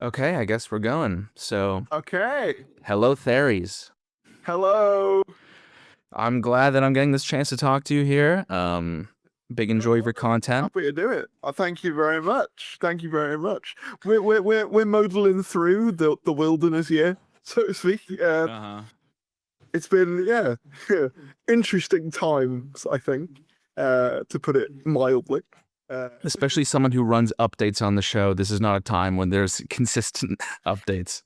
Okay, I guess we're going. So, Okay. hello, Tharries. Hello. I'm glad that I'm getting this chance to talk to you here. Big No enjoy of your bother. content, Happy to do it. Thank you very much. Thank you very much. We're modeling through the wilderness here, so to speak. Uh-huh. It's been interesting times, I think, to put it mildly. Uh, especially someone who runs updates on the show. This is not a time when there's consistent updates.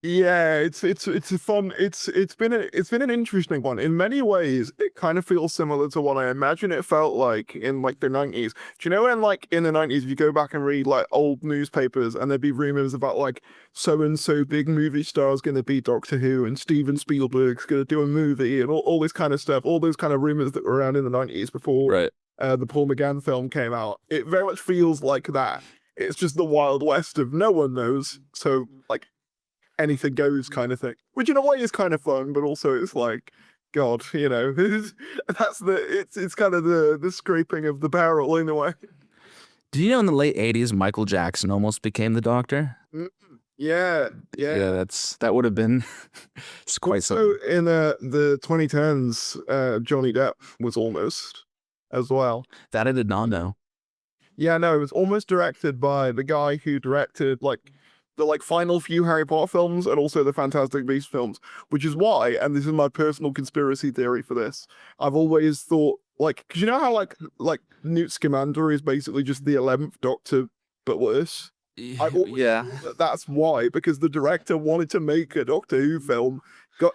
Yeah, it's a fun. It's been an interesting one in many ways. It kind of feels similar to what I imagine it felt like in like the 90s. Do you know when like in the 90s if you go back and read like old newspapers and there'd be rumors about like so and so big movie star's going to be Doctor Who and Steven Spielberg's going to do a movie and all this kind of stuff. All those kind of rumors that were around in the 90s before Right. the Paul McGann film came out. It very much feels like that. It's just the Wild West of no one knows. So like anything goes kind of thing, which in a way is kind of fun, but also it's like, God, that's it's kind of the scraping of the barrel in a way. Do you know in the late 80s, Michael Jackson almost became the Doctor? Mm, yeah, Yeah, yeah. that would have been it's quite Also something. in the 2010s, Johnny Depp was almost as well. That I did not know. Yeah, no, it was almost directed by the guy who directed like the like final few Harry Potter films and also the Fantastic Beasts films, which is why, and this is my personal conspiracy theory for this, I've always thought like because you know how like Newt Scamander is basically just the 11th Doctor but worse. I've always Yeah. thought that that's why because the director wanted to make a Doctor Who film, got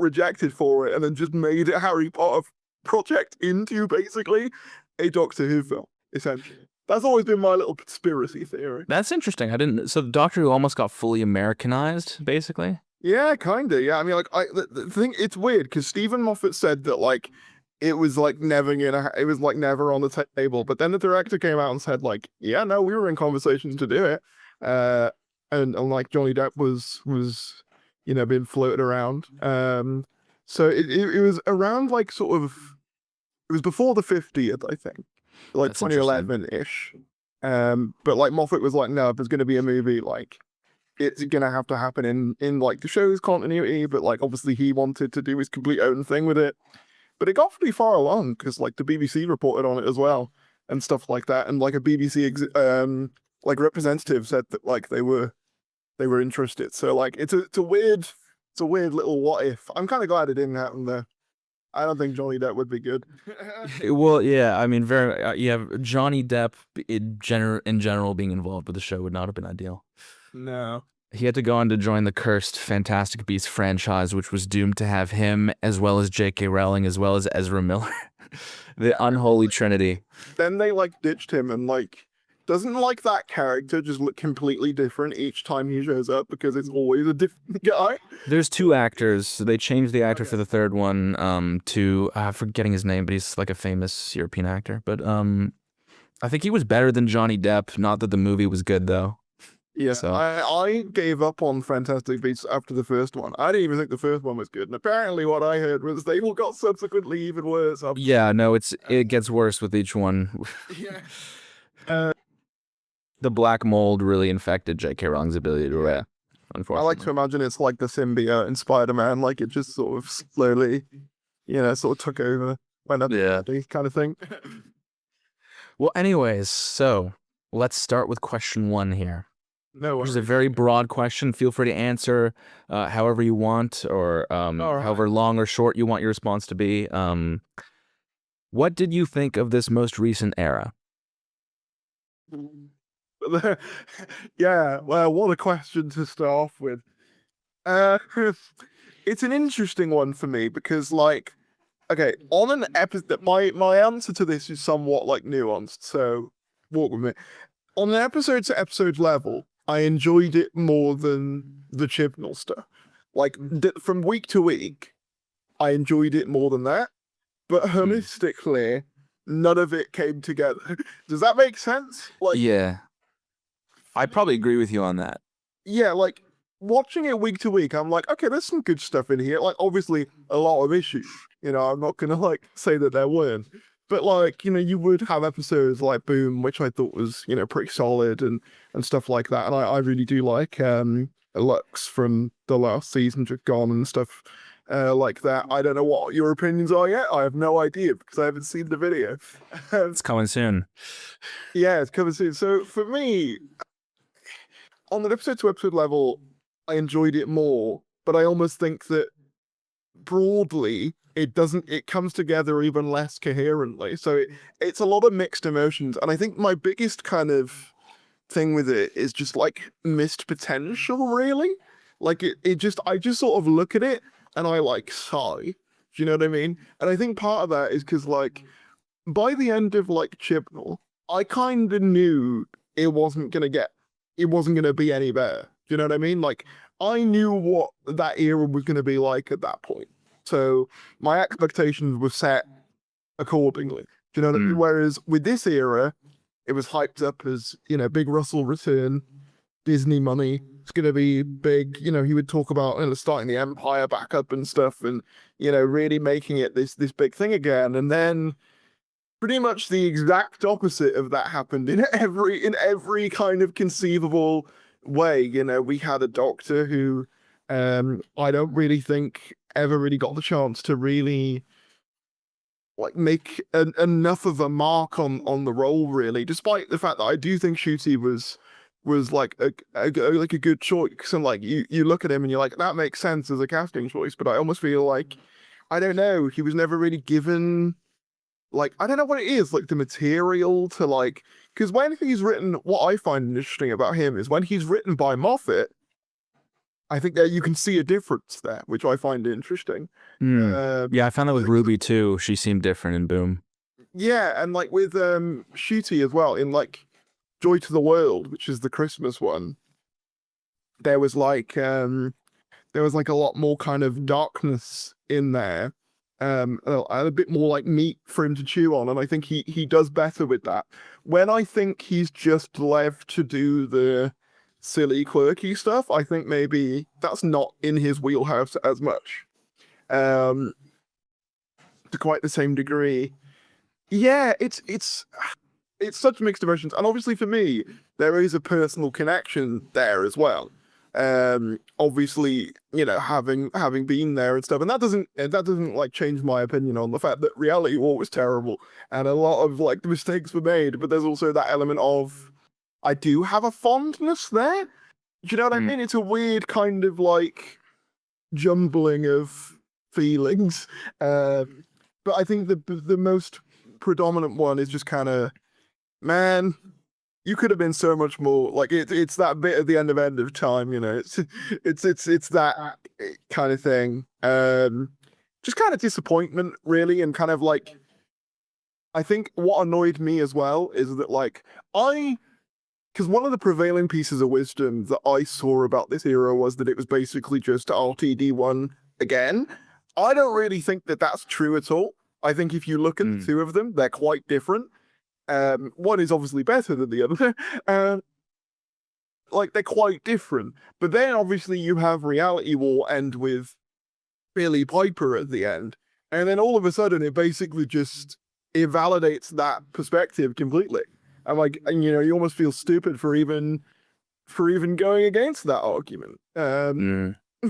rejected for it, and then just made a Harry Potter project into basically a Doctor Who film essentially. That's always been my little conspiracy theory. That's interesting. I didn't. So the Doctor Who almost got fully Americanized, basically. Yeah, kinda. Yeah, I mean, like, the thing, it's weird because Stephen Moffat said that like it was like never gonna, it was like never on the table. But then the director came out and said like, yeah, no, we were in conversations to do it. Uh, and like Johnny Depp was being floated around. So it was around like sort of it was before the 50th, I think, like That's interesting. 2011 ish. But like Moffat was like, no, if there's gonna be a movie, like it's gonna have to happen in like the show's continuity. But like obviously he wanted to do his complete own thing with it. But it got pretty far along because like the BBC reported on it as well and stuff like that. And like a BBC like representative said that like they were interested. So like it's a weird little what if. I'm kind of glad it didn't happen though. I don't think Johnny Depp would be good. Well, yeah, I mean, very, yeah, Johnny Depp in general being involved with the show would not have been ideal. No. He had to go on to join the cursed Fantastic Beasts franchise, which was doomed to have him as well as J.K. Rowling as well as Ezra Miller, the unholy trinity. Then they like ditched him and like doesn't like that character just look completely different each time he shows up because it's always a different guy. There's two actors. They changed the actor Okay. for the third one, to forgetting his name, but he's like a famous European actor. But I think he was better than Johnny Depp. Not that the movie was good though. Yeah, So I gave up on Fantastic Beasts after the first one. I didn't even think the first one was good, and apparently what I heard was they all got subsequently even worse. yeah, no, it gets worse with each one. Yeah. Uh, The black mold really infected J.K. Rowling's ability to yeah. write, I like to unfortunately. imagine it's like the symbiote in Spider-Man, like it just sort of slowly, sort of took over, went up Yeah. the kind of thing. Well, anyways, so let's start with question one here. No Which is a worries. very broad question. Feel free to answer however you want, or All right. however long or short you want your response to be. What did you think of this most recent era? Yeah, well, what a question to start off with. Uh, it's an interesting one for me because, like, okay, on an episode, my answer to this is somewhat like nuanced. So walk with me. On an episode to episode level, I enjoyed it more than the Chibnall stuff. Like from week to week, I enjoyed it more than that. But Hmm. holistically, none of it came together. Does that make sense? Like, Yeah, I probably agree with you on that. yeah, like watching it week to week, I'm like, okay, there's some good stuff in here. Like, obviously, a lot of issues. I'm not gonna like say that there weren't, But like, you would have episodes like Boom, which I thought was, pretty solid and stuff like that. And I really do like Lux from the last season just gone and stuff like that. I don't know what your opinions are yet. I have no idea because I haven't seen the video. It's coming soon. Yeah, it's coming soon. So for me, on an episode to episode level, I enjoyed it more, but I almost think that broadly it comes together even less coherently. So it's a lot of mixed emotions. And I think my biggest kind of thing with it is just like missed potential, really. Like I just sort of look at it and I like sigh. Do you know what I mean? And I think part of that is because like by the end of like Chibnall, I kind of knew it wasn't gonna be any better. Do you know what I mean? Like I knew what that era was gonna be like at that point. So my expectations were set accordingly. Do you know what I mean? Whereas with this era, it was hyped up as, big Russell return, Disney money. It's gonna be big. He would talk about starting the Empire back up and stuff, and really making it this big thing again. And then pretty much the exact opposite of that happened in every kind of conceivable way. We had a doctor who I don't really think ever really got the chance to really like make enough of a mark on the role, really, despite the fact that I do think Shooty was like a like a good choice. And like you look at him and you're like, that makes sense as a casting choice, but I almost feel like I don't know, he was never really given like I don't know what it is, like the material to like, because when he's written, what I find interesting about him is when he's written by Moffat, I think that you can see a difference there, which I find interesting. Yeah, I found that with Ruby too. She seemed different in Boom. Yeah, and like with Shooty as well, in like Joy to the World, which is the Christmas one, there was like a lot more kind of darkness in there. A bit more like meat for him to chew on, and I think he does better with that. When I think he's just left to do the silly, quirky stuff, I think maybe that's not in his wheelhouse as much. To quite the same degree. Yeah, it's such mixed emotions, and obviously for me, there is a personal connection there as well. Obviously, having been there and stuff, and that doesn't like change my opinion on the fact that Reality War was terrible and a lot of like mistakes were made. But there's also that element of I do have a fondness there. Do you know what I mean? It's a weird kind of like jumbling of feelings. But I think the most predominant one is just kind of, man, you could have been so much more. Like it's that bit at the end of time, it's that kind of thing. Just kind of disappointment, really, and kind of like I think what annoyed me as well is that like because one of the prevailing pieces of wisdom that I saw about this era was that it was basically just RTD1 again. I don't really think that that's true at all. I think if you look at the two of them, they're quite different. One is obviously better than the other. Like they're quite different. But then obviously you have Reality War end with Billy Piper at the end. And then all of a sudden it basically just invalidates that perspective completely. And like, and, you almost feel stupid for even going against that argument.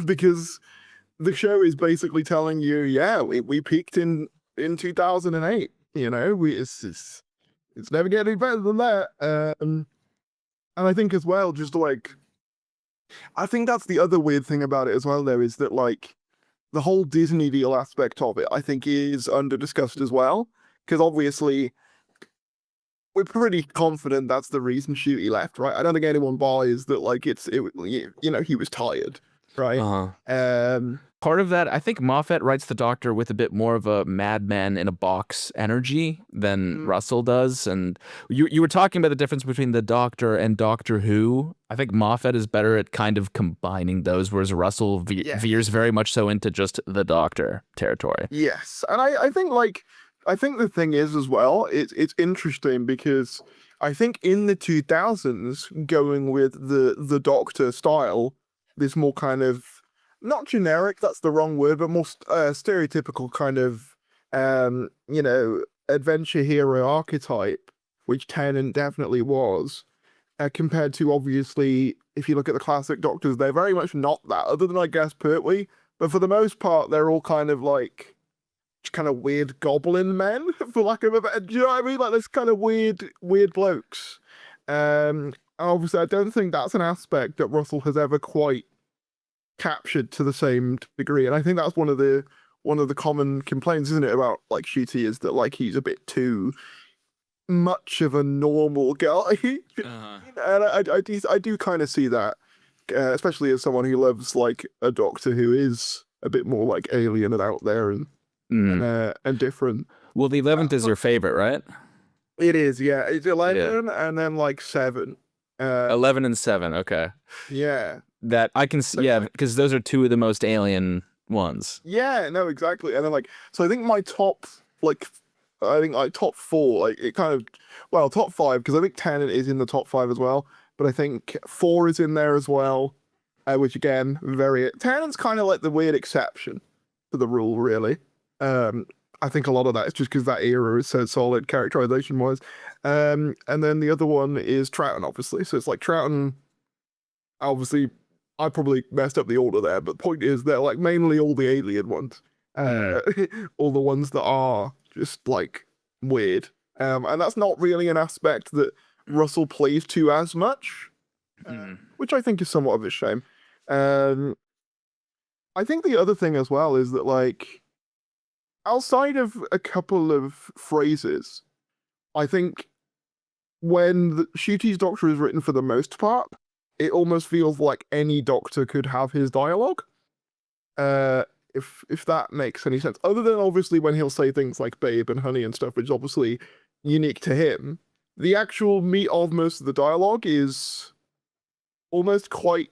Because the show is basically telling you, yeah, we peaked in 2008. It's never getting any better than that. And I think as well, just like I think that's the other weird thing about it as well, though, is that like the whole Disney deal aspect of it, I think, is under discussed as well. Because obviously, we're pretty confident that's the reason Shooty left, right? I don't think anyone buys that. Like, he was tired, right? Part of that, I think Moffat writes the Doctor with a bit more of a madman in a box energy than Russell does. And you were talking about the difference between the Doctor and Doctor Who. I think Moffat is better at kind of combining those, whereas Russell veers very much so into just the Doctor territory. Yes, and I think the thing is as well, it's interesting because I think in the 2000s, going with the Doctor style, this more kind of not generic, that's the wrong word, but more stereotypical kind of adventure hero archetype, which Tennant definitely was, compared to obviously, if you look at the classic Doctors, they're very much not that, other than I guess Pertwee. But for the most part, they're all kind of like kind of weird goblin men, for lack of a better. Do you know what I mean? Like this kind of weird blokes. Obviously, I don't think that's an aspect that Russell has ever quite captured to the same degree, and I think that's one of the common complaints, isn't it, about like Shooty, is that like he's a bit too much of a normal guy. And I do kind of see that, especially as someone who loves like a Doctor who is a bit more like alien and out there and different. Well, the 11th is your favorite, right? It is, yeah. It's 11 and then like 7. 11 and 7, okay. Yeah. That I can see, yeah, because those are two of the most alien ones. Yeah, no, exactly. And then like, so I think my top, like, I think like top 4, like it kind of, well, top 5, because I think Tennant is in the top 5 as well, but I think 4 is in there as well, which again, Tennant's kind of like the weird exception to the rule, really. I think a lot of that is just because that era is so solid characterization wise. And then the other one is Troughton, obviously. So it's like Troughton, obviously, I probably messed up the order there, but the point is they're like mainly all the alien ones. All the ones that are just like weird. And that's not really an aspect that Russell plays to as much, which I think is somewhat of a shame. I think the other thing as well is that like outside of a couple of phrases, I think when Shooty's Doctor is written for the most part, it almost feels like any Doctor could have his dialogue. If that makes any sense. Other than obviously when he'll say things like babe and honey and stuff, which is obviously unique to him, the actual meat of most of the dialogue is almost quite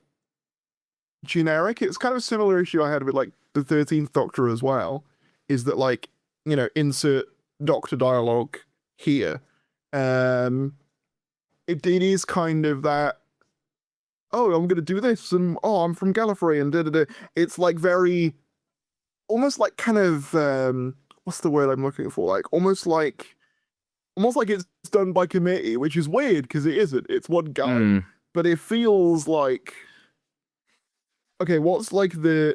generic. It's kind of a similar issue I had with like the 13th Doctor as well, is that like, you know, insert Doctor dialogue here. It is kind of that, oh, I'm gonna do this, and oh, I'm from Gallifrey, and da. It's like very, almost like kind of, what's the word I'm looking for? Like almost like it's done by committee, which is weird because it isn't. It's one guy, but it feels like, okay, what's like the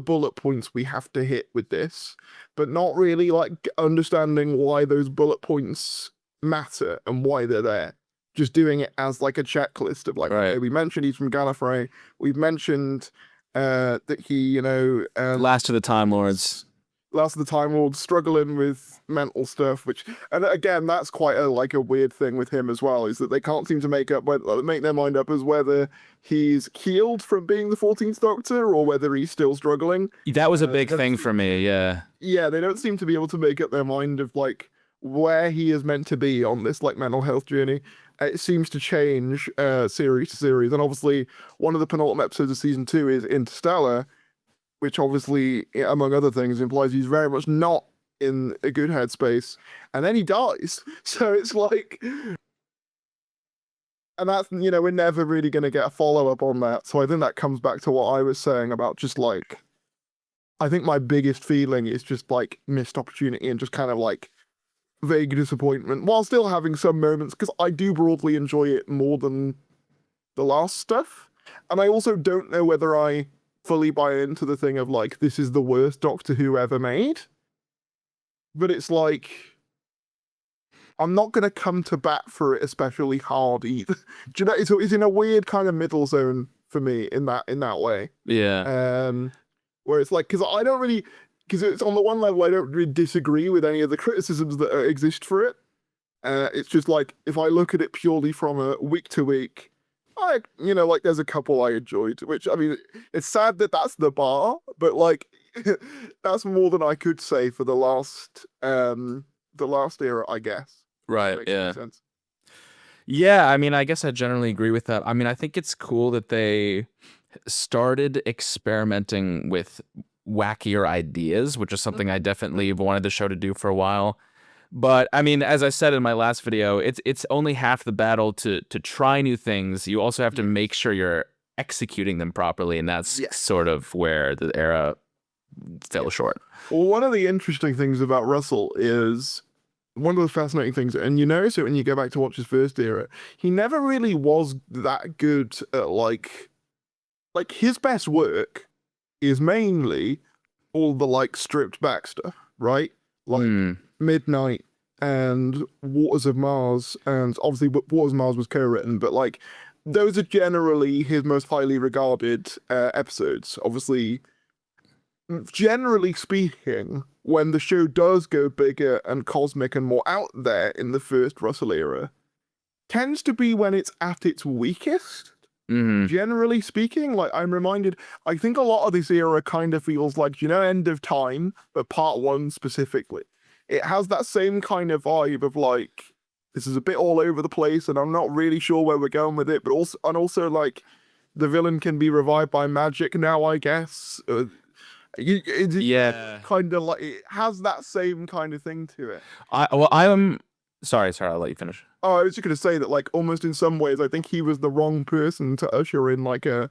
bullet points we have to hit with this, but not really like understanding why those bullet points matter and why they're there. Just doing it as like a checklist of like, okay, we mentioned he's from Gallifrey. We've mentioned that he, you know, Last of the Time Lords, struggling with mental stuff, which, and again, that's quite a like a weird thing with him as well, is that they can't seem to make their mind up as whether he's healed from being the 14th Doctor or whether he's still struggling. That was a big thing for me, yeah. Yeah, they don't seem to be able to make up their mind of like where he is meant to be on this like mental health journey. It seems to change series to series, and obviously one of the penultimate episodes of season 2 is Interstellar, which obviously, among other things, implies he's very much not in a good headspace, and then he dies. So it's like, and that's, you know, we're never really going to get a follow-up on that. So I think that comes back to what I was saying about just like, I think my biggest feeling is just like missed opportunity and just kind of like vague disappointment, while still having some moments, because I do broadly enjoy it more than the last stuff. And I also don't know whether I fully buy into the thing of like, this is the worst Doctor Who ever made. But it's like, I'm not going to come to bat for it especially hard either. Do you know, it's in a weird kind of middle zone for me in that way. Yeah. Where it's like, because it's on the one level, I don't really disagree with any of the criticisms that exist for it. It's just like, if I look at it purely from a week to week, like there's a couple I enjoyed, which, I mean, it's sad that that's the bar, but like, that's more than I could say for the last era, I guess. Right, yeah. Yeah, I mean, I guess I generally agree with that. I mean, I think it's cool that they started experimenting with wackier ideas, which is something I definitely wanted the show to do for a while. But I mean, as I said in my last video, it's only half the battle to try new things. You also have to make sure you're executing them properly, and that's sort of where the era fell short. Well, one of the interesting things about Russell is one of the fascinating things, and you notice it when you go back to watch his first era, he never really was that good at like his best work is mainly all the like stripped back stuff, right? Like Hmm. Midnight and Waters of Mars, and obviously Waters of Mars was co-written, but like those are generally his most highly regarded episodes. Obviously, generally speaking, when the show does go bigger and cosmic and more out there in the first Russell era, tends to be when it's at its weakest. Hmm. Generally speaking, like I'm reminded, I think a lot of this era kind of feels like, End of Time, but part one specifically. It has that same kind of vibe of like, this is a bit all over the place and I'm not really sure where we're going with it, but also like the villain can be revived by magic now, I guess. Yeah. Kind of like, it has that same kind of thing to it. I'm sorry, I'll let you finish. Oh, I was just gonna say that, like, almost in some ways, I think he was the wrong person to usher in like a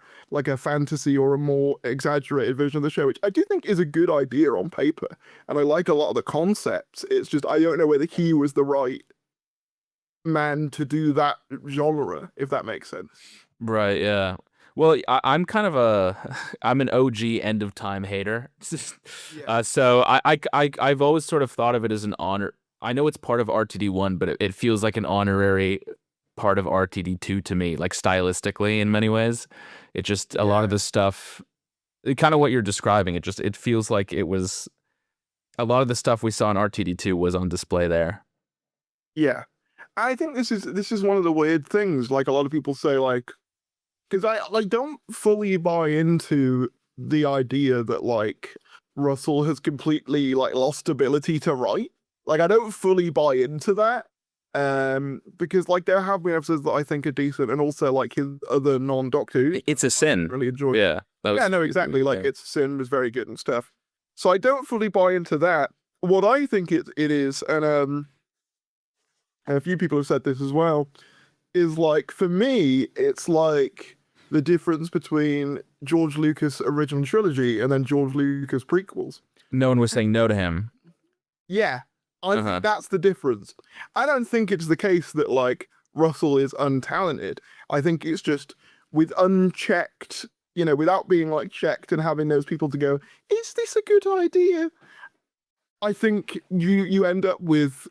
fantasy or a more exaggerated version of the show, which I do think is a good idea on paper, and I like a lot of the concepts. It's just I don't know whether he was the right man to do that genre, if that makes sense. Right, yeah. Well, I'm kind of I'm an OG end of time hater. Yeah. So I've always sort of thought of it as an honor. I know it's part of RTD1, but it feels like an honorary part of RTD2 to me, like stylistically in many ways. It just a lot of Yeah. the stuff, kind of what you're describing. It feels like it was a lot of the stuff we saw in RTD2 was on display there. Yeah. I think this is one of the weird things. Like a lot of people say, like, because I don't fully buy into the idea that like Russell has completely like lost ability to write. Like I don't fully buy into that. Because like there have been episodes that I think are decent, and also like his other non-Doctor Who It's a I sin. really enjoy. Yeah, that Yeah, was no, excuse me. exactly. Like Yeah. it's Sin was very good and stuff. So I don't fully buy into that. What I think it is, and a few people have said this as well, is like for me, it's like the difference between George Lucas original trilogy and then George Lucas prequels. No one was saying no to him. Yeah, I Uh-huh. think that's the difference. I don't think it's the case that like Russell is untalented. I think it's just with unchecked, without being like checked and having those people to go, is this a good idea? I think you end up with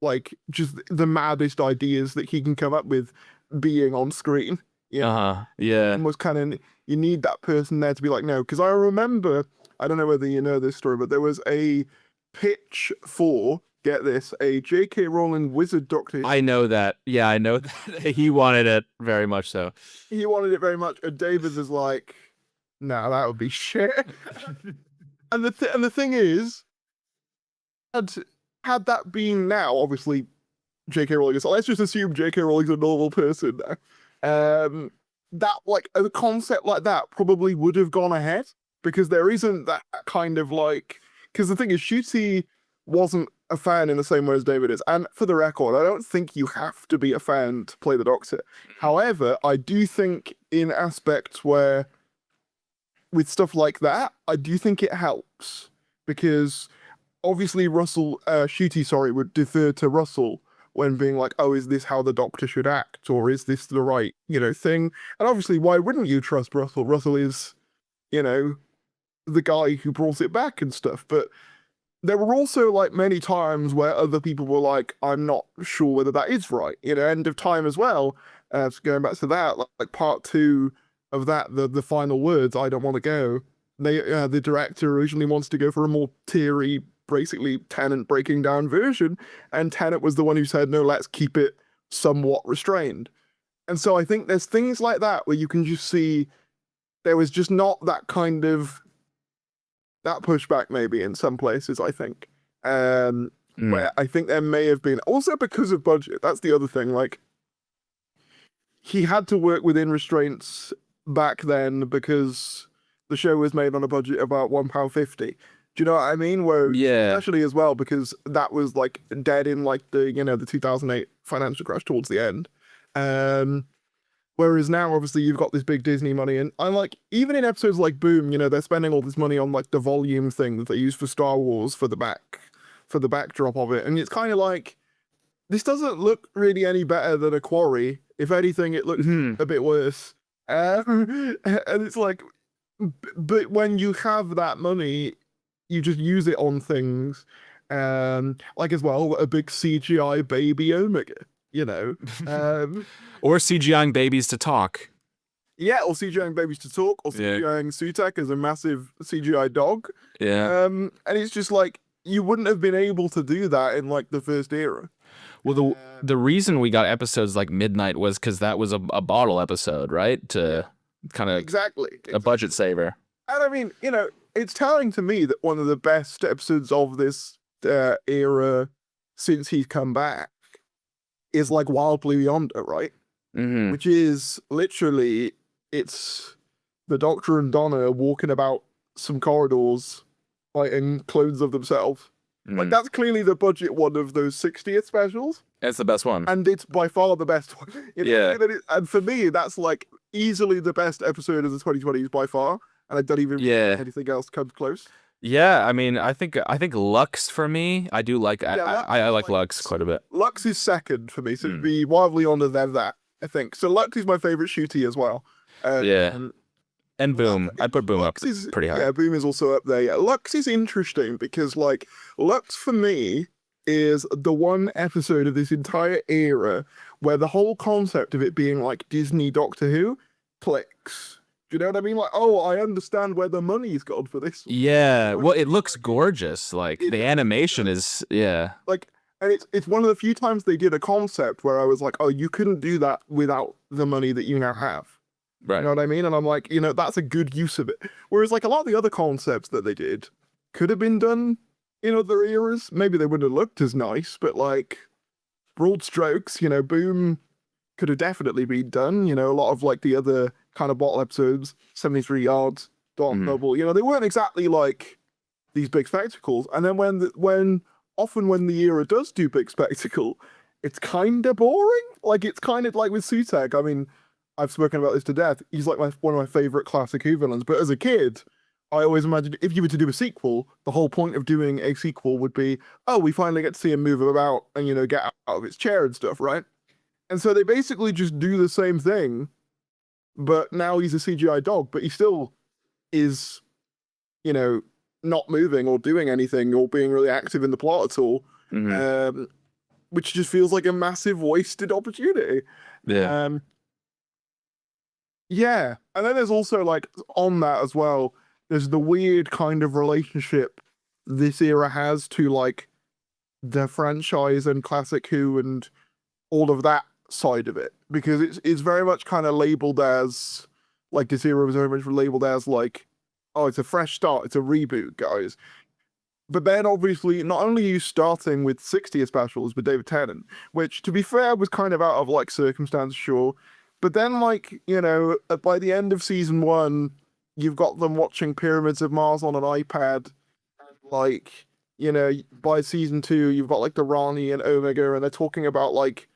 like just the maddest ideas that he can come up with being on screen. Yeah, Uh-huh. Yeah. almost kind of you need that person there to be like, no, because I remember, I don't know whether you know this story, but there was a pitch for, get this, a J.K. Rowling Wizard Doctor. I know that. Yeah, I know that he wanted it very much so. He wanted it very much, and David is like, no, that would be shit. And the thing is, had had that been now, obviously J.K. Rowling is. Let's just assume J.K. Rowling's a normal person now. That like a concept like that probably would have gone ahead because there isn't that kind of like. Because the thing is, Shooty wasn't a fan in the same way as David is, and for the record, I don't think you have to be a fan to play the Doctor. However, I do think in aspects where with stuff like that, I do think it helps because obviously Shooty, sorry, would defer to Russell when being like, oh, is this how the Doctor should act? Or is this the right, thing? And obviously, why wouldn't you trust Russell? Russell is, you know, the guy who brought it back and stuff. But there were also like many times where other people were like, I'm not sure whether that is right. End of time as well. So going back to that, like part two of that, the final words, I don't want to go. The director originally wants to go for a more teary, basically Tennant breaking down version, and Tennant was the one who said, no, let's keep it somewhat restrained. And so I think there's things like that where you can just see there was just not that kind of that pushback maybe in some places, I think. Mm. Where I think there may have been also because of budget. That's the other thing. Like he had to work within restraints back then because the show was made on a budget of about £1.50. Do you know what I mean? Where Yeah. especially as well because that was like dead in like the 2008 financial crash towards the end. Whereas now, obviously, you've got this big Disney money, and I'm like, even in episodes like Boom, they're spending all this money on like the volume thing that they use for Star Wars for the back for the backdrop of it, and it's kind of like this doesn't look really any better than a Quarry. If anything, it looks a bit worse. And it's like, but when you have that money, you just use it on things. Like as well, a big CGI baby Omega, you know. Or CGIing babies to talk. Yeah, or CGIing babies to talk, or CGIing Sutek as a massive CGI dog. Yeah. And it's just like, you wouldn't have been able to do that in like the first era. Well, the reason we got episodes like Midnight was because that was a bottle episode, right? To kind of exactly a budget saver. And I mean, you know, it's telling to me that one of the best episodes of this era since he's come back is like Wild Blue Yonder, right? Mm-hmm. Which is literally, it's the Doctor and Donna walking about some corridors, like in clones of themselves. Like that's clearly the budget one of those 60th specials. It's the best one. And it's by far the best one. You know, Yeah. And for me, that's like easily the best episode of the 2020s by far. And I don't even think anything else comes close. Yeah, I mean, I think Lux for me. I do like I like Lux quite a bit. Lux is second for me, so it'd be wildly under than that, I think. So Lux is my favorite shooty as well. And Boom. I'd put Boom Lux up is, pretty high. Yeah, Boom is also up there. Yeah, Lux is interesting because, like, Lux for me is the one episode of this entire era where the whole concept of it being like Disney Doctor Who clicks. Do you know what I mean? Like, oh, I understand where the money's gone for this. Yeah, well, it looks gorgeous. Like, the animation is, Like, and it's one of the few times they did a concept where I was like, oh, you couldn't do that without the money that you now have. Right. You know what I mean? And I'm like, you know, that's a good use of it. Whereas, like, a lot of the other concepts that they did could have been done in other eras. Maybe they wouldn't have looked as nice, but, like, broad strokes, you know, Boom could have definitely been done. You know, a lot of, like, the other kind of bottle episodes, 73 yards, Dark Bubble, you know, they weren't exactly, like, these big spectacles. And then often when the era does do big spectacle, it's kind of boring. Like, it's kind of like with Sutek. I mean, I've spoken about this to death. He's like one of my favorite classic Who villains. But as a kid, I always imagined if you were to do a sequel, the whole point of doing a sequel would be, oh, we finally get to see him move about and, you know, get out of his chair and stuff, right? And so they basically just do the same thing, but now he's a CGI dog, but he still is, you know, not moving or doing anything or being really active in the plot at all, which just feels like a massive wasted opportunity. Yeah. Yeah, and then there's also, like, on that as well, there's the weird kind of relationship this era has to, like, the franchise and classic Who and all of that side of it, because it's very much kind of labeled as, like, this era was very much labeled as, like, oh, it's a fresh start, it's a reboot, guys. But then, obviously, not only are you starting with 60th specials with David Tennant, which, to be fair, was kind of out of, like, circumstance, sure. But then, like, you know, by the end of season 1, you've got them watching Pyramids of Mars on an iPad. Like, you know, by season 2, you've got, like, the Rani and Omega, and they're talking about, like,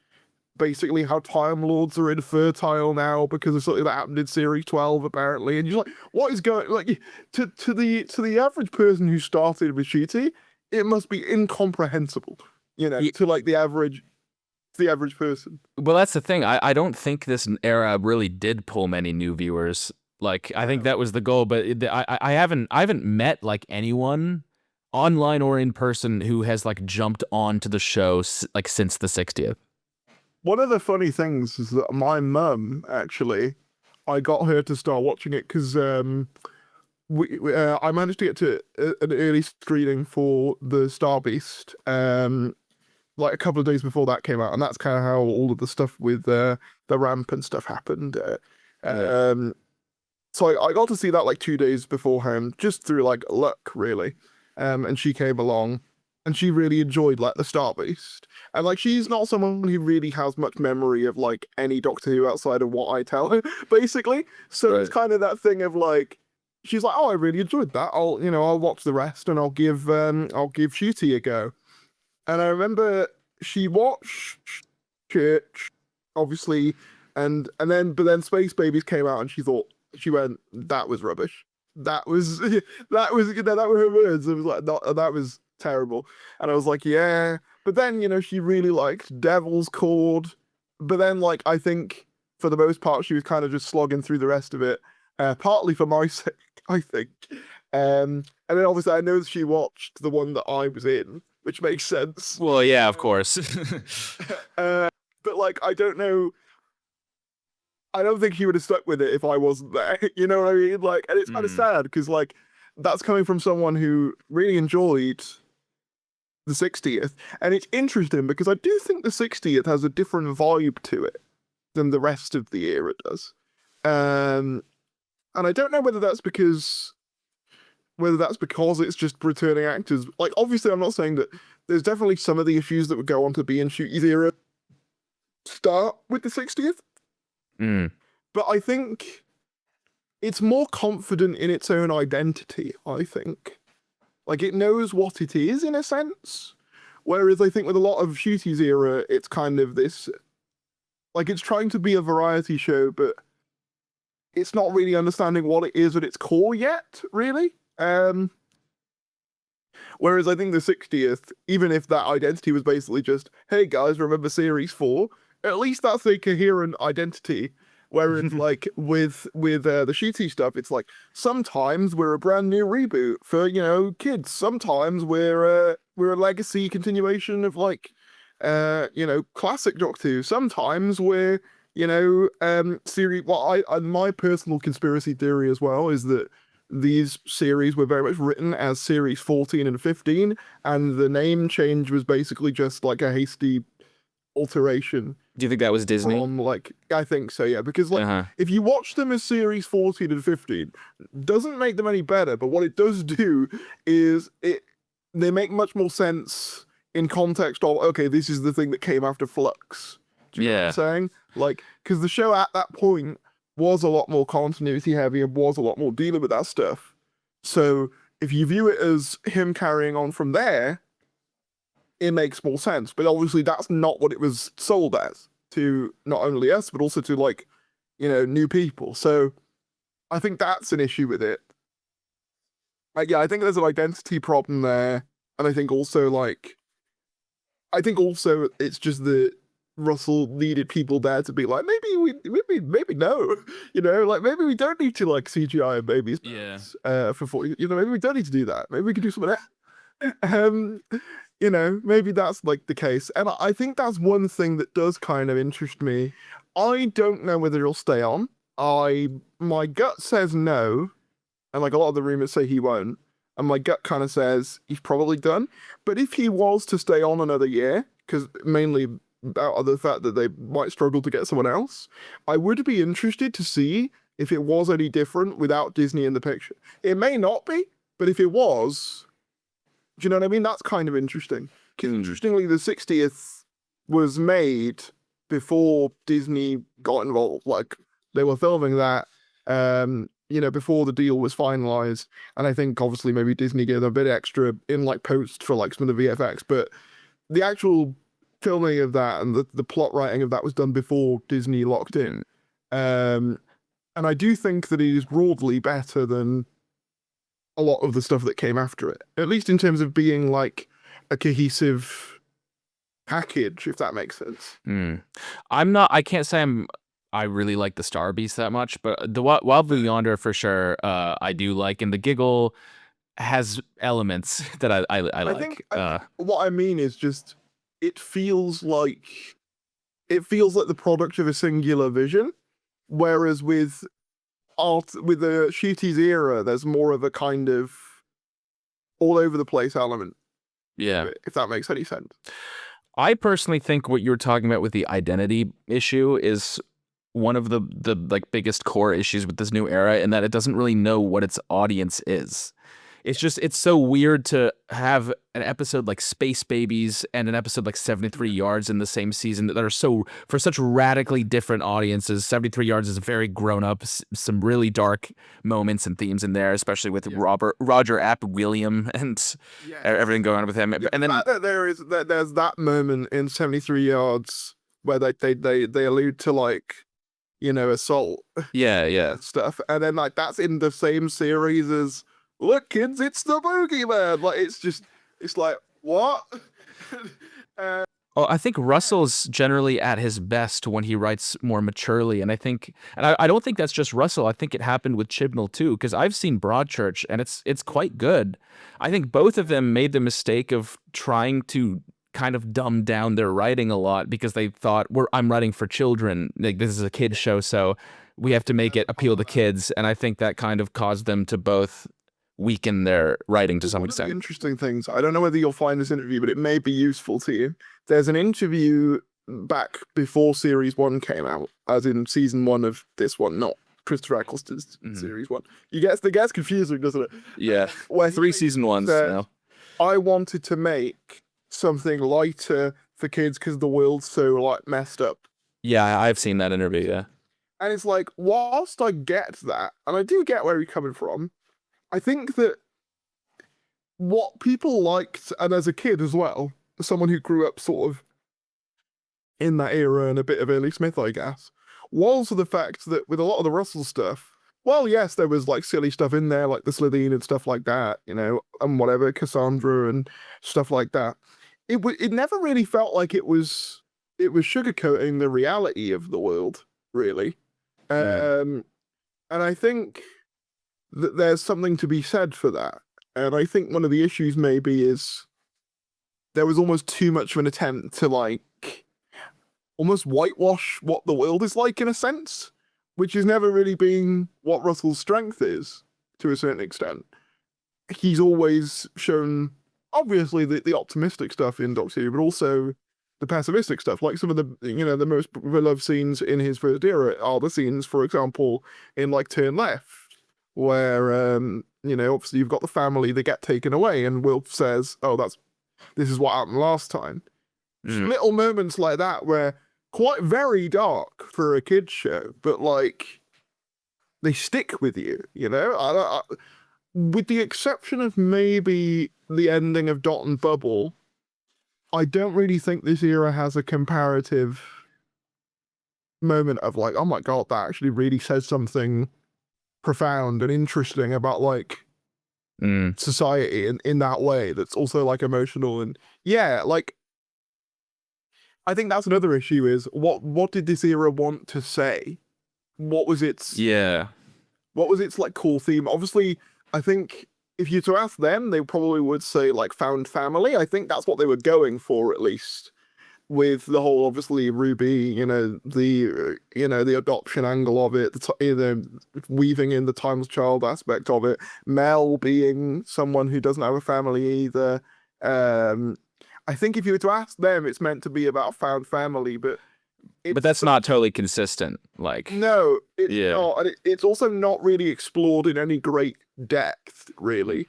basically how Time Lords are infertile now because of something that happened in series 12, apparently. And you're like, what is going, like, to the average person who started with Shooty, it must be incomprehensible, you know, to, like, the average person. Well, that's the thing. I don't think this era really did pull many new viewers. Like, I think that was the goal, but I haven't met, like, anyone online or in person who has, like, jumped onto the show like since the 60th. One of the funny things is that my mum, actually, I got her to start watching it because I managed to get to an early screening for the Star Beast, like a couple of days before that came out, and that's kind of how all of the stuff with the ramp and stuff happened. So I got to see that like 2 days beforehand, just through like luck, really. And she came along, and she really enjoyed like the Star Beast. And like she's not someone who really has much memory of like any Doctor Who outside of what I tell her, basically. So it's kind of that thing of like, she's like, oh, I really enjoyed that. I'll watch the rest, and I'll give Shooty a go. And I remember she watched Church, obviously, but then Space Babies came out, and she went, that was rubbish. That was that were her words. It was like, that was terrible. And I was like, yeah. But then, she really liked Devil's Cord. But then, like, I think for the most part, she was kind of just slogging through the rest of it, partly for my sake, I think. And then obviously, I know she watched the one that I was in, which makes sense. Well, yeah, of course. But like, I don't know. I don't think she would have stuck with it if I wasn't there. You know what I mean? Like, and it's kind of sad because like that's coming from someone who really enjoyed the 60th, and it's interesting because I do think the 60th has a different vibe to it than the rest of the era does. And I don't know whether that's because it's just returning actors. Like, obviously, I'm not saying that there's definitely some of the issues that would go on to be in Shootie's era start with the 60th. But I think it's more confident in its own identity, I think. Like, it knows what it is, in a sense. Whereas I think with a lot of Shootie's era, it's kind of this... Like, it's trying to be a variety show, but it's not really understanding what it is at its core yet, really. Whereas I think the 60th, even if that identity was basically just, hey guys, remember Series 4? At least that's a coherent identity. Whereas like with the Shooty stuff, it's like sometimes we're a brand new reboot for kids. Sometimes we're a legacy continuation of like classic Doctor Who. Sometimes we're series. Well, my personal conspiracy theory as well is that these series were very much written as series 14 and 15, and the name change was basically just like a hasty alteration. Do you think that was Disney? I think so, yeah. Because if you watch them as series 14 and 15, doesn't make them any better. But what it does do is they make much more sense in context of, okay, this is the thing that came after Flux. Do you know what I'm saying? Like, because the show at that point was a lot more continuity heavy and was a lot more dealing with that stuff. So if you view it as him carrying on from there, it makes more sense. But obviously that's not what it was sold as to not only us, but also to like, new people. So I think that's an issue with it. Like, yeah, I think there's an identity problem there. And I think also it's just that Russell needed people there to be like, maybe no, like maybe we don't need to like CGI babies. Yeah. For 40, maybe we don't need to do that. Maybe we can do something else. Maybe that's like the case. And I think that's one thing that does kind of interest me. I don't know whether he'll stay on. My gut says no, and like a lot of the rumors say he won't. And my gut kind of says he's probably done. But if he was to stay on another year, because mainly out of the fact that they might struggle to get someone else, I would be interested to see if it was any different without Disney in the picture. It may not be, but if it was, do you know what I mean? That's kind of interesting. Because interestingly, the 60th was made before Disney got involved. Like, they were filming that, before the deal was finalized. And I think obviously maybe Disney gave them a bit extra in like post for like some of the VFX, but the actual filming of that and the plot writing of that was done before Disney locked in. And I do think that it is broadly better than a lot of the stuff that came after it, at least in terms of being like a cohesive package, if that makes sense. I can't say I really like the Star Beast that much, but the Wild Blue Yonder for sure, I do like, and the Giggle has elements that I like. I think what I mean is just it feels like the product of a singular vision, whereas with the Shooties era, there's more of a kind of all over the place element. Yeah, if that makes any sense. I personally think what you're talking about with the identity issue is one of the like biggest core issues with this new era, in that it doesn't really know what its audience is. It's so weird to have an episode like Space Babies and an episode like 73 Yards in the same season that are for such radically different audiences. 73 Yards is very grown up, some really dark moments and themes in there, especially with Roger App William and everything going on with him. And then there's that moment in 73 Yards where they allude to like, assault. Yeah. Stuff. And then like that's in the same series as, look, kids, it's the boogeyman. Like, it's just, It's like, what? Oh, I think Russell's generally at his best when he writes more maturely, and I don't think that's just Russell. I think it happened with Chibnall too, because I've seen Broadchurch, and it's quite good. I think both of them made the mistake of trying to kind of dumb down their writing a lot because they thought, I'm writing for children, like this is a kid show, so we have to make it appeal to kids, and I think that kind of caused them to both weaken their writing to some One of the extent. interesting things, I don't know whether you'll find this interview, but it may be useful to you. There's an interview back before Series 1 came out, as in Season 1 of this one, not Christopher Eccleston's Series 1. It gets confusing, doesn't it? Yeah, Where three season ones now. I wanted to make something lighter for kids because the world's so like messed up. Yeah, I've seen that interview, yeah. And it's like, whilst I get that, and I do get where he's coming from, I think that what people liked, and as a kid as well, someone who grew up sort of in that era and a bit of early Smith, I guess, was the fact that with a lot of the Russell stuff, well, yes, there was like silly stuff in there, like the Slitheen and stuff like that, you know, and whatever, Cassandra and stuff like that. It never really felt like it was sugarcoating the reality of the world, really. And I think that there's something to be said for that. And I think one of the issues maybe is there was almost too much of an attempt to like almost whitewash what the world is like in a sense, which has never really been what Russell's strength is to a certain extent. He's always shown obviously the optimistic stuff in Doctor Who, but also the pessimistic stuff. Like some of the the most beloved scenes in his first era are the scenes, for example, in like Turn Left, where obviously you've got the family, they get taken away, and Wilf says, "Oh, this is what happened last time." Little moments like that where quite very dark for a kids show, but like they stick with you, you know. With the exception of maybe the ending of Dot and Bubble, I don't really think this era has a comparative moment of like, oh my god, that actually really says something profound and interesting about like society in that way that's also like emotional. And yeah, like I think that's another issue is what did this era want to say? What was its like core theme? Obviously, I think if you to ask them, they probably would say like found family. I think that's what they were going for, at least, with the whole obviously Ruby, the adoption angle of it, weaving in the timeless child aspect of it. Mel being someone who doesn't have a family either. I think if you were to ask them, it's meant to be about found family, but that's not totally consistent. Like, no, it's not, and it's also not really explored in any great depth, really,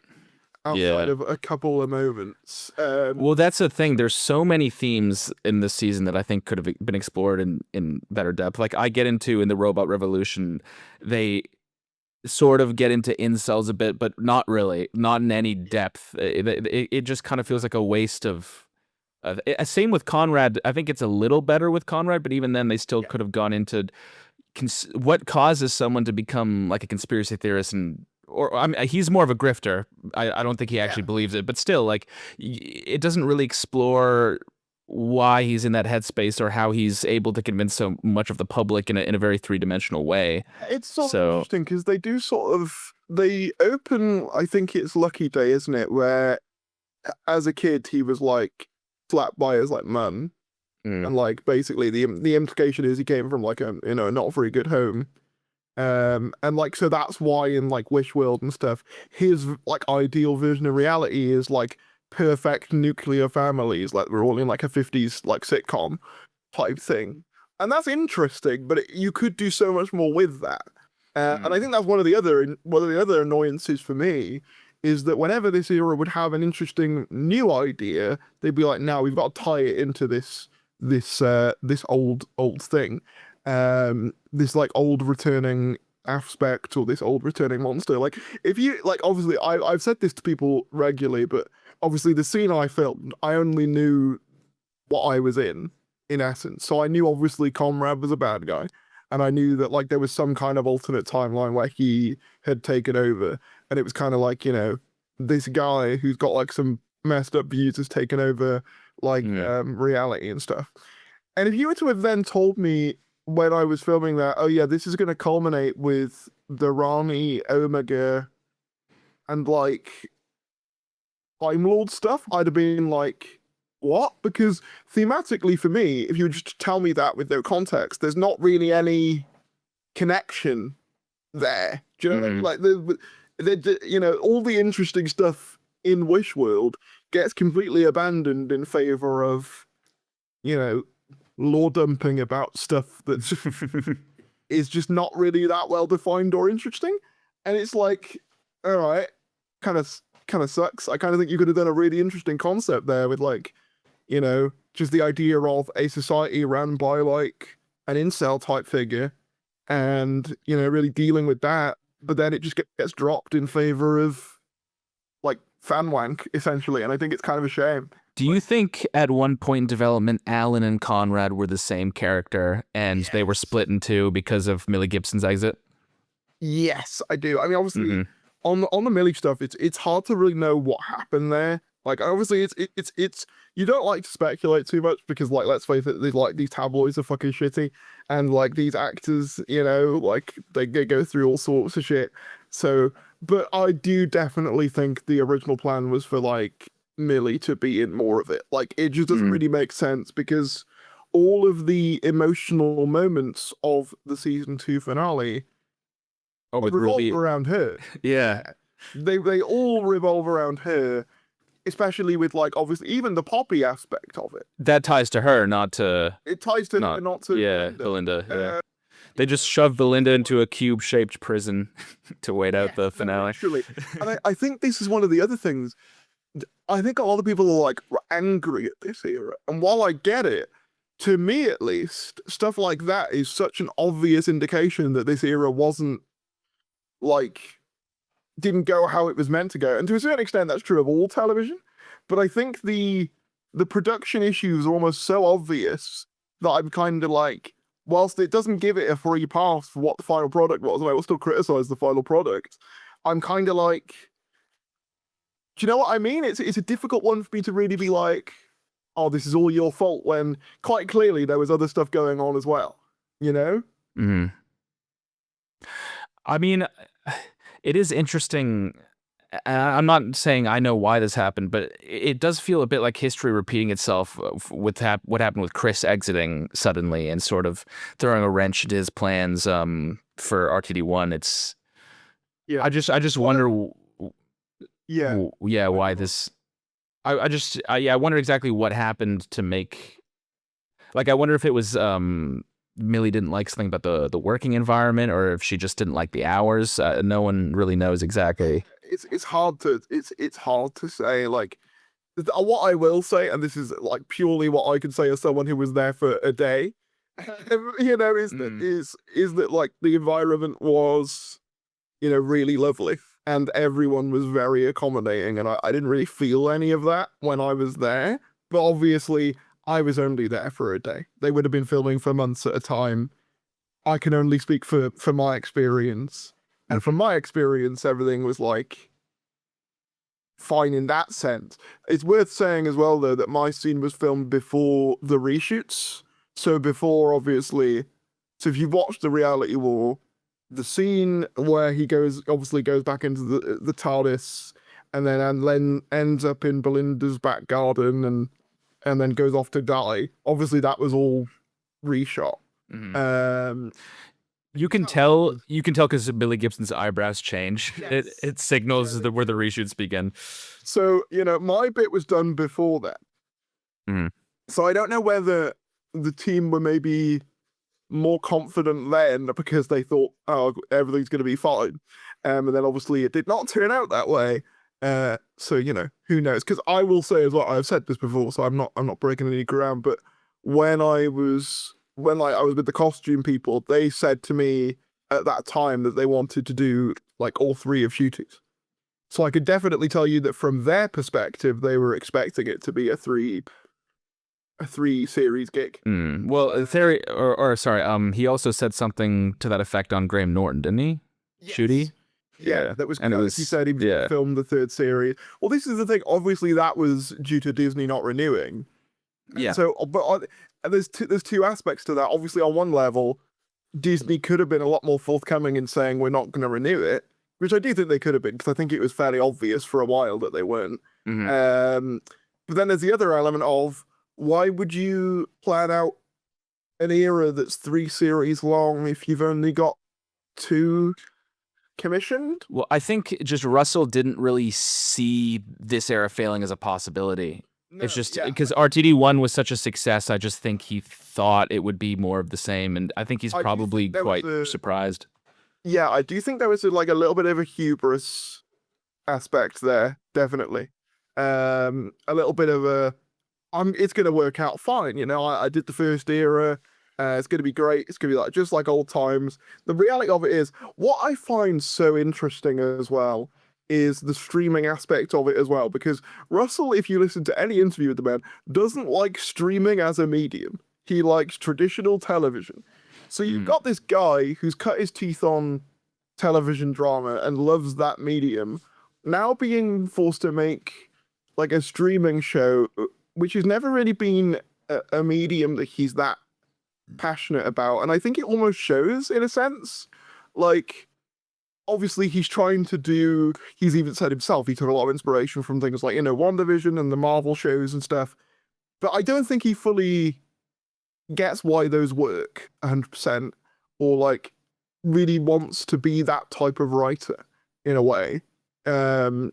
outside of a couple of moments. Well, that's the thing. There's so many themes in this season that I think could have been explored in better depth. Like I get into in the Robot Revolution, they sort of get into incels a bit, but not really, not in any depth. It just kind of feels like a waste of. Same with Conrad. I think it's a little better with Conrad, but even then, they still could have gone into what causes someone to become like a conspiracy theorist, I mean, he's more of a grifter. I don't think he actually believes it, but still, like, it doesn't really explore why he's in that headspace or how he's able to convince so much of the public in a very three-dimensional way. It's sort of interesting because they open. I think it's Lucky Day, isn't it? Where as a kid he was like slapped by his like mum, and like basically the implication is he came from like a not very good home, and like so that's why in like Wish World and stuff his like ideal version of reality is like perfect nuclear families, like we're all in like a 50s like sitcom type thing, and that's interesting, but you could do so much more with that. And I think that's one of the other annoyances for me is that whenever this era would have an interesting new idea, they'd be like, "Now we've got to tie it into this old thing, this like old returning aspect or this old returning monster." Like if you like, obviously I've said this to people regularly, but obviously the scene I filmed, I only knew what I was in essence. So I knew obviously Comrade was a bad guy, and I knew that like there was some kind of alternate timeline where he had taken over, and it was kind of like this guy who's got like some messed up views has taken over like Mm. reality and stuff. And if you were to have then told me when I was filming that, oh yeah, this is going to culminate with the Rani Omega and like Time Lord stuff, I'd have been like, what? Because thematically for me, if you would just tell me that with no context, there's not really any connection there. Do you know what I mean? Like you know, all the interesting stuff in Wish World gets completely abandoned in favor of, you know, lore dumping about stuff that is just not really that well defined or interesting. And it's like, all right, kind of sucks. I kind of think you could have done a really interesting concept there with like, you know, just the idea of a society run by like an incel type figure and, you know, really dealing with that. But then it just gets dropped in favor of like fan wank, essentially. And I think it's kind of a shame. Do you think at one point in development, Alan and Conrad were the same character and they were split in two because of Millie Gibson's exit? Yes, I do. I mean, obviously, Mm-hmm. on the Millie stuff, it's hard to really know what happened there. Like, obviously, it's you don't like to speculate too much because, like, let's face it, these tabloids are fucking shitty, and like these actors, you know, like they go through all sorts of shit. So, but I do definitely think the original plan was for like Millie to be in more of it. Like, it just doesn't really make sense because all of the emotional moments of the season 2 finale Oh, with revolve Ruby. around her. Yeah. They all revolve around her, especially with like obviously even the Poppy aspect of it. That ties to her, not to It ties to not not to yeah, Linda. Belinda. Yeah. They just shoved Belinda into a cube-shaped prison to wait out the finale. Literally. And I think this is one of the other things. I think a lot of people are like angry at this era. And while I get it, to me at least, stuff like that is such an obvious indication that this era wasn't like didn't go how it was meant to go. And to a certain extent that's true of all television. But I think the production issues are almost so obvious that I'm kind of like, whilst it doesn't give it a free pass for what the final product was, and I will still criticize the final product, I'm kind of like, do you know what I mean? It's a difficult one for me to really be like, oh, this is all your fault when quite clearly there was other stuff going on as well, you know? Mm-hmm. I mean, it is interesting. I'm not saying I know why this happened, but it does feel a bit like history repeating itself with what happened with Chris exiting suddenly and sort of throwing a wrench into his plans for RTD1. It's Yeah. I just wonder Yeah. why this I wonder exactly what happened to make, like, I wonder if it was Millie didn't like something about the working environment, or if she just didn't like the hours. No one really knows exactly. It's hard to it's hard to say. Like, what I will say, and this is like purely what I can say as someone who was there for a day, you know, is that is that like the environment was, you know, really lovely and everyone was very accommodating, and I didn't really feel any of that when I was there. But obviously, I was only there for a day. They would have been filming for months at a time. I can only speak for my experience, and from my experience, everything was like fine in that sense. It's worth saying as well, though, that my scene was filmed before the reshoots. So before, obviously, so if you've watched the Reality War, the scene where he obviously goes back into the TARDIS, and then ends up in Belinda's back garden, and then goes off to die. Obviously, that was all reshot. You can tell because Billy Gibson's eyebrows change. Yes. It signals where the reshoots begin. So, you know, my bit was done before that. So I don't know whether the team were maybe more confident then because they thought, oh, everything's going to be fine. And then obviously it did not turn out that way. So, you know, who knows? Because I will say as well, I've said this before, so I'm not breaking any ground, but when I was with the costume people, they said to me at that time that they wanted to do like all 3 of Shooties. So I could definitely tell you that from their perspective, they were expecting it to be a 3 series gig. Well, Tharry, or sorry, he also said something to that effect on Graham Norton, didn't he? Yes. Shooty? Yeah, that was, and it he was said he was going to yeah, film the third series. Well, this is the thing. Obviously, that was due to Disney not renewing. And yeah. so, and there's two aspects to that. Obviously, on one level, Disney could have been a lot more forthcoming in saying we're not going to renew it, which I do think they could have been because I think it was fairly obvious for a while that they weren't. Hmm. Um, but then there's the other element of why would you plan out an era that's 3 series long if you've only got 2 commissioned? Well, I think just Russell didn't really see this era failing as a possibility. It's No, just yeah, because RTD1 was such a success. I just think he thought it would be more of the same, and I think he's I do probably think there was quite a surprised. yeah, I do think there was like a little bit of a hubris aspect there, definitely. A little bit of a it's gonna work out fine. You know, I did the first era. It's gonna be great. It's gonna be like just like old times. The reality of it is, what I find so interesting as well is the streaming aspect of it as well. Because Russell, if you listen to any interview with the man, doesn't like streaming as a medium. He likes traditional television. So you've Mm. got this guy who's cut his teeth on television drama and loves that medium, now being forced to make like a streaming show which has never really been a medium that he's that passionate about. And I think it almost shows in a sense. Like, obviously, he's trying to do, he's even said himself, he took a lot of inspiration from things like, WandaVision and the Marvel shows and stuff. But I don't think he fully gets why those work 100% or like really wants to be that type of writer in a way. Um,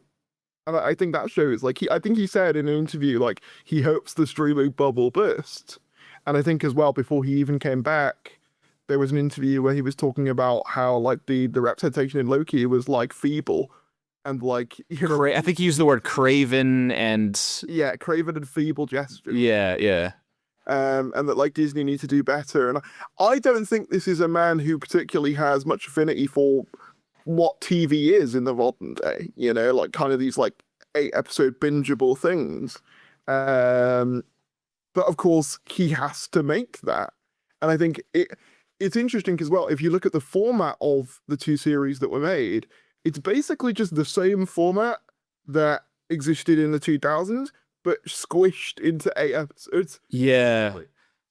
and I think that shows. Like I think he said in an interview, like he hopes the streaming bubble bursts. And I think as well, before he even came back, there was an interview where he was talking about how like the representation in Loki was like feeble and like I think he used the word craven and yeah, craven and feeble gestures. yeah. And that like Disney need to do better. And I don't think this is a man who particularly has much affinity for what TV is in the modern day, like kind of these like 8 episode bingeable things. But of course, he has to make that. And I think it's interesting as well. If you look at the format of the 2 series that were made, it's basically just the same format that existed in the 2000s, but squished into 8 episodes. Yeah.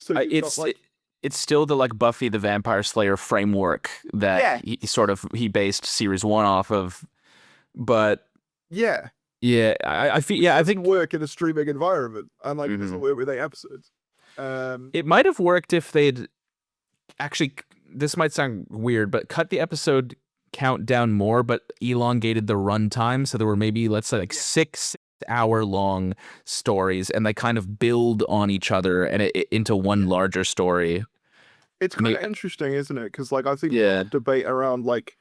So It's still the like Buffy the Vampire Slayer framework that yeah, he based series 1 off of, but yeah, I feel I think work in a streaming environment, and like doesn't Mhm. work with 8 episodes. It might have worked if they'd actually. This might sound weird, but cut the episode count down more, but elongated the runtime, so there were maybe let's say like 6-hour long stories, and they kind of build on each other and into one larger story. It's kind of interesting, isn't it? Because like I think Yeah. debate around like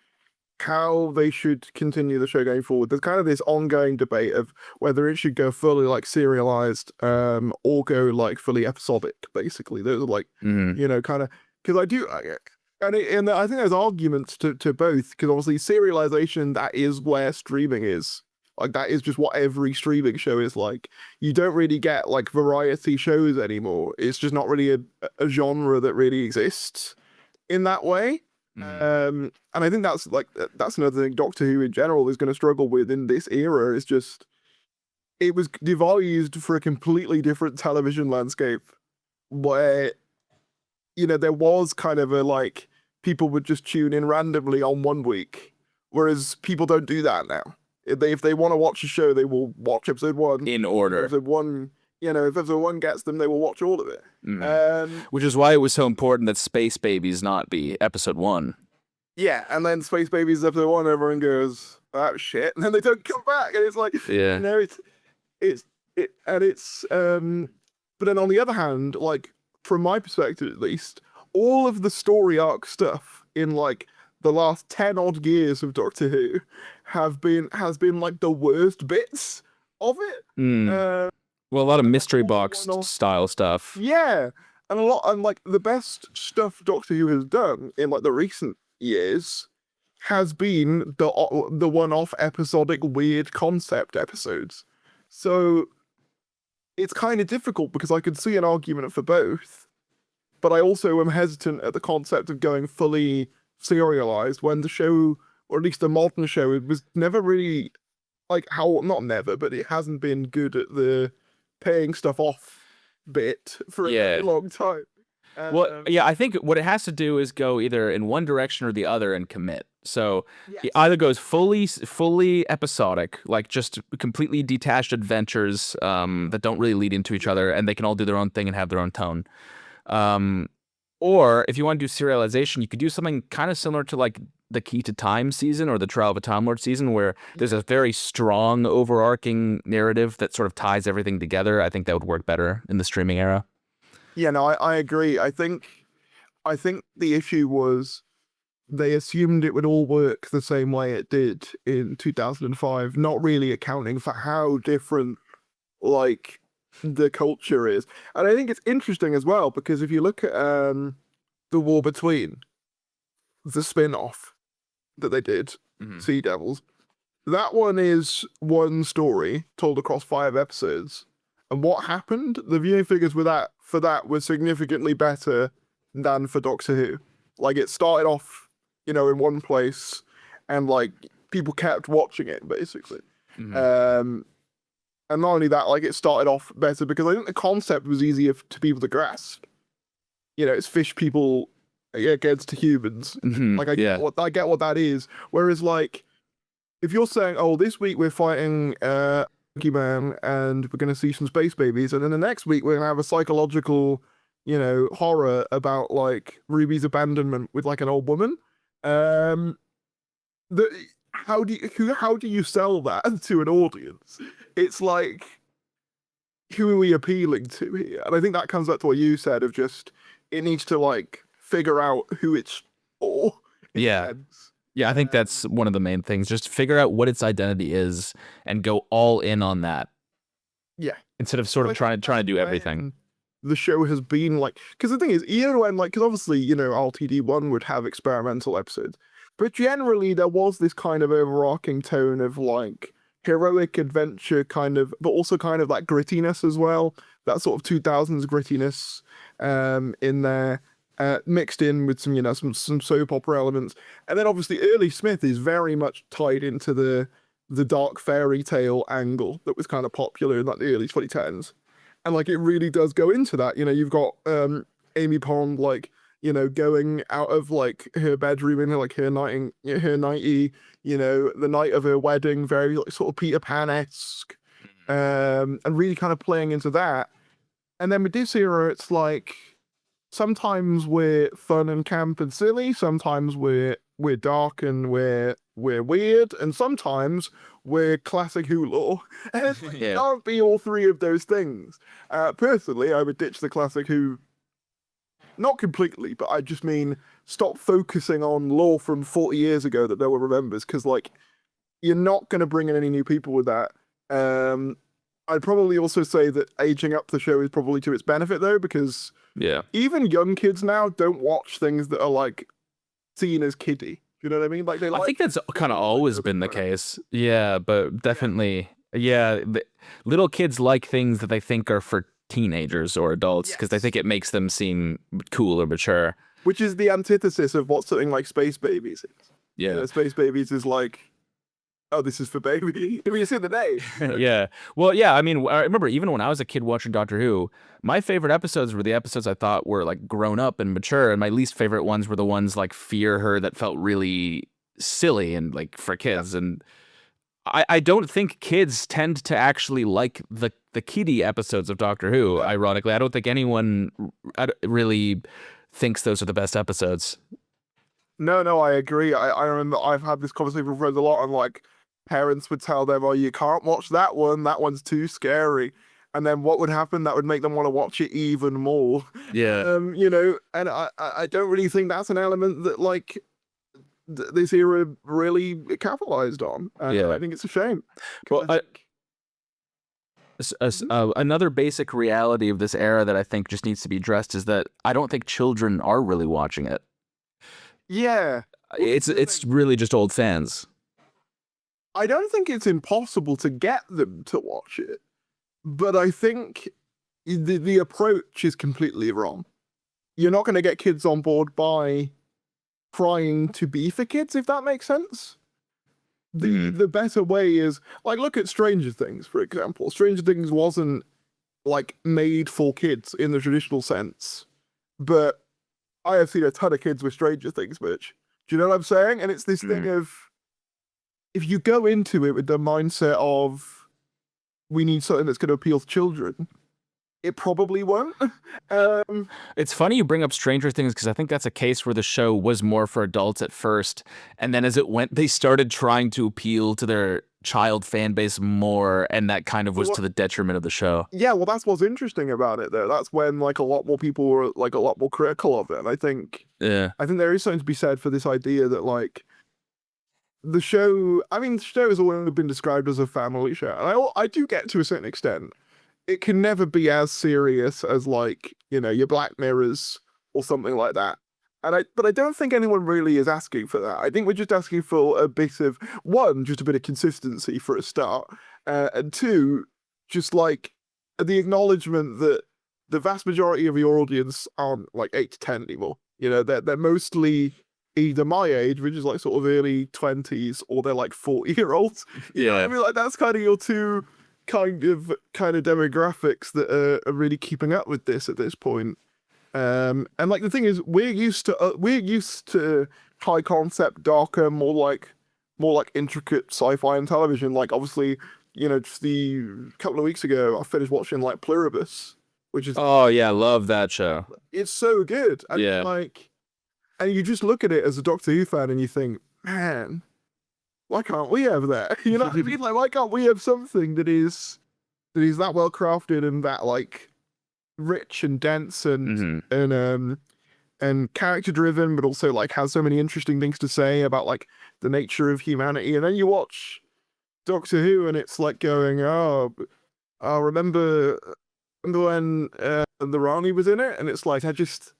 how they should continue the show going forward. There's kind of this ongoing debate of whether it should go fully like serialized, or go like fully episodic. Basically, those are like kind of because and I think there's arguments to both because obviously serialization, that is where streaming is. Like that is just what every streaming show is like. You don't really get like variety shows anymore. It's just not really a genre that really exists in that way. And I think that's another thing Doctor Who in general is going to struggle with in this era is just it was devised for a completely different television landscape where there was kind of a like people would just tune in randomly on one week, whereas people don't do that now. If they want to watch a show, they will watch episode 1 in order. If episode 1 gets them, they will watch all of it. Which is why it was so important that Space Babies not be episode 1. Yeah, and then Space Babies episode 1, everyone goes, "Oh shit," and then they don't come back, and it's like, but then on the other hand, like from my perspective at least, all of the story arc stuff in like the last 10 odd years of Doctor Who has been like the worst bits of it. Well, a lot of mystery box style stuff. Yeah, and like the best stuff Doctor Who has done in like the recent years has been the one-off episodic weird concept episodes. So it's kind of difficult because I could see an argument for both, but I also am hesitant at the concept of going fully serialized when the show or at least a modern show, it was never really like how not never, but it hasn't been good at the paying stuff off bit for a very Yeah. long time. Well, Um, yeah, I think what it has to do is go either in one direction or the other and commit. So it yes. either goes fully episodic, like just completely detached adventures that don't really lead into each Yeah. other, and they can all do their own thing and have their own tone. Um, or if you want to do serialization, you could do something kind of similar to like the Key to Time season or the Trial of a Time Lord season, where there's a very strong overarching narrative that sort of ties everything together. I think that would work better in the streaming era. Yeah, no, I agree. I think the issue was they assumed it would all work the same way it did in 2005, not really accounting for how different like the culture is. And I think it's interesting as well because if you look at The War Between, the spin-off that they did, Mhm. Sea Devils, that one is one story told across 5 episodes. And what happened? The viewing figures for that were significantly better than for Doctor Who. Like it started off, in one place, and like people kept watching it basically. Mhm. Um, and not only that, like it started off better because I think the concept was easier to people to grasp. It's fish people against humans. Mhm. Like Yeah. I get what that is. Whereas like if you're saying, oh, this week we're fighting Monkey Man and we're going to see some space babies, and then the next week we're going to have a psychological, horror about like Ruby's abandonment with like an old woman. Um, the how do you sell that to an audience? It's like who are we appealing to here? And I think that comes back to what you said of just it needs to like figure out who it's for in a Yeah. sense. Yeah, I think that's one of the main things. Just figure out what its identity is and go all in on that Yeah. instead of sort of I think trying to do everything. when the show has been like, because the thing is, even when like, because obviously RTD1 would have experimental episodes, but generally there was this kind of overarching tone of like heroic adventure kind of, but also kind of like grittiness as well. That sort of 2000s grittiness in there. Mixed in with some, some soap opera elements, and then obviously early Smith is very much tied into the dark fairy tale angle that was kind of popular in like the early 2010s, and like it really does go into that. You've got Amy Pond like going out of like her bedroom in like her nighty, the night of her wedding, very like sort of Peter Pan-esque, and really kind of playing into that. And then with this era, it's like sometimes we're fun and camp and silly, sometimes we're dark and we're weird, and sometimes we're classic Hulu. And it's like, it Yeah. can't be all three of those things. Personally, I would ditch the classic Who, not completely, but I just mean stop focusing on lore from 40 years ago that no one remembers, because like you're not going to bring in any new people with that. I'd probably also say that aging up the show is probably to its benefit though, because Yeah. even young kids now don't watch things that are like seen as kiddie. You know what I mean? Like they I like think that's kind of things that always go been the further. case. Yeah, but definitely, yeah, little kids like things that they think are for teenagers or adults because they Yes. think it makes them seem cool or mature. Which is the antithesis of what something like Space Babies is. Yeah. Space Babies is like, oh, this is for baby. I mean, it's in the name. Yeah. Well, yeah, I mean, I remember even when I was a kid watching Doctor Who, my favorite episodes were the episodes I thought were like grown up and mature, and my least favorite ones were the ones like Fear Her that felt really silly and like for Yeah. kids. And I don't think kids tend to actually like the kiddie episodes of Doctor Who, No. ironically. I don't think anyone really thinks those are the best episodes. No, I agree. I remember I've had this conversation with friends a lot, and like parents would tell them, "Oh, you can't watch that one. That one's too scary." And then what would happen? That would make them want to watch it even more. Yeah. And I don't really think that's an element that like this era really capitalized on. And I Yeah. think it's a shame. 'Cause Well, I think, Mhm. another basic reality of this era that I think just needs to be addressed is that I don't think children are really watching it. Yeah. Well, this It's is the it's thing. really just old fans. I don't think it's impossible to get them to watch it, but I think the approach is completely wrong. You're not going to get kids on board by trying to be for kids, if that makes sense. the better way is like look at Stranger Things, for example. Stranger Things wasn't like made for kids in the traditional sense, but I have seen a ton of kids with Stranger Things, Mitch. Do you know what I'm saying? And it's this thing of if you go into it with the mindset of we need something that's going to appeal to children, it probably won't. um, It's funny you bring up Stranger Things because I think that's a case where the show was more for adults at first, and then as it went, they started trying to appeal to their child fan base more, and that kind of was to the detriment of the show. yeah, well, that's what's interesting about it, though. That's when like a lot more people were like a lot more critical of it. And Yeah. I think there is something to be said for this idea that like the show. I mean, the show has always been described as a family show, and I do get to a certain extent. It can never be as serious as like your Black Mirrors or something like that. But I don't think anyone really is asking for that. I think we're just asking for a bit of one, just a bit of consistency for a start, and two, just like the acknowledgement that the vast majority of your audience aren't like 8 to 10 anymore. They're mostly either my age, which is like sort of early 20s, or they're like 40-year-olds. You know what I mean? Like that's kind of your two kind of demographics that are really keeping up with this at this point. And like the thing is, we're used to high concept, darker, more like intricate sci-fi and television. Like obviously, just the couple of weeks ago, I finished watching like Pluribus, which is Oh yeah, I love that show. it's so good. And Yeah. like, and you just look at it as a Doctor Who fan, and you think, man, why can't we have that? You know what I mean? Like, why can't we have something that is that well crafted and that like rich and dense and character driven, but also like has so many interesting things to say about like the nature of humanity. And then you watch Doctor Who, and it's like going, oh, I remember when the Rani was in it, and it's like it just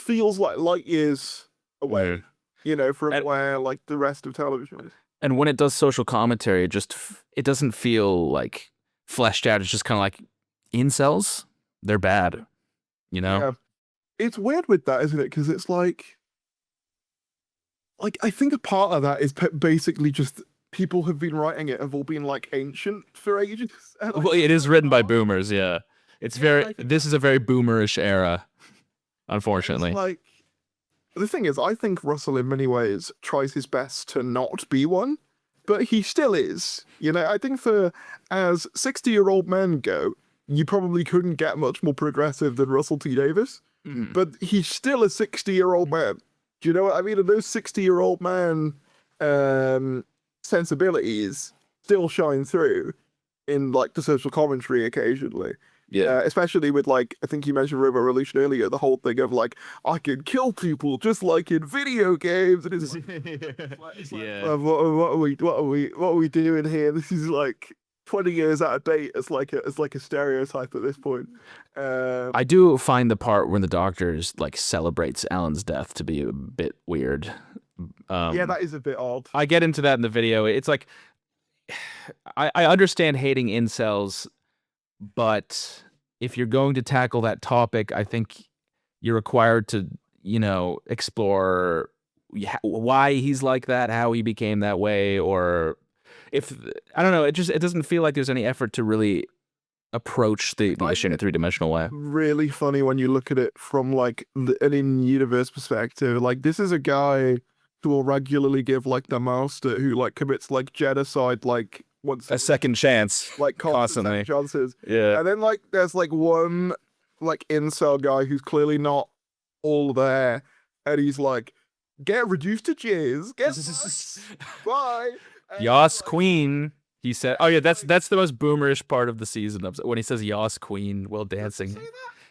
feels like light years away, from And- where like the rest of television is. And when it does social commentary, it doesn't feel like fleshed out. It's just kind of like incels. They're bad, Yeah, it's weird with that, isn't it? Because it's like I think a part of that is basically just people have been writing it have all been like ancient for ages. And, like, Well, it is written by boomers. Yeah, it's very. This is a very boomerish era, unfortunately. it's like the thing is, I think Russell in many ways tries his best to not be one, but he still is. I think for as 60-year-old men go, you probably couldn't get much more progressive than Russell T Davies, but he's still a 60-year-old man. Do you know what I mean? And those 60-year-old man sensibilities still shine through in like the social commentary occasionally. Yeah. Especially with like, I think you mentioned Robo Revolution earlier, the whole thing of like, I can kill people just like in video games. And it's Yeah. what are we doing here? This is like 20 years out of date as like a stereotype at this point. I do find the part when the doctor like celebrates Alan's death to be a bit weird. Yeah, that is a bit odd. I get into that in the video. It's like I understand hating incels, but if you're going to tackle that topic, I think you're required to, explore why he's like that, how he became that way, or if I don't know, it doesn't feel like there's any effort to really approach the issue in a three-dimensional way. Really funny when you look at it from like an in-universe perspective. Like this is a guy who will regularly give like the master who like commits like genocide like once A second chance, like constantly. chances. Yeah. And then like there's like one like incel guy who's clearly not all there, and he's like, get reduced to jizz, get bye. Yas Queen. He said, "Oh yeah, that's the most boomerish part of the season when he says Yas Queen while dancing."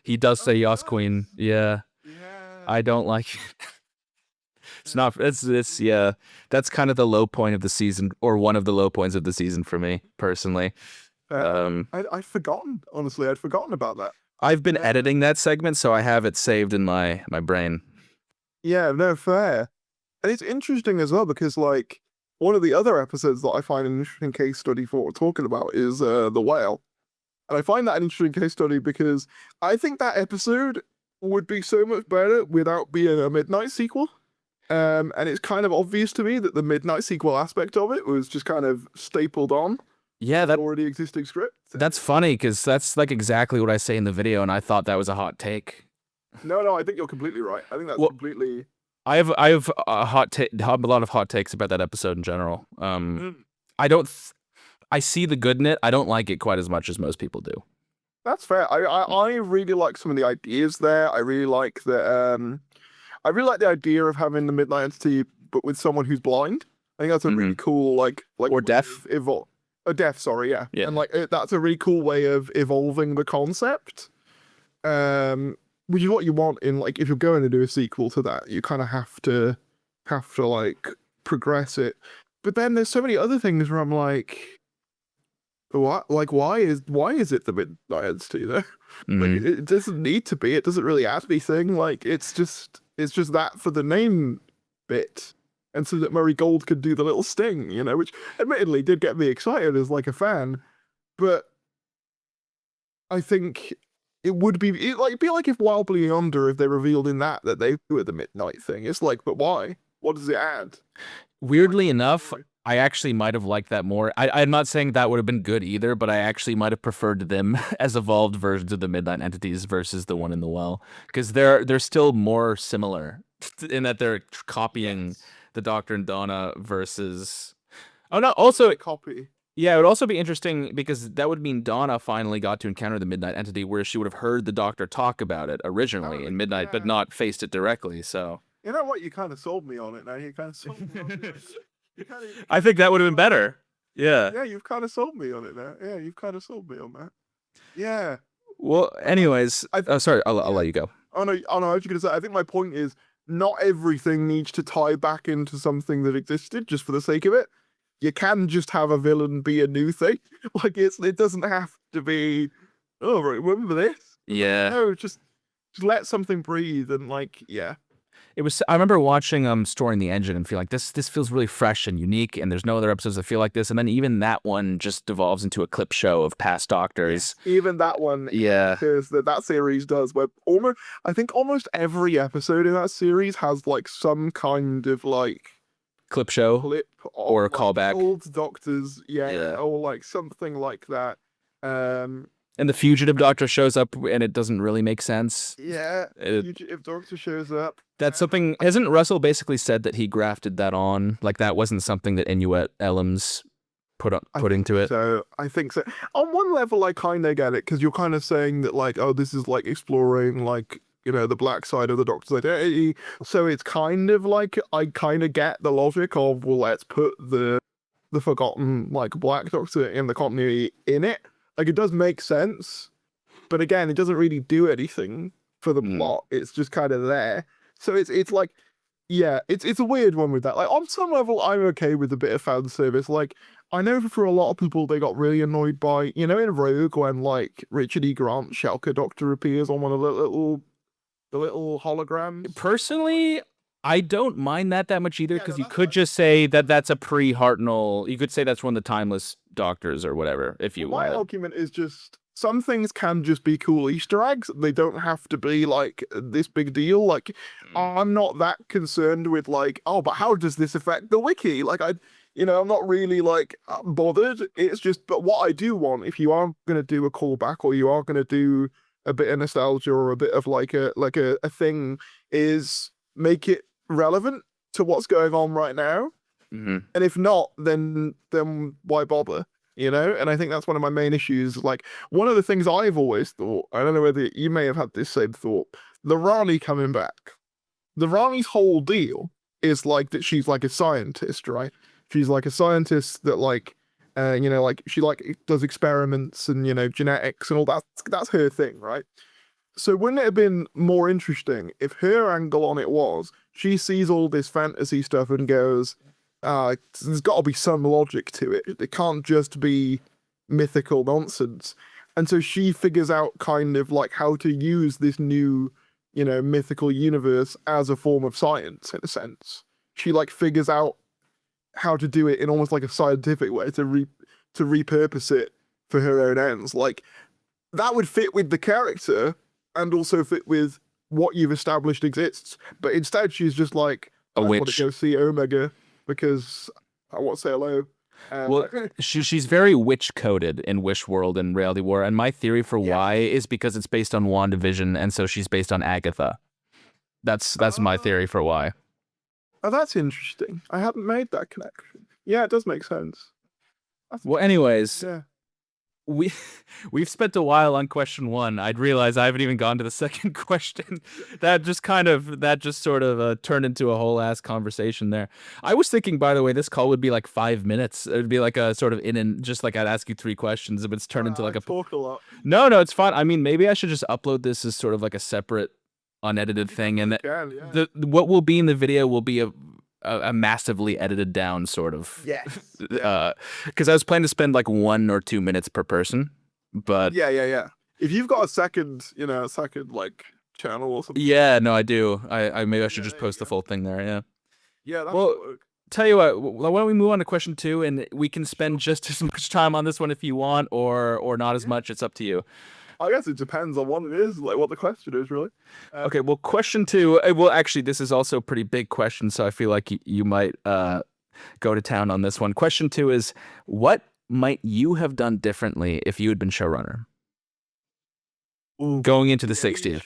He does say Yas Queen. Yeah. I don't like it. It's not. It's yeah. That's kind of the low point of the season, or one of the low points of the season for me personally. I'd forgotten. Honestly, I'd forgotten about that. I've been editing that segment, so I have it saved in my brain. Yeah, no, fair. And it's interesting as well because like one of the other episodes that I find an interesting case study for what we're talking about is The Whale. And I find that an interesting case study because I think that episode would be so much better without being a midnight sequel. And it's kind of obvious to me that the midnight sequel aspect of it was just kind of stapled on Yeah, an that already existing script. that's funny because that's like exactly what I say in the video, and I thought that was a hot take. No, I think you're completely right. I think that's Well, completely. I have a a lot of hot takes about that episode in general. Mm, I don't. I see the good in it. I don't like it quite as much as most people do. that's fair. I really like some of the ideas there. I really like the I really like the idea of having the midnight entity, but with someone who's blind. I think that's a Hmm. really cool like Or way deaf. of a deaf, sorry, yeah, Yeah. and that's a really cool way of evolving the concept. Which is what you want in like if you're going to do a sequel to that, you kind of have to like progress it. But then there's so many other things where I'm like, what? Like, why is it the midnight entity though? Like, Hmm. it doesn't need to be. It doesn't really add anything. Like, it's just that for the name bit, and so that Murray Gold could do the little sting, which admittedly did get me excited as like a fan. But I think it would be like if Wild Blue Yonder, if they revealed in that they were the midnight thing. It's like, but why? What does it add? Weirdly enough, I actually might have liked that more. I'm not saying that would have been good either, but I actually might have preferred them as evolved versions of the Midnight Entities versus the one in the well, because they're still more similar in that they're copying Yes. the Doctor and Donna versus. Oh no! Also, Copy. yeah, it would also be interesting because that would mean Donna finally got to encounter the Midnight Entity, where she would have heard the Doctor talk about it originally Oh, in Midnight, but yeah. not faced it directly. So You know what? You kind of sold me on it now. You kind of sold me on it. I think that would have been better. Yeah. Yeah, you've kind of sold me on it now. Yeah, you've kind of sold me on that. Yeah. Well, anyways, I oh, sorry, I'll yeah. let you go. Oh no, I was gonna say. I think my point is not everything needs to tie back into something that existed just for the sake of it. You can just have a villain be a new thing. Like it doesn't have to be. Oh, right, remember this? Yeah. No, just let something breathe and like yeah. It was. I remember watching Storing the Engine and feel like this feels really fresh and unique, and there's no other episodes that feel like this. And then even that one just devolves into a clip show of past Doctors. Even that one, Yeah. because that series does where I think almost every episode in that series has like some kind of like Clip show clip of or a like callback. old Doctors, Yeah. or like something like that. And the fugitive Doctor shows up, and it doesn't really make sense. Yeah, It, if Doctor shows up, that's something. Hasn't Russell basically said that he grafted that on? Like that wasn't something that Inuit Ellams put into it. so I think so. On one level, I kind of get it because you're kind of saying that like, oh, this is like exploring like the black side of the Doctor's identity. So it's kind of like I kind of get the logic of well, let's put the forgotten like Black Doctor in the continuity in it. Like it does make sense, but again, it doesn't really do anything for the plot. It's just kind of there. So it's like yeah, it's a weird one with that. Like on some level, I'm okay with a bit of fan service. Like I know for a lot of people, they got really annoyed by in Rogue when like Richard E. Grant's Shelker Doctor appears on one of the little holograms. Personally, I don't mind that much either Yeah, because no, you that's could fine. just say that that's a pre-Hartnell. You could say that's one of the timeless Doctors or whatever if you My want. argument is just some things can just be cool Easter eggs. They don't have to be like this big deal. Like I'm not that concerned with like, oh, but how does this affect the wiki? Like I'm not really like bothered. It's just, but what I do want, if you are going to do a callback or you are going to do a bit of nostalgia or a bit of like a thing, is make it relevant to what's going on right now. Mm-hmm. And if not, then why bother? And I think that's one of my main issues. Like one of the things I've always thought, I don't know whether you may have had this same thought, the Rani coming back. The Rani's whole deal is like that she's like a scientist, right? She's like a scientist that like like she like does experiments and genetics and all that. That's her thing, right? So wouldn't it have been more interesting if her angle on it was she sees all this fantasy stuff and goes, there's got to be some logic to it. It can't just be mythical nonsense. And so she figures out kind of like how to use this new, mythical universe as a form of science in a sense. She like figures out how to do it in almost like a scientific way to repurpose it for her own ends. Like that would fit with the character and also fit with what you've established exists. But instead she's just like, A I want to witch. go see Omega because I want to say hello. Well, she's very witch coded in Wish World and Reality War, and my theory for Yes. why is because it's based on WandaVision, and so she's based on Agatha. That's my theory for why. Oh, that's interesting. I hadn't made that connection. Yeah, it does make sense. Well, anyways, Yeah. we've spent a while on question one. I'd realize I haven't even gone to the second question. That just sort of turned into a whole ass conversation there. I was thinking, by the way, this call would be like 5 minutes. It would be like a sort of in and just like I'd ask you 3 questions, but it's turned into like I talk a lot. No, it's fine. I mean, maybe I should just upload this as sort of like a separate unedited thing, and Yeah. what will be in the video will be a massively edited down sort of. Yes. Because I was planning to spend like 1 or 2 minutes per person, but Yeah. If you've got a second like channel or something. yeah, no, I do. I maybe I should Yeah, just there you post the go. full thing there. Yeah. Yeah, that Well, would work. Tell you what, why don't we move on to question two, and we can spend just as much time on this one if you want, or not as much. It's up to you. I guess it depends on what it is, like what the question is, really. Okay, well, question two. Well, actually, this is also a pretty big question, so I feel like you might go to town on this one. Question two is, what might you have done differently if you had been showrunner going into the 60th?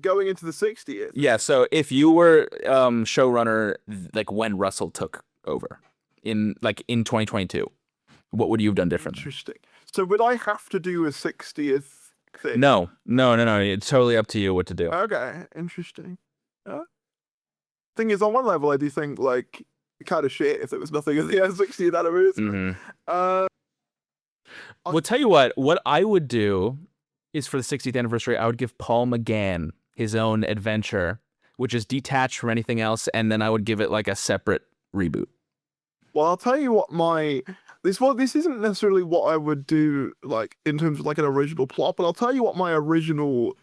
Going into the 60th. Yeah, so if you were showrunner, like when Russell took over in 2022, what would you have done differently? Interesting. So would I have to do a 60th thing? No. It's totally up to you what to do. Okay, interesting. Thing is, on one level, I do think like kind of shit if there was nothing in the 60th anniversary. Well, tell you what I would do is for the 60th anniversary, I would give Paul McGann his own adventure, which is detached from anything else, and then I would give it like a separate reboot. Well, I'll tell you what this isn't necessarily what I would do, like, in terms of, like, an original plot, but I'll tell you what my original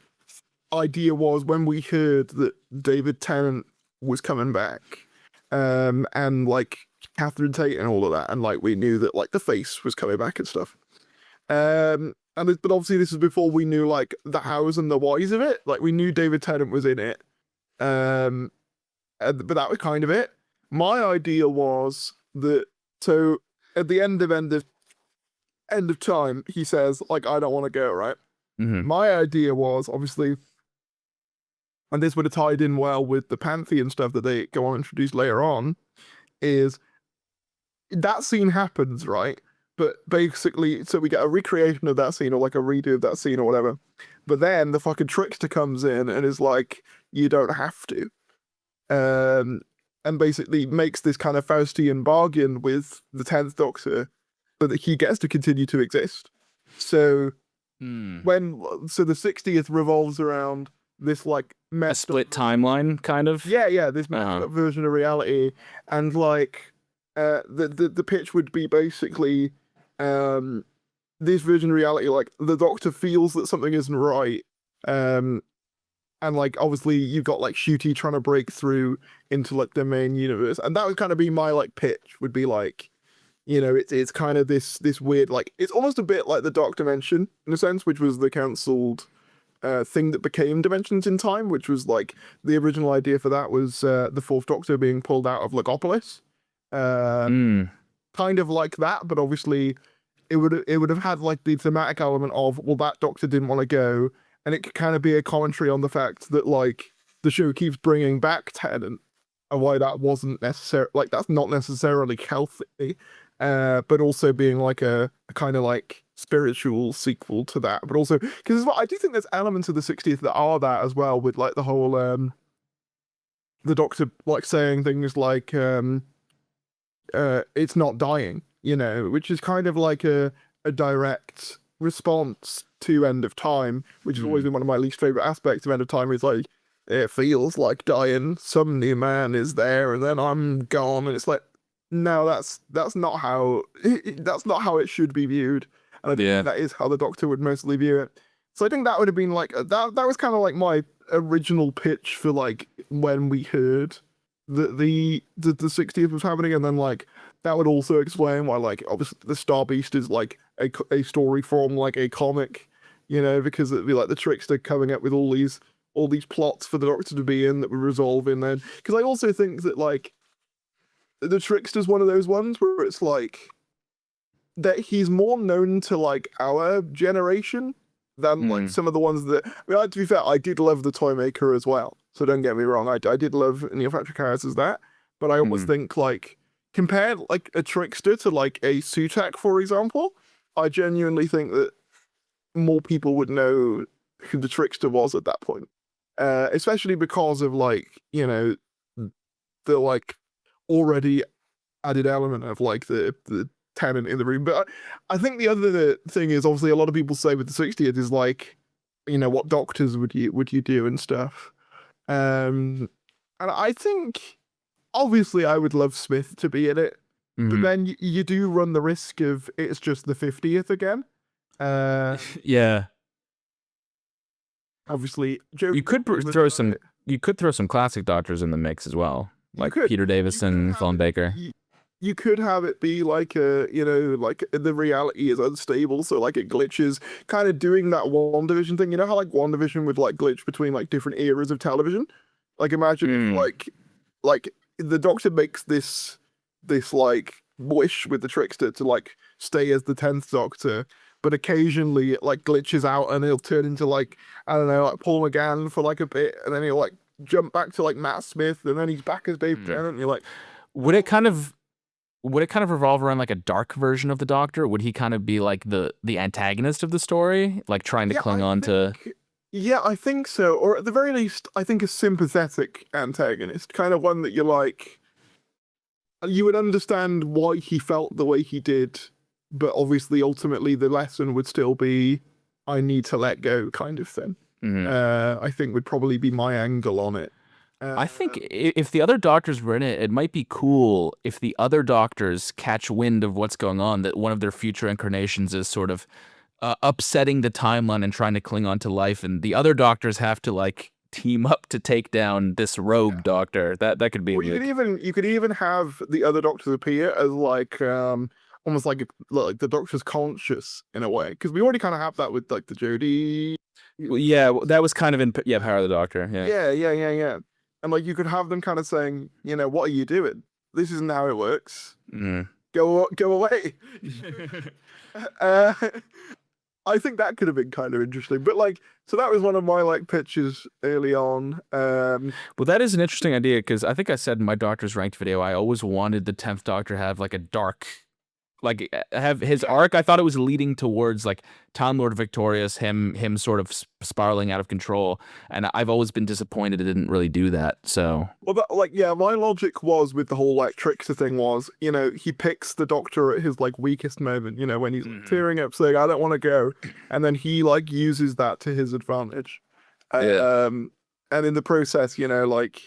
idea was when we heard that David Tennant was coming back, and, like, Catherine Tate and all of that, and, like, we knew that, like, the face was coming back and stuff. But obviously this was before we knew, like, the hows and the whys of it. Like, we knew David Tennant was in it, but that was kind of it. My idea was that, so at the end of time, he says, like, I don't want to go, right? My idea was, obviously, and this would have tied in well with the Pantheon stuff that they go on introduce later on, is that scene happens, right? But basically, so we get a recreation of that scene, or like a redo of that scene or whatever. But then the fucking trickster comes in and is like, you don't have to. And basically makes this kind of Faustian bargain with the 10th Doctor, but that he gets to continue to exist. So so the 60th revolves around this like a split timeline, kind of. Yeah, this messed up version of reality, and like the pitch would be basically this version of reality, like the Doctor feels that something isn't right, and like obviously you've got like Ncuti trying to break through into like the main universe, and that would kind of be my like pitch, would be like, you know, it's kind of this weird, like, it's almost a bit like the Dark Dimension in a sense, which was the cancelled thing that became Dimensions in Time, which was like the original idea for that was the Fourth Doctor being pulled out of Logopolis, kind of like that, but obviously it would have had like the thematic element of, well, that Doctor didn't want to go, and it could kind of be a commentary on the fact that like the show keeps bringing back Tennant, and why that wasn't necessary, like that's not necessarily healthy, but also being like a kind of like spiritual sequel to that, but also because I do think there's elements of the 60th that are that as well, with like the whole the Doctor like saying things like it's not dying, you know, which is kind of like a direct response to End of Time, which has always been one of my least favorite aspects of End of Time, is like, it feels like dying, some new man is there and then I'm gone, and it's like, no, that's not how it should be viewed, and I think that is how the Doctor would mostly view it. So I think that would have been like that was kind of like my original pitch for like when we heard that the 60th was happening, and then like that would also explain why like obviously the Star Beast is like a story from like a comic, you know, because it'd be like the Trickster coming up with all these all these plots for the Doctor to be in that we're resolving then. Because I also think that like the Trickster's one of those ones where it's like that he's more known to like our generation than like some of the ones that. I mean, to be fair, I did love the Toymaker as well. So don't get me wrong, I did love Neil Patrick Harris as that, but I almost think like compare like a Trickster to like a Sutak, for example. I genuinely think that more people would know who the Trickster was at that point, especially because of like the like already added element of like the tenant in the room. But I think the other thing is obviously a lot of people say with the 60th is like, what doctors would you do and stuff. And I think obviously I would love Smith to be in it, but then you do run the risk of it's just the 50th again. Yeah. Obviously, Joe. You could throw some. You could throw some classic doctors in the mix as well, like Peter Davison, Thon Baker. You could have it be like like the reality is unstable, so like it glitches, kind of doing that WandaVision thing. You know how like WandaVision would like glitch between like different eras of television? Like imagine if, like the Doctor makes this like wish with the Trickster to like stay as the 10th Doctor, but occasionally it like glitches out and he'll turn into like, I don't know, like Paul McGann for like a bit, and then he'll like jump back to like Matt Smith, and then he's back as Dave Tennant, and you're like, would it kind of revolve around like a dark version of the Doctor? Would he kind of be like the antagonist of the story, like trying to cling on to? Yeah, I think so. Or at the very least, I think a sympathetic antagonist, kind of one that you're like, you would understand why he felt the way he did, but obviously, ultimately, the lesson would still be, I need to let go, kind of thing. I think would probably be my angle on it. I think if the other doctors were in it, it might be cool if the other doctors catch wind of what's going on, that one of their future incarnations is sort of upsetting the timeline and trying to cling on to life, and the other doctors have to like team up to take down this rogue doctor. That could be. Well, you could even have the other doctors appear as like almost like the Doctor's conscious in a way, because we already kind of have that with like the Jodie. Well, yeah, that was kind of in Power of the Doctor. Yeah. And like you could have them kind of saying, what are you doing? This isn't how it works. Go away. I think that could have been kind of interesting. But like, so that was one of my like pitches early on. Well, that is an interesting idea, because I think I said in my Doctor's Ranked video, I always wanted the 10th Doctor to have like a dark, like have his arc. I thought it was leading towards like Time Lord Victorious, him sort of spiraling out of control, and I've always been disappointed it didn't really do that. So well, my logic was with the whole like Trickster thing was, he picks the Doctor at his like weakest moment, when he's tearing up saying I don't want to go, and then he like uses that to his advantage, and in the process, like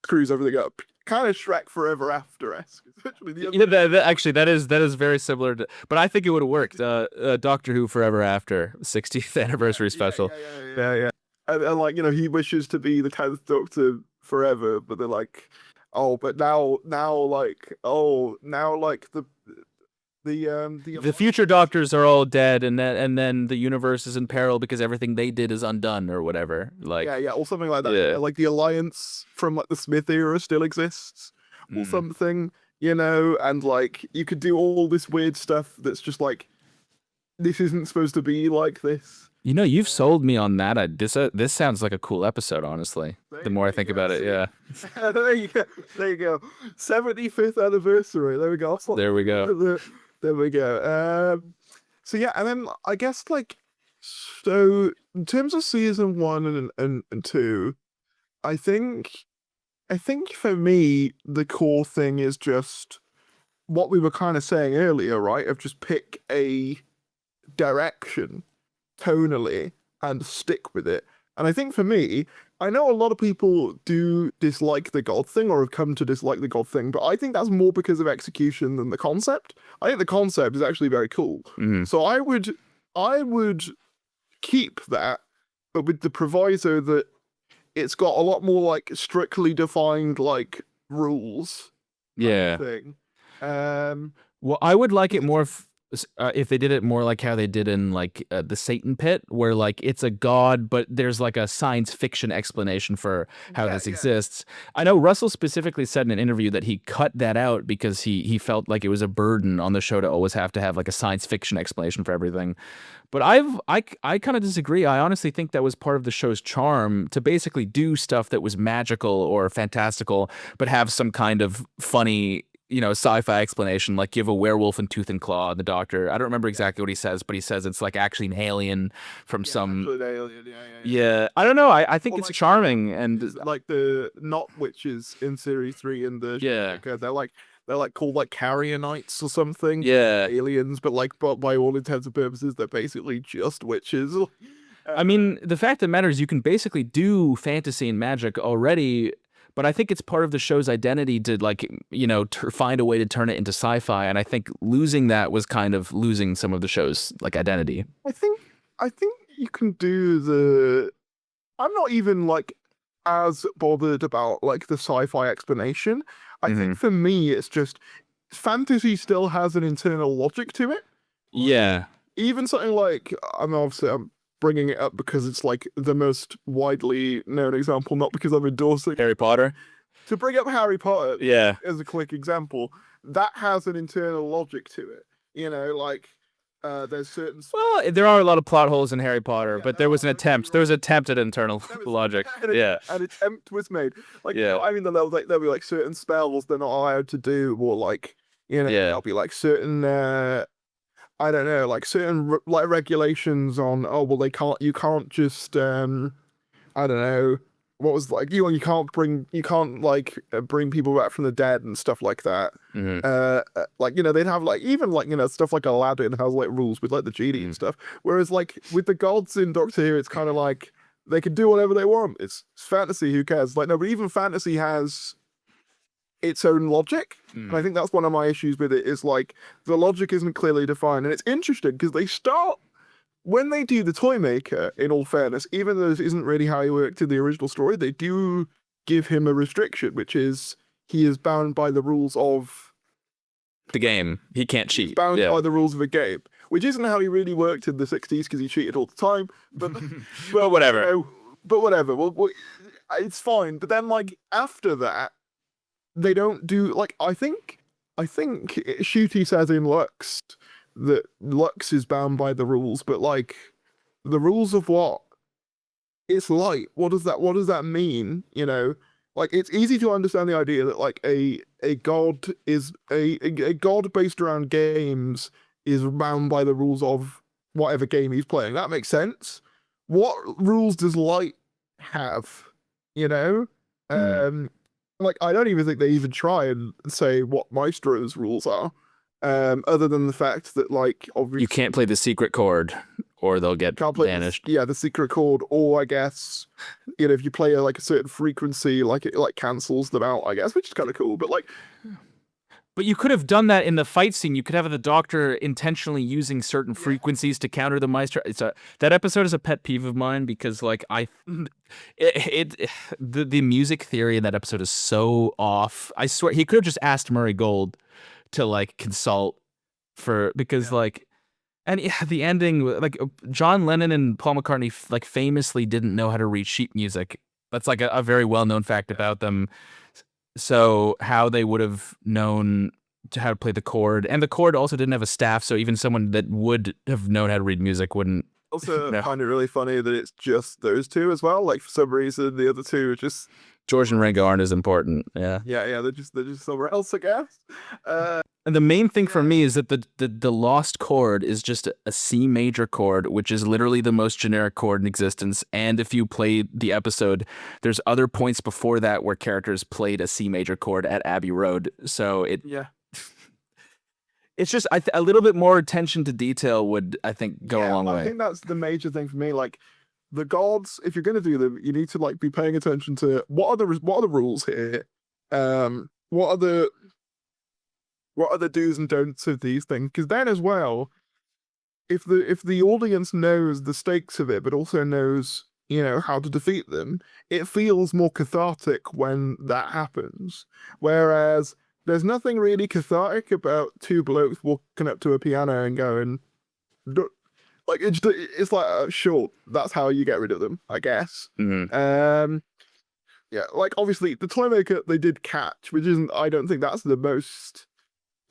screws everything up. Kind of Shrek Forever After-esque. Actually, that is very similar to, but I think it would have worked. Doctor Who Forever After 60th anniversary special. Yeah. And like, he wishes to be the 10th Doctor forever, but they're like, but now the future doctors are all dead, and then the universe is in peril because everything they did is undone or whatever. Like or something like that. Yeah. Like the Alliance from like the Smith era still exists, or something, and like you could do all this weird stuff that's just like, this isn't supposed to be like this. You've sold me on that. This sounds like a cool episode, honestly. The more I think about it, yeah. There you go. 75th anniversary. There we go. There we go. There we go. So yeah, and then I guess so in terms of season 1 and 2, I think for me the core thing is just what we were kind of saying earlier, right? Of just pick a direction tonally and stick with it. And I think for me, I know a lot of people do dislike the God thing or have come to dislike the God thing, but I think that's more because of execution than the concept. I think the concept is actually very cool. So I would keep that, but with the proviso that it's got a lot more like strictly defined like rules. Yeah. Thing. Well, I would like it more if they did it more like how they did in like the Satan Pit, where like it's a god, but there's like a science fiction explanation for how Yeah, this yeah. exists. I know Russell specifically said in an interview that he cut that out because he felt like it was a burden on the show to always have to have like a science fiction explanation for everything. But I kind of disagree. I honestly think that was part of the show's charm to basically do stuff that was magical or fantastical, but have some kind of funny, sci-fi explanation. Like you have a werewolf in Tooth and Claw, and the doctor. I don't remember Yeah. exactly what he says, but he says it's like actually an alien from Yeah, some. actually, alien. Yeah, yeah, yeah. Yeah, I don't know. I think Or it's like charming, and like the not witches in series 3 in the yeah, they're like called like carrionites or something. yeah. Aliens, but by all intents and purposes, they're basically just witches. I mean, the fact that matters, you can basically do fantasy and magic already, but I think it's part of the show's identity to like, find a way to turn it into sci-fi. And I think losing that was kind of losing some of the show's like identity. I think you can do the. I'm not even like as bothered about like the sci-fi explanation. I Hmm. think for me, it's just fantasy still has an internal logic to it. Yeah. Even something like I'm bringing it up because it's like the most widely known example, not because I'm endorsing. Harry Potter. To bring up Harry Potter Yeah. as a quick example, that has an internal logic to it. Like there's certain. Well, there are a lot of plot holes in Harry Potter, Yeah, but there was an attempt. There was an attempt at internal there was logic. Yeah. an attempt was made. Like, Yeah. I mean, there'll be like certain spells they're not allowed to do, or like, Yeah. there'll be like certain, I don't know, like certain like regulations on, oh, well, you can't just, I don't know, what was like, you can't like bring people back from the dead and stuff like that. Hmm. Like, they'd have like, even like, stuff like Aladdin has like rules with like the genie and stuff. Whereas like with the gods in Doctor Who, it's kind of like, they can do whatever they want. It's fantasy, who cares? Like, no, but even fantasy has its own logic. And I think that's one of my issues with it, is like the logic isn't clearly defined. And it's interesting because they start, when they do the Toymaker, in all fairness, even though this isn't really how he worked in the original story, they do give him a restriction, which is he is bound by the rules of The game. He can't he's cheat. bound Yeah. by the rules of a game, which isn't how he really worked in the 60s because he cheated all the time. But But whatever. but whatever. Well, it's fine. But then like after that, they don't do like I think Shooty says in Lux that Lux is bound by the rules, but like the rules of what? It's light. What does that mean? Like it's easy to understand the idea that like a god is a god based around games is bound by the rules of whatever game he's playing. That makes sense. What rules does light have? You know? Mhm. Like I don't even think they even try and say what Maestro's rules are. Other than the fact that like obviously You can't play the secret chord or they'll get can't play banished. the secret chord, or I guess if you play like a certain frequency, like it like cancels them out, I guess, which is kind of cool. But like, But you could have done that in the fight scene. You could have the doctor intentionally using certain frequencies to counter the Maestro. That episode is a pet peeve of mine because like the music theory in that episode is so off. I swear he could have just asked Murray Gold to like consult because like. And yeah, the ending, like John Lennon and Paul McCartney, like famously didn't know how to read sheet music. That's like a very well-known fact about them. So how they would have known how to play the chord, and the chord also didn't have a staff, so even someone that would have known how to read music wouldn't. also No. find it really funny that it's just those two as well. Like for some reason, the other two are just George and Ringo aren't as important. Yeah. yeah, they're just somewhere else, I guess. And the main thing for me is that the lost chord is just a C major chord, which is literally the most generic chord in existence. And if you played the episode, there's other points before that where characters played a C major chord at Abbey Road. So Yeah. it's just a little bit more attention to detail would, I think, go a long I way. think that's the major thing for me. Like the gods, if you're gonna do them, you need to like be paying attention to what are the rules here. What are the do's and don'ts of these things? Because then as well, if the audience knows the stakes of it, but also knows how to defeat them, it feels more cathartic when that happens. Whereas there's nothing really cathartic about two blokes walking up to a piano and going, like it's like sure, that's how you get rid of them, I guess. Mhm. Yeah, like obviously the Toymaker they did catch, which isn't. I don't think that's the most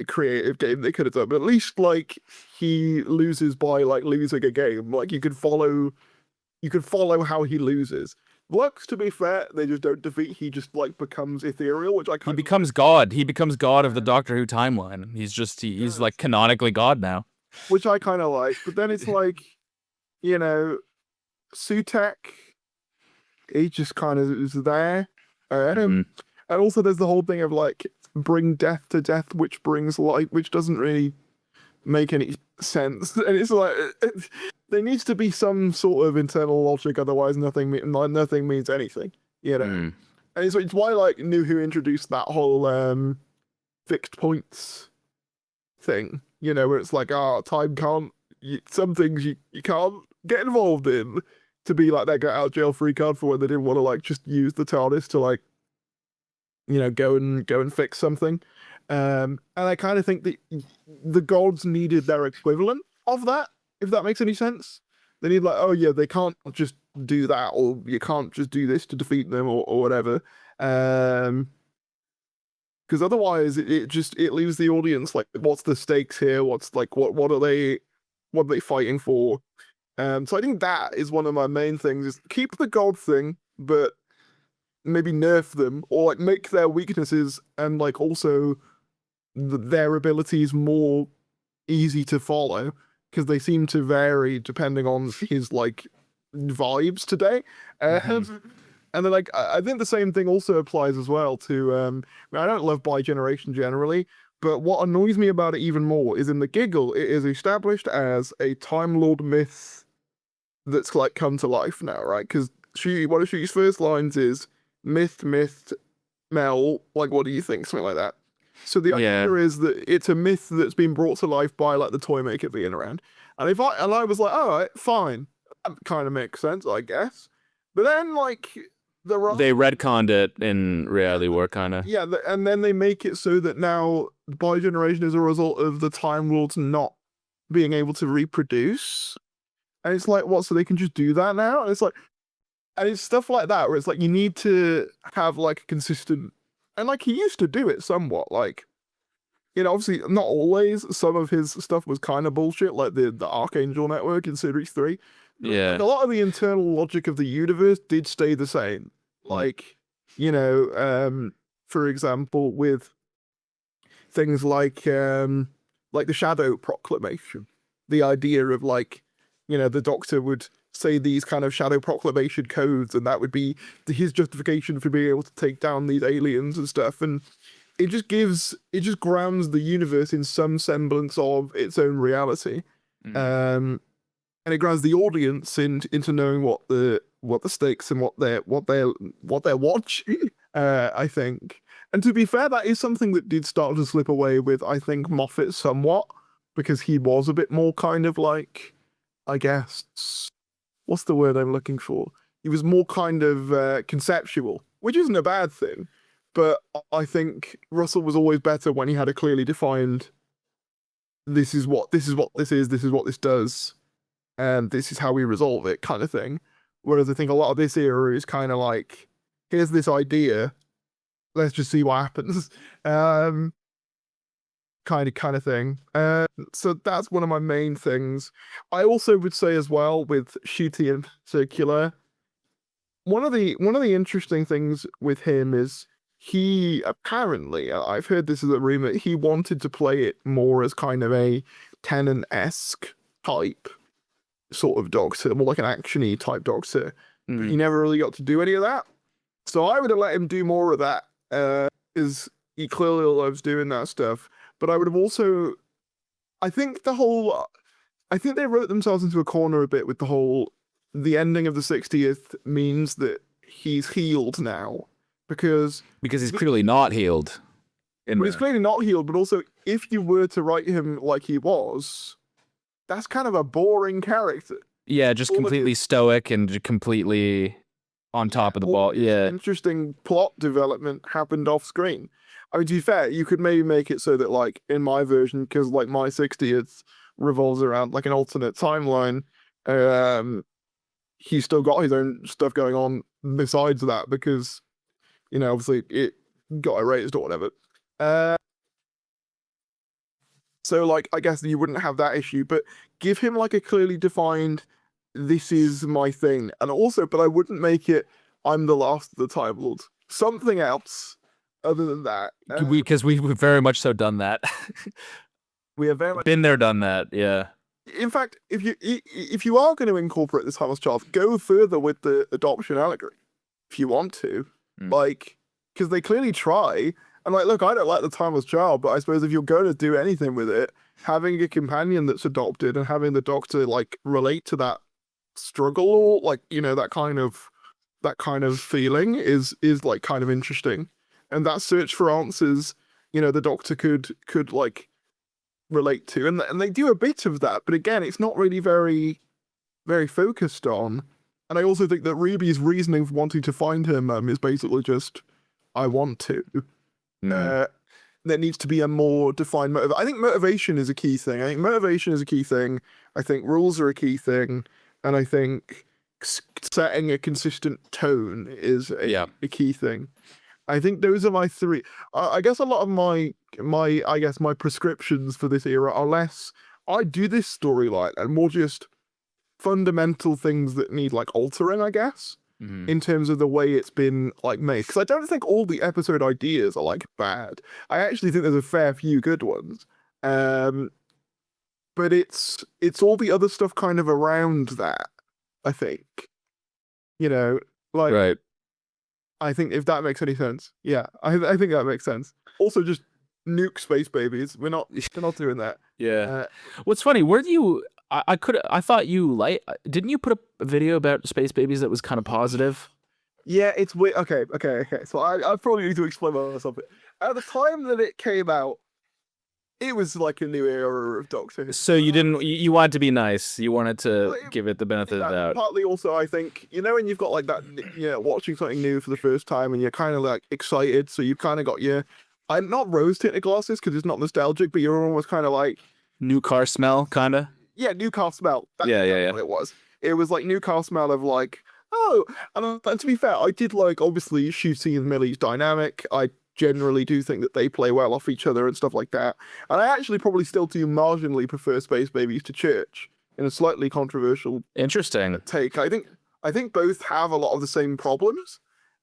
creative game they could have done, but at least like he loses by like losing a game. Like you could follow how he loses. Lux, to be fair, they just don't defeat. He just like becomes ethereal, which I He kind becomes God. He becomes God of the Doctor Who timeline. He's like canonically God now. which I kind of like. But then it's like, you know, Sutek, he just kind of is there. Mhm. And also there's the whole thing of like bring death to death, which brings life, which doesn't really make any sense. And it's like there needs to be some sort of internal logic, otherwise nothing means anything. You know. Mm. And it's why like New Who introduced that whole fixed points thing. You know, where it's like, time can't. Some things you can't get involved in to be like that get out of jail free card for when they didn't want to like just use the TARDIS to like go and fix something. And I kind of think that the gods needed their equivalent of that, if that makes any sense. They need like, oh yeah, they can't just do that, or you can't just do this to defeat them, or whatever. Because otherwise, it leaves the audience like, what's the stakes here? What's like, what are they fighting for? So I think that is one of my main things: is keep the god thing, but maybe nerf them, or like make their weaknesses and like also their abilities more easy to follow, because they seem to vary depending on his like vibes today. And then like I think the same thing also applies as well to I mean, I don't love bi-generation generally, but what annoys me about it even more is in the Giggle, it is established as a Time Lord myth that's like come to life now, right? Because one of she's first lines is myth, Mel, like what do you think? Something like that. So the idea is that it's a myth that's been brought to life by like the toy maker being around. And I was like, all right, fine. That kind of makes sense, I guess. But then like They retconned it in Reality War, kind of. Yeah, and then they make it so that now bi-generation is a result of the Time Lords not being able to reproduce. And it's like, what? So they can just do that now? And it's like, and it's stuff like that where it's like you need to have like a consistent, and like he used to do it somewhat. Like, obviously not always. Some of his stuff was kind of bullshit, like the Archangel Network in Series 3. Yeah. Like, a lot of the internal logic of the universe did stay the same. Like, for example, with things like the Shadow Proclamation, the idea of like, the Doctor would say these kind of Shadow Proclamation codes, and that would be his justification for being able to take down these aliens and stuff. And it just grounds the universe in some semblance of its own reality. And it grounds the audience into knowing what the stakes and what they're watching. I think, and to be fair, that is something that did start to slip away with, I think, Moffat somewhat, because he was a bit more kind of like, I guess, what's the word I'm looking for? He was more kind of conceptual, which isn't a bad thing, but I think Russell was always better when he had a clearly defined, this is what this is, this is what this does, and this is how we resolve it, kind of thing. Whereas I think a lot of this era is kind of like, here's this idea, let's just see what happens, kind of thing. So that's one of my main things. I also would say as well with Shooty in particular, one of the interesting things with him is he apparently, I've heard this as a rumor, he wanted to play it more as kind of a Tennant-esque type sort of Doctor, more like an action-y type Doctor. He never really got to do any of that. So I would have let him do more of that, because he clearly loves doing that stuff. But I would have also, I think they wrote themselves into a corner a bit with the ending of the 60th means that he's healed now. Because he's clearly not healed. He's clearly not healed, but also if you were to write him like he was, that's kind of a boring character. Yeah, just completely stoic and completely on top of the ball. Yeah. Interesting plot development happened off screen. I mean, to be fair, you could maybe make it so that, like, in my version, because like my 60th revolves around like an alternate timeline, um, he's still got his own stuff going on besides that because, obviously it got erased or whatever. Uh, so like, I guess you wouldn't have that issue, but give him like a clearly defined, this is my thing, and also, but I wouldn't make it, I'm the last of the Time Lords. Something else other than that. Because we've very much so done that. We are very much Been there, done that. Yeah. in fact, if you are going to incorporate the timeless child, go further with the adoption allegory if you want to, like, because they clearly try. And like, look, I don't like the timeless child, but I suppose if you're going to do anything with it, having a companion that's adopted and having the Doctor like relate to that struggle, or like that kind of feeling is like kind of interesting, and that search for answers, the Doctor could like relate to, and they do a bit of that, but again, it's not really very very focused on. And I also think that Ruby's reasoning for wanting to find her mum is basically just, I want to. There needs to be a more defined motive. I think motivation is a key thing. I think rules are a key thing, and I think setting a consistent tone is a key thing. I think those are my three. I guess a lot of my prescriptions for this era are less, I do this storyline, and more just fundamental things that need like altering, I guess, in terms of the way it's been like made. Because I don't think all the episode ideas are like bad. I actually think there's a fair few good ones. But it's all the other stuff kind of around that, I think. Like, Right. I think if that makes any sense. Yeah, I think that makes sense. Also, just nuke space babies. We're not doing that. Yeah. What's funny? Where do you? I thought you like. Didn't you put up a video about space babies that was kind of positive? Yeah, it's weird. Okay. So I probably need to explain myself. At the time that it came out, it was like a new era of Doctor Who. So you didn't. You wanted to be nice. You wanted to give it the benefit of the doubt. Partly also, I think, when you've got like that, watching something new for the first time and you're kind of like excited, so you've kind of got your, I'm not rose tinted glasses because it's not nostalgic, but you're almost kind of like new car smell, kind of. Yeah, new car smell. That's yeah. what it was. It was like new car smell of like, oh, and to be fair, I did like obviously Shooty and Millie's dynamic. I generally do think that they play well off each other and stuff like that. And I actually probably still do marginally prefer Space Babies to Church in a slightly controversial interesting take. I think both have a lot of the same problems.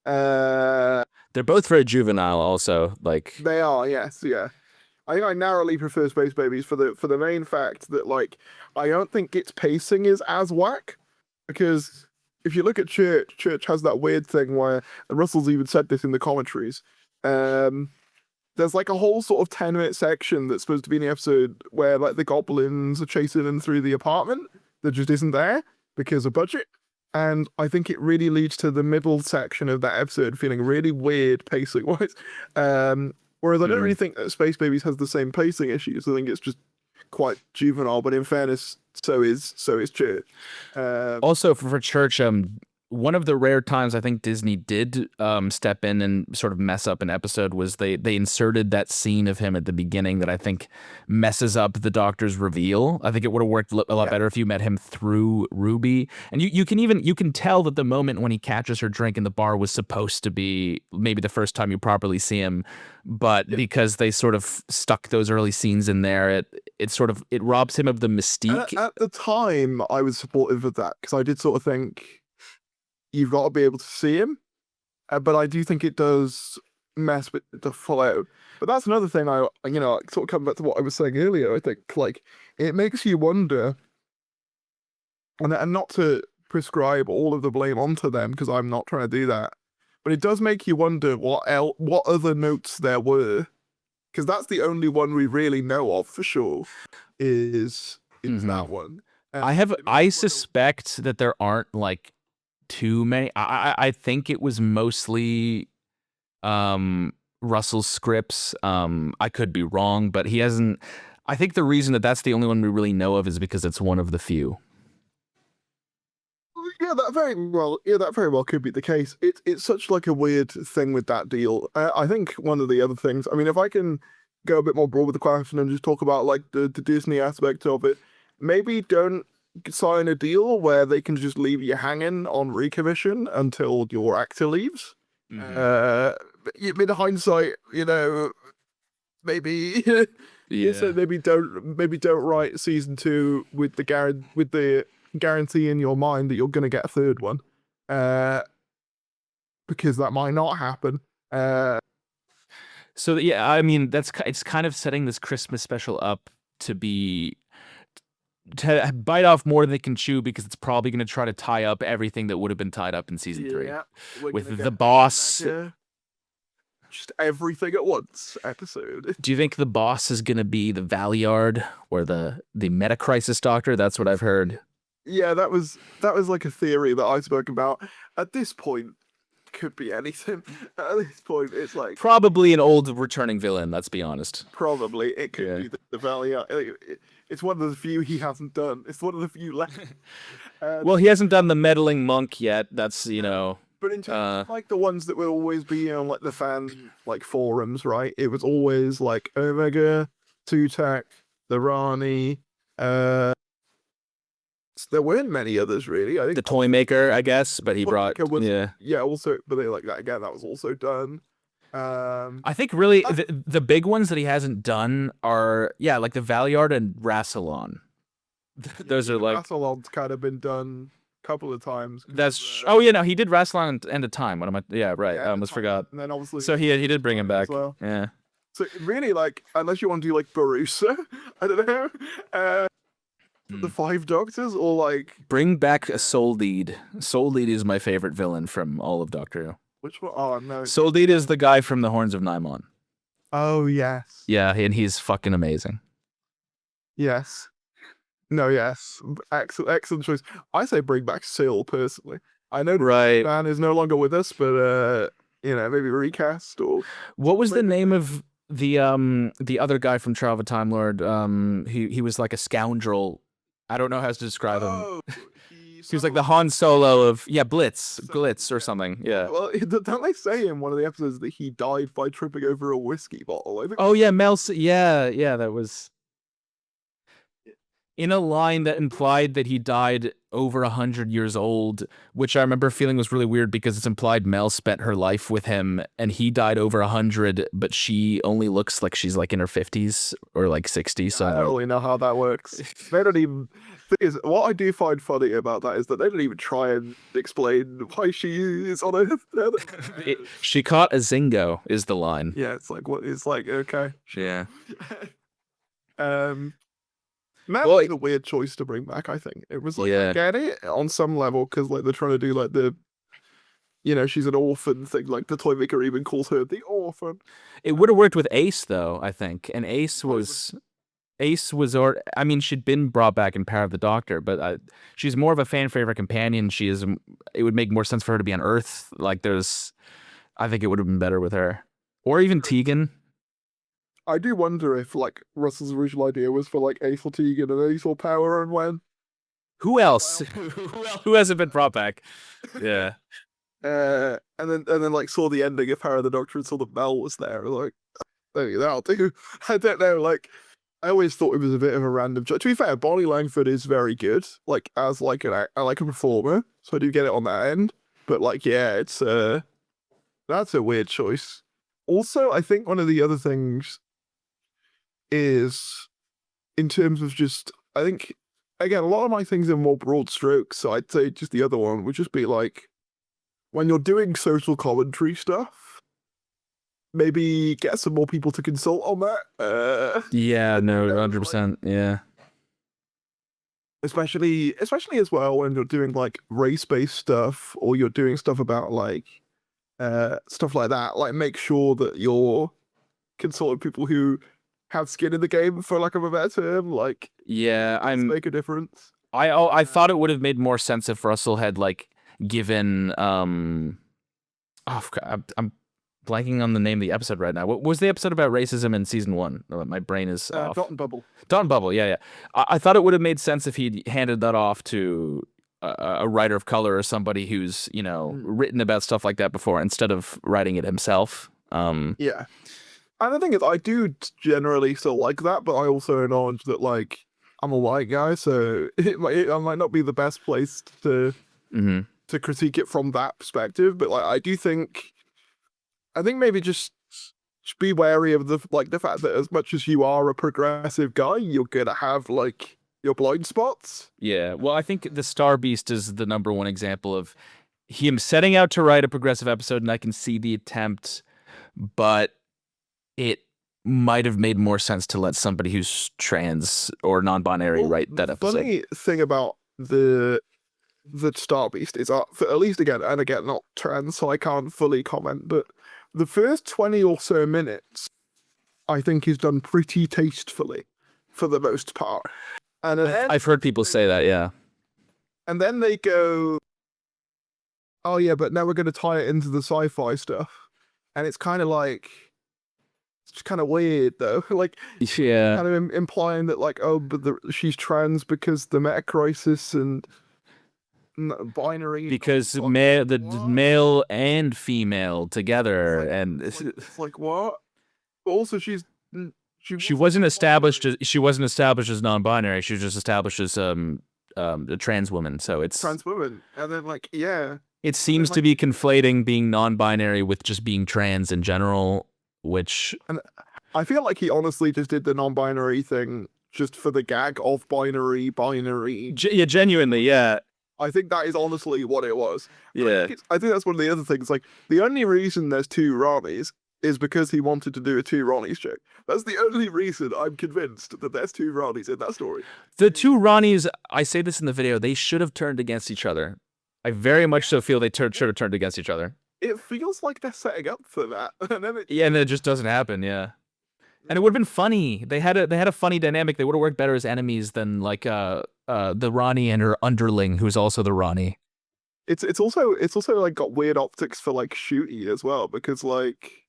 They're both very juvenile also, like they are, yes, yeah. I think I narrowly prefer Space Babies for the main fact that like I don't think its pacing is as whack, because if you look at Church has that weird thing where, and Russell's even said this in the commentaries, there's like a whole sort of 10-minute section that's supposed to be in the episode where like the goblins are chasing them through the apartment that just isn't there because of budget. And I think it really leads to the middle section of that episode feeling really weird pacing wise. Whereas I don't really think that Space Babies has the same pacing issues. I think it's just quite juvenile, but in fairness, so is Church. Also for Church, one of the rare times I think Disney did step in and sort of mess up an episode was they inserted that scene of him at the beginning that I think messes up the Doctor's reveal. I think it would have worked a lot better if you met him through Ruby. And you can tell that the moment when he catches her drink in the bar was supposed to be maybe the first time you properly see him, but because they sort of stuck those early scenes in there, it robs him of the mystique. At the time, I was supportive of that because I did sort of think, you've got to be able to see him, but I do think it does mess with the flow. But that's another thing. I sort of come back to what I was saying earlier. I think like it makes you wonder, and not to prescribe all of the blame onto them because I'm not trying to do that, but it does make you wonder what other notes there were, because that's the only one we really know of for sure. Is that one? I suspect that there aren't like too many. I think it was mostly Russell's scripts. I could be wrong, but he hasn't. I think the reason that that's the only one we really know of is because it's one of the few. that very well could be the case. It's such like a weird thing with that deal. I think one of the other things, I mean, if I can go a bit more broad with the question and just talk about like the Disney aspect of it, maybe don't sign a deal where they can just leave you hanging on recommission until your actor leaves. In hindsight, maybe so Yeah. maybe don't write season two with the guarantee in your mind that you're gonna get a third one, uh, because that might not happen. So yeah, I mean it's kind of setting this Christmas special up to be to bite off more than they can chew because it's probably going to try to tie up everything that would have been tied up in season three We're with gonna the get boss. just everything at once episode. Do you think the boss is going to be the Valiard or the Meta Crisis Doctor? That's what I've heard. Yeah, that was like a theory that I spoke about. At this point, could be anything. At this point, it's like Probably an old returning villain. Let's be honest. probably it could Yeah. be the Valiant. It's one of the few he hasn't done. It's one of the few left. Well, he hasn't done the meddling monk yet. That's But in terms of like the ones that will always be on like the fan like forums, right? It was always like Omega, Tutak, the Rani. There weren't many others really. I think the toy maker, I guess, but he brought yeah. Also, but they like that again. That was also done. I think really the big ones that he hasn't done are like the Valiard and Rassilon. Those are like Rassilon's kind of been done a couple of times. That's oh yeah, no, he did Rassilon and End of Time. What am I? Yeah, right. I almost forgot. And then obviously, So he did bring him back. well. Yeah. So really, like, unless you want to do like Barusa, I don't know. The Five Doctors, or like Bring back a Soul Lead. Soul Lead is my favorite villain from all of Doctor Who. which one? Oh no. Soul Lead is the guy from the Horns of Nimon. Oh yes. Yeah, and he's fucking amazing. Yes. No, yes. Excellent choice. I say bring back Syl personally. I know Right. Dan is no longer with us, but maybe recast or What was the name of the other guy from Trial of a Time Lord? He was like a scoundrel. I don't know how to describe him. He was like the Han Solo of Blitz or something. Yeah. Well, don't they say in one of the episodes that he died by tripping over a whiskey bottle? I think. Oh yeah, yeah, that was in a line that implied that he died over 100 years old, which I remember feeling was really weird because it's implied Mel spent her life with him and he died over 100, but she only looks like she's like in her 50s or like 60s. So I don't really know how that works. They don't even. Thing is, what I do find funny about that is that they don't even try and explain why she is on Earth. She caught a Zingo is the line. Yeah, it's like what? It's like okay. Yeah. That was a weird choice to bring back. I think it was like I get it on some level because like they're trying to do like the, she's an orphan thing. Like the toy maker even calls her the orphan. It would have worked with Ace though, I think, and Ace was, or I mean, she'd been brought back in Power of the Doctor, but she's more of a fan favorite companion. It would make more sense for her to be on Earth. Like I think it would have been better with her, or even Tegan. I do wonder if like Russell's original idea was for like Ace or Tegan and Ace or Power and when. Who else? Who hasn't been brought back? Yeah. And then like saw the ending of Power of the Doctor and saw that Mel was there. Like, that'll do. I don't know. Like, I always thought it was a bit of a random choice. To be fair, Bonnie Langford is very good. Like as like a performer, so I do get it on that end. But like, yeah, it's that's a weird choice. Also, I think one of the other things is in terms of just, I think, again, a lot of my things are more broad strokes, so I'd say just the other one would just be like, when you're doing social commentary stuff, maybe get some more people to consult on that. Yeah, no, 100%, yeah. Especially as well when you're doing like race-based stuff, or you're doing stuff about like, stuff like that, like make sure that you're consulting people who have skin in the game, for lack of a better term. Like, yeah, make a difference. I thought it would have made more sense if Russell had like given I'm blanking on the name of the episode right now. What was the episode about racism in season 1? My brain is off. Dot and Bubble. Dot and Bubble, yeah. I thought it would have made sense if he'd handed that off to a writer of color or somebody who's, you know, written about stuff like that before instead of writing it himself. Yeah. And the thing is, I do generally still like that, but I also acknowledge that, like, I'm a white guy, so I might not be the best place to critique it from that perspective. But like, I think maybe just be wary of the fact that as much as you are a progressive guy, you're gonna have like your blind spots. Yeah, well, I think the Star Beast is the number one example of him setting out to write a progressive episode, and I can see the attempt, but it might have made more sense to let somebody who's trans or non-binary write that episode. The funny thing about the Star Beast is, at least again, not trans, so I can't fully comment, but the first 20 or so minutes, I think, is done pretty tastefully, for the most part. And then, I've heard people say that, yeah. And then they go, oh yeah, but now we're going to tie it into the sci-fi stuff. And it's kind of like, it's just kind of weird though. Like, yeah, kind of implying that like, oh, but she's trans because the meta crisis and binary. because the male and female together, and it's like what? But also, she wasn't established as non-binary. She was just established as a trans woman. So it's trans woman, and then like it seems to be conflating being non-binary with just being trans in general, which and I feel like he honestly just did the non-binary thing just for the gag of binary. Yeah, genuinely, yeah. I think that is honestly what it was. Yeah. I think that's one of the other things. Like, the only reason there's two Ronnies is because he wanted to do a two Ronnies joke. That's the only reason I'm convinced that there's two Ronnies in that story. The two Ronnies, I say this in the video, they should have turned against each other. I very much so feel they should have turned against each other. It feels like they're setting up for that. And then and it just doesn't happen, yeah. And it would have been funny. They had a funny dynamic. They would have worked better as enemies than like the Ronnie and her underling, who's also the Ronnie. It's also like got weird optics for like Shooty as well, because like,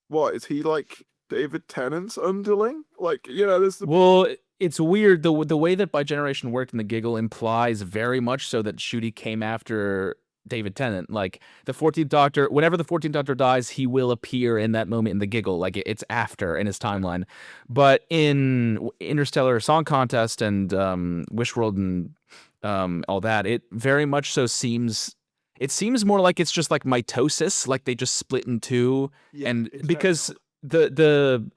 what is he like, David Tennant's underling? Like, you know, there's well, it's weird the way that By Generation worked in the Giggle implies very much so that Shooty came after David Tennant. Like, the 14th Doctor, whenever the 14th Doctor dies, he will appear in that moment in the Giggle. Like, it's after in his timeline. But in Interstellar Song Contest and Wishworld and all that, it very much so seems more like it's just like mitosis, like they just split in two. Yeah, and because the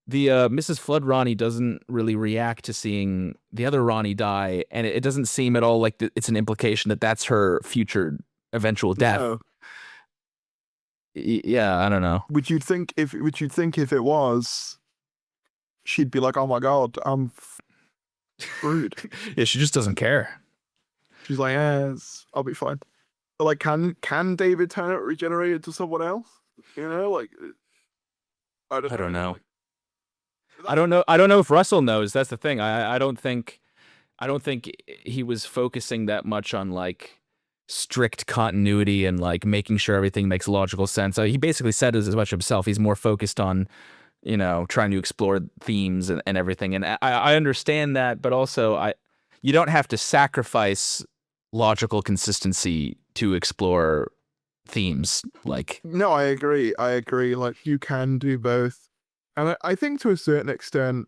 Mrs. Flood Ronnie doesn't really react to seeing the other Ronnie die, and it doesn't seem at all like it's an implication that that's her future eventual death. No. Yeah, I don't know. Would you think if it was, she'd be like, "Oh my god, I'm screwed." Yeah, she just doesn't care. She's like, "Yes, I'll be fine." But like, can David Tennant regenerate into someone else? You know, like, I don't know. I don't know if Russell knows. That's the thing. I don't think he was focusing that much on like strict continuity and like making sure everything makes logical sense. He basically said as much himself. He's more focused on, you know, trying to explore themes and everything. And I understand that, but also you don't have to sacrifice logical consistency to explore themes. Like, no, I agree. Like, you can do both. And I think to a certain extent,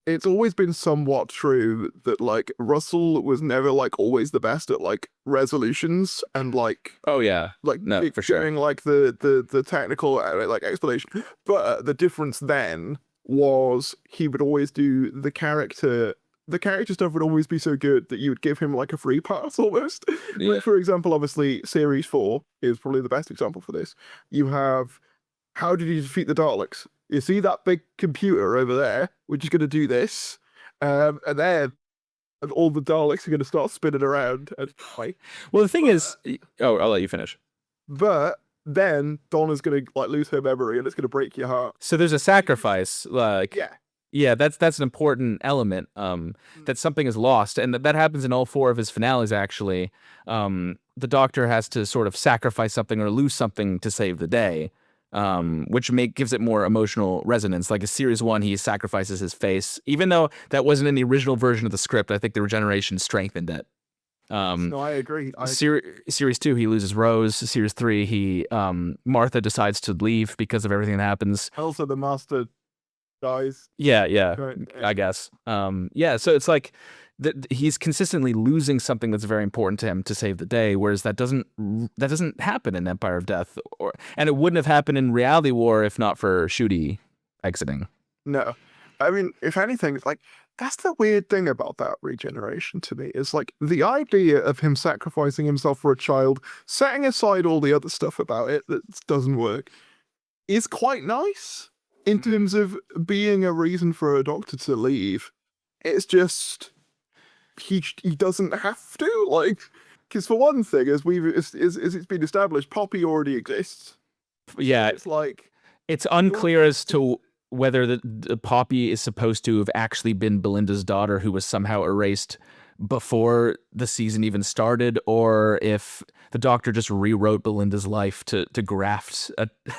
it's always been somewhat true that like Russell was never like always the best at like resolutions and like, oh yeah, like no, for sure, doing like the technical like explanation. But the difference then was he would always do the character stuff would always be so good that you would give him like a free pass almost. Yeah. Like, for example, obviously Series 4 is probably the best example for this. You have, how did you defeat the Daleks? You see that big computer over there, which is going to do this, and then all the Daleks are going to start spinning around. And well, the thing is, oh, I'll let you finish. But then Donna's going to like lose her memory, and it's going to break your heart. So there's a sacrifice, like yeah, that's an important element. That something is lost, and that happens in all four of his finales. Actually, the Doctor has to sort of sacrifice something or lose something to save the day. Which gives it more emotional resonance. Like in Series 1, he sacrifices his face. Even though that wasn't in the original version of the script, I think the regeneration strengthened it. No, I agree. Series 2, he loses Rose. Series 3, he Martha decides to leave because of everything that happens. Also, the master dies. Yeah, Right. I guess. Yeah, so it's like he's consistently losing something that's very important to him to save the day, whereas that doesn't happen in Empire of Death, and it wouldn't have happened in Reality War if not for Shooty exiting. No, I mean, if anything, like that's the weird thing about that regeneration to me is like the idea of him sacrificing himself for a child, setting aside all the other stuff about it that doesn't work, is quite nice in terms of being a reason for a doctor to leave. It's just he doesn't have to like because for one thing, as it's been established, Poppy already exists. Yeah, It's like it's unclear as to whether the Poppy is supposed to have actually been Belinda's daughter who was somehow erased before the season even started, or if the doctor just rewrote Belinda's life to graft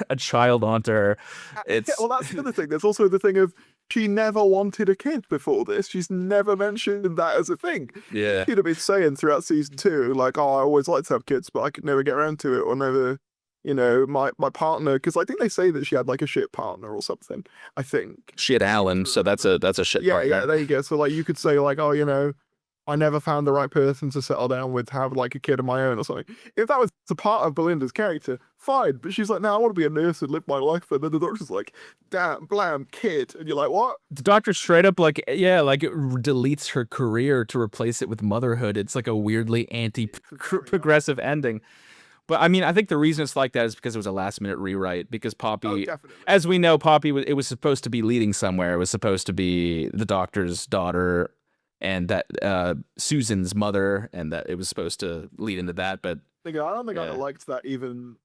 a child onto her. yeah, It's well, that's the other thing. There's also the thing of she never wanted a kid before this. She's never mentioned that as a thing. yeah. She'd have been saying throughout season 2, like, "Oh, I always liked to have kids, but I could never get around to it, or never, my partner." Because I think they say that she had like a shit partner or something. I think. She had Alan, so that's a shit Yeah, partner. there you go. So like, you could say like, "Oh, I never found the right person to settle down with, have like a kid of my own or something." If that was a part of Belinda's character, fine. But she's like, "No, I want to be a nurse and live my life." And then the doctor's like, "Damn, blam, kid," and you're like, "What?" The doctor straight up like it deletes her career to replace it with motherhood. It's like a weirdly anti-progressive ending. But I mean, I think the reason it's like that is because it was a last minute rewrite. Because Oh, Poppy, definitely. as we know, Poppy it was supposed to be leading somewhere. It was supposed to be the doctor's daughter, and that Susan's mother, and that it was supposed to lead into that. But I don't think I yeah. liked that even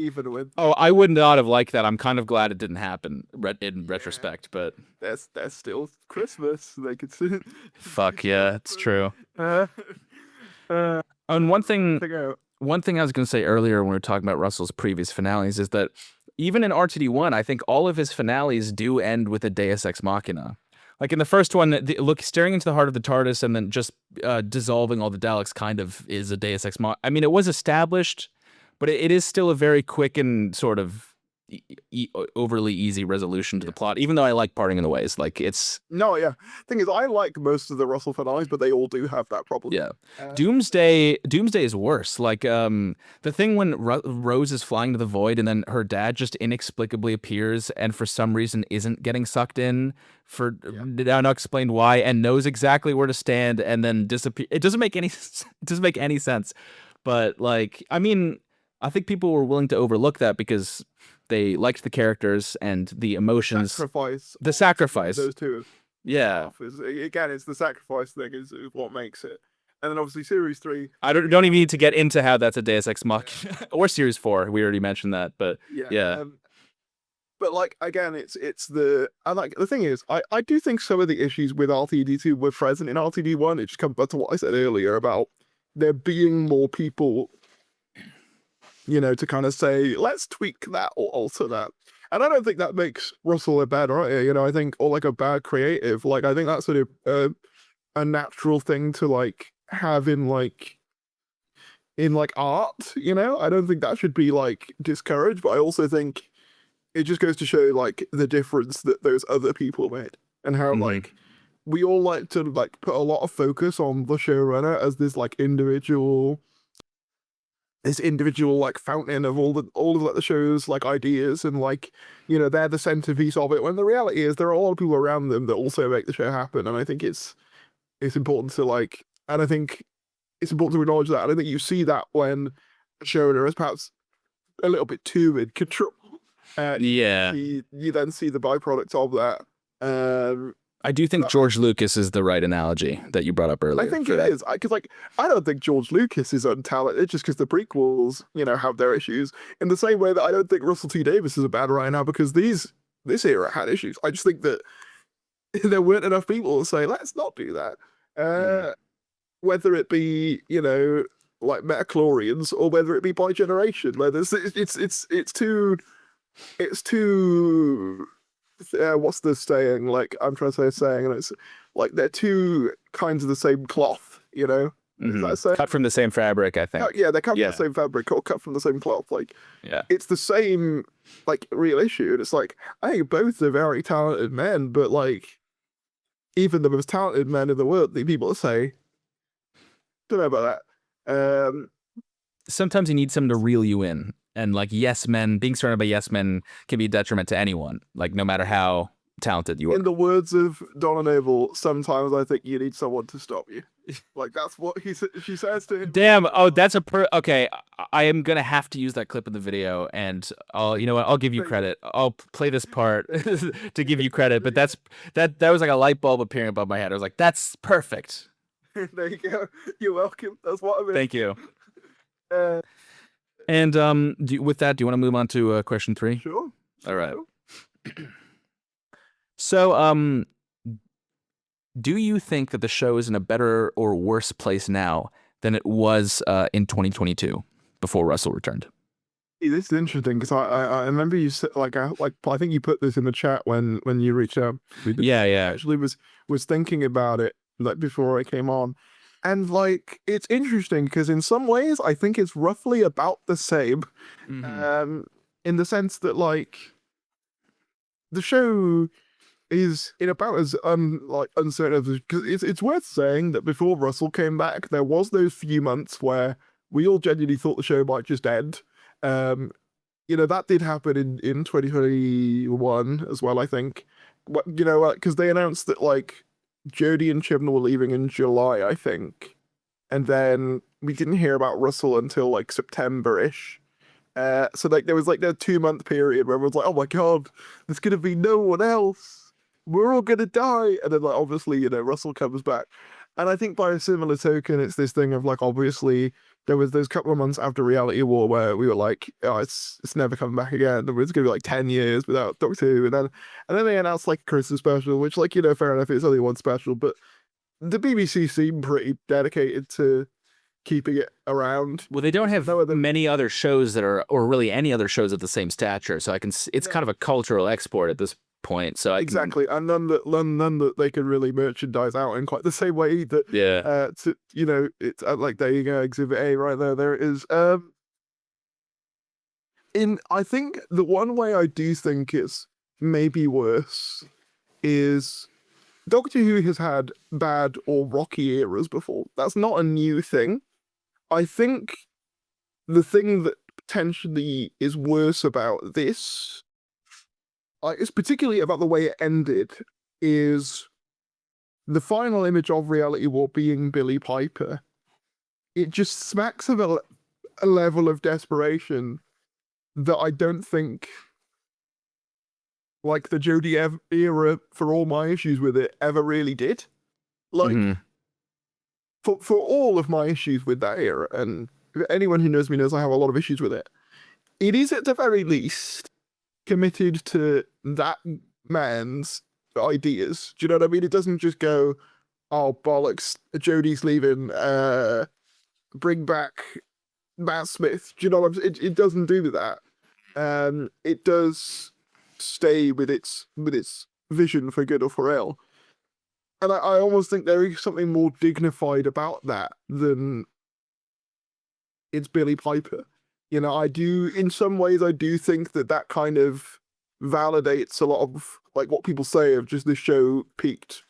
with Oh, I would not have liked that. I'm kind of glad it didn't happen in retrospect. But there's still Christmas. They could see. fuck yeah, it's true. Uh, And figure out. one thing I was going to say earlier when we were talking about Russell's previous finales is that even in RTD1, I think all of his finales do end with a Deus Ex Machina. Like in the first one, look, staring into the heart of the TARDIS and then just dissolving all the Daleks kind of is a Deus Ex Machina. I mean, it was established, but it is still a very quick and sort of overly easy resolution to the plot, even though I like Parting in the Ways. Like it's No, yeah. Thing is, I like most of the Russell finales, but they all do have that problem. yeah. Doomsday is worse. Like the thing when Rose is flying to the void and then her dad just inexplicably appears and for some reason isn't getting sucked in for now not explained why and knows exactly where to stand and then disappear. It doesn't make any sense. But like I mean, I think people were willing to overlook that because they liked the characters and the emotions. The sacrifice. Those two. Yeah. Again, it's the sacrifice thing is what makes it. And then obviously Series 3. I don't even need to get into how that's a Deus Ex Machina or Series 4. We already mentioned that, but yeah. But like again, it's the and like the thing is, I do think some of the issues with RTD2 were present in RTD1. It just comes back to what I said earlier about there being more people, to kind of say, let's tweak that or alter that. And I don't think that makes Russell a bad writer, I think, or like a bad creative. Like, I think that's sort of a natural thing to like have in like art, I don't think that should be like discouraged, but I also think it just goes to show like the difference that those other people made and how like we all like to like put a lot of focus on the showrunner as this individual like fountain of all of like the show's like ideas and like they're the centerpiece of it, when the reality is there are a lot of people around them that also make the show happen. And I think it's important to like, and I think it's important to acknowledge that. I don't think you see that when a showrunner is perhaps a little bit too in control. Yeah. You then see the byproduct of that. I do think George Lucas is the right analogy that you brought up earlier. I think it is. Because I don't think George Lucas is untalented just because the prequels, have their issues. In the same way that I don't think Russell T Davies is a bad writer now because this era had issues. I just think that there weren't enough people to say, let's not do that. Whether it be, like metachlorians or whether it be by generation, where it's too what's the saying? Like, I'm trying to say a saying, and it's like they're two kinds of the same cloth, Is that saying? Cut from the same fabric, I think. Yeah, they're cut from the same fabric or cut from the same cloth. Like, Yeah. it's the same, like, real issue. And it's like, I think both are very talented men, but like, even the most talented men in the world, the people say, don't know about that. Sometimes you need someone to reel you in. And like yes men, being surrounded by yes men can be a detriment to anyone, like no matter how talented you are. In the words of Donna Noble, sometimes I think you need someone to stop you. Like, that's what she says to him. Damn. Oh, that's okay. I am gonna have to use that clip in the video, and you know what? I'll give you credit. I'll play this part to give you credit. But that was like a light bulb appearing above my head. I was like, that's perfect. There you go. You're welcome. That's what I mean. Thank you. Uh, And with that, do you want to move on to question 3? Sure. All right. So, do you think that the show is in a better or worse place now than it was in 2022 before Russell returned? This is interesting because I remember you said I think you put this in the chat when you reached out. Yeah. Actually was thinking about it like before I came on, and like it's interesting because in some ways I think it's roughly about the same, in the sense that like the show is in about as uncertain as, because it's worth saying that before Russell came back, there was those few months where we all genuinely thought the show might just end. You know, that did happen in 2021 as well, I think. You know, because they announced that like Jodie and Chibnall were leaving in July, I think, and then we didn't hear about Russell until like September-ish. So like there was like that 2-month period where everyone's like, oh my god, there's gonna be no one else. We're all gonna die. And then like obviously, you know, Russell comes back. And I think by a similar token, it's this thing of like obviously there was those couple of months after Reality War where we were like, oh, it's never coming back again. It's gonna be like 10 years without Doctor Who. And then they announced like a Christmas special, which like, you know, fair enough, it's only one special, but the BBC seemed pretty dedicated to keeping it around. Well, they don't have many other shows that are, or really any other shows of the same stature. So it's kind of a cultural export at this point. So exactly, and none that they can really merchandise out in quite the same way that you know, it's like there you go, Exhibit A right there. There it is. I think the one way I do think it's maybe worse is Doctor Who has had bad or rocky eras before. That's not a new thing. I think the thing that potentially is worse about this, it's particularly about the way it ended, is the final image of Reality War being Billie Piper. It just smacks of a level of desperation that I don't think like the Jodie era, for all my issues with it, ever really did. Like, for all of my issues with that era, and anyone who knows me knows I have a lot of issues with it, it is at the very least committed to that man's ideas. Do you know what I mean? It doesn't just go, oh, bollocks, Jodie's leaving, bring back Matt Smith. Do you know what I'm saying? It doesn't do that. It does stay with its vision for good or for ill. And I almost think there is something more dignified about that than it's Billie Piper. You know, in some ways, I do think that kind of validates a lot of like what people say of just this show peaked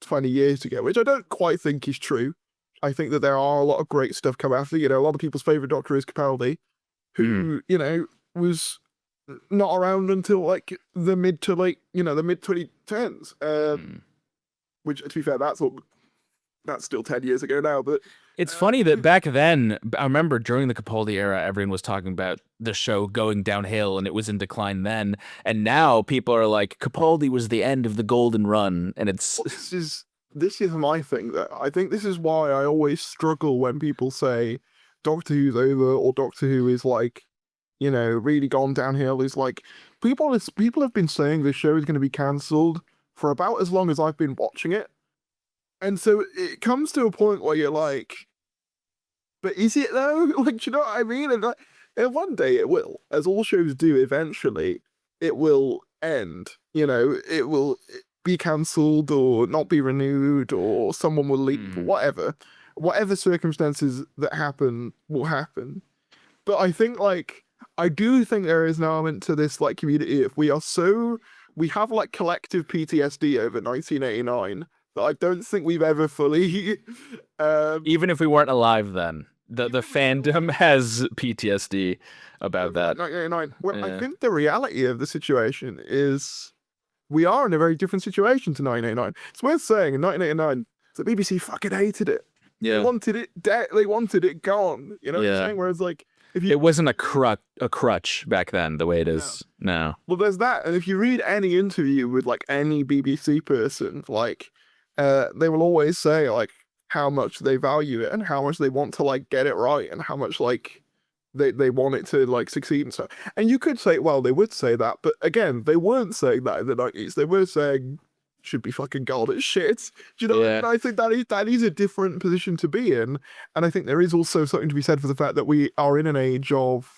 20 years ago, which I don't quite think is true. I think that there are a lot of great stuff come after. You know, a lot of people's favorite Doctor is Capaldi, who, you know, was not around until like the mid 2010s. Which, to be fair, that's still 10 years ago now. But it's funny that back then, I remember during the Capaldi era, everyone was talking about the show going downhill and it was in decline then. And now people are like, Capaldi was the end of the golden run. And it's... Well, this is my thing, that I think this is why I always struggle when people say Doctor Who's over or Doctor Who is like, you know, really gone downhill. Is like, people have been saying this show is going to be cancelled for about as long as I've been watching it. And so it comes to a point where you're like, but is it though? Like, do you know what I mean? And one day it will, as all shows do eventually, it will end. You know, it will be cancelled or not be renewed or someone will leave or whatever. whatever circumstances that happen will happen. But I think like I do think there is an element to this like community if we have like collective PTSD over 1989 that I don't think we've ever fully Even if we weren't alive then, the even if we weren't alive fandom has PTSD about over that. 1989. Well, I Yeah. think the reality of the situation is we are in a very different situation to 1989. It's worth saying in 1989, the BBC fucking hated it. They Yeah. wanted it they wanted it gone. You know what I'm Yeah. saying? Whereas like if you It wasn't a crutch back then the way it no. is now. Well, there's that, and if you read any interview with like any BBC person, like, they will always say like how much they value it and how much they want to like get it right and how much like they want it to like succeed and stuff. And you could say, well, they would say that, but again, they weren't saying that in the 90s. They were saying should be fucking gold as shit. Do you know what I Yeah. mean? I think that is a different position to be in, and I think there is also something to be said for the fact that we are in an age of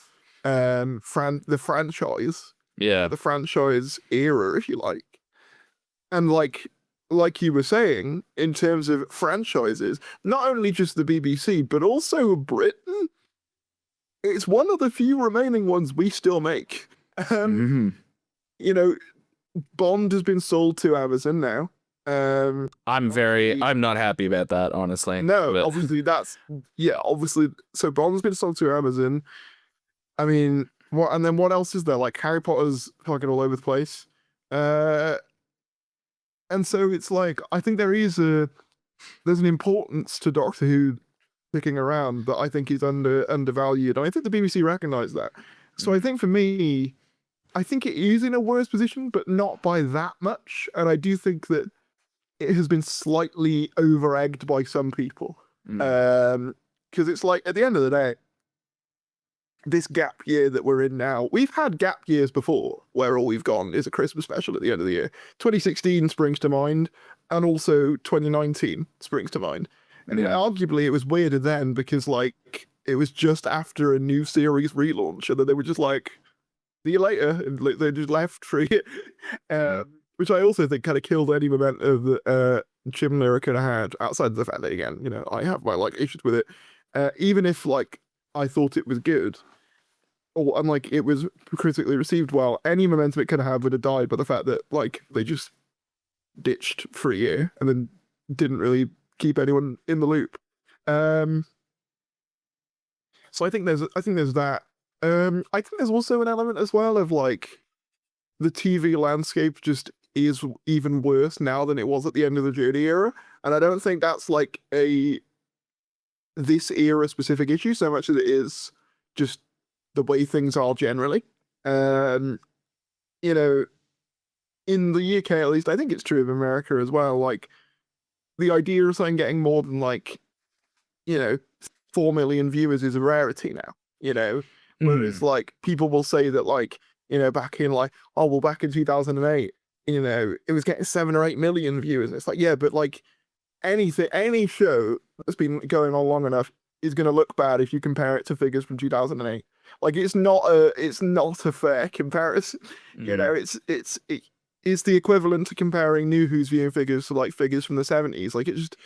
the franchise Yeah. the franchise era, if you like. And like you were saying, in terms of franchises, not only just the BBC, but also Britain, it's one of the few remaining ones we still make. Um, hmm you know, Bond has been sold to Amazon now. Obviously, I'm not happy about that, honestly. no, But obviously obviously. So Bond's been sold to Amazon. I mean, what else is there? Like Harry Potter's fucking all over the place. Uh, and so it's like I think there's an importance to Doctor Who sticking around that I think is undervalued. And I think the BBC recognise that. So I think for me, I think it is in a worse position, but not by that much. And I do think that it has been slightly over egged by some people. Because it's like at the end of the day, this gap year that we're in now, we've had gap years before where all we've gone is a Christmas special at the end of the year. 2016 springs to mind, and also 2019 springs to mind. And arguably, it was weirder then because, like, it was just after a new series relaunch, and then they were just like, see you later, and like, they just left free. Which I also think kind of killed any momentum that Chim Lyra could have had outside the fact that, again, I have my, like, issues with it. Even if, like, I thought it was good, and like it was critically received well, any momentum it could have would have died by the fact that like they just ditched for a year and then didn't really keep anyone in the loop. Um, so I think there's that. I think there's also an element as well of like the TV landscape just is even worse now than it was at the end of the Journey era, and I don't think that's like a this era specific issue so much as it is just the way things are generally. Um, you know, in the UK at least, I think it's true of America as well. Like the idea of something getting more than like, you know, 4 million viewers is a rarity now. Where it's like people will say that like, back in like, oh well, back in 2008, it was getting 7 or 8 million viewers. And it's like, yeah, but like any show that's been going on long enough is going to look bad if you compare it to figures from 2008. Like it's not a fair comparison. It's the equivalent to comparing New Who's viewing figures to like figures from the 70s. Like it just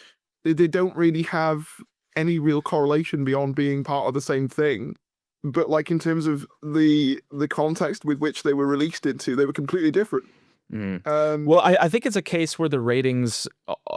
they don't really have any real correlation beyond being part of the same thing. But like in terms of the context with which they were released into, they were completely different. Well, I think it's a case where the ratings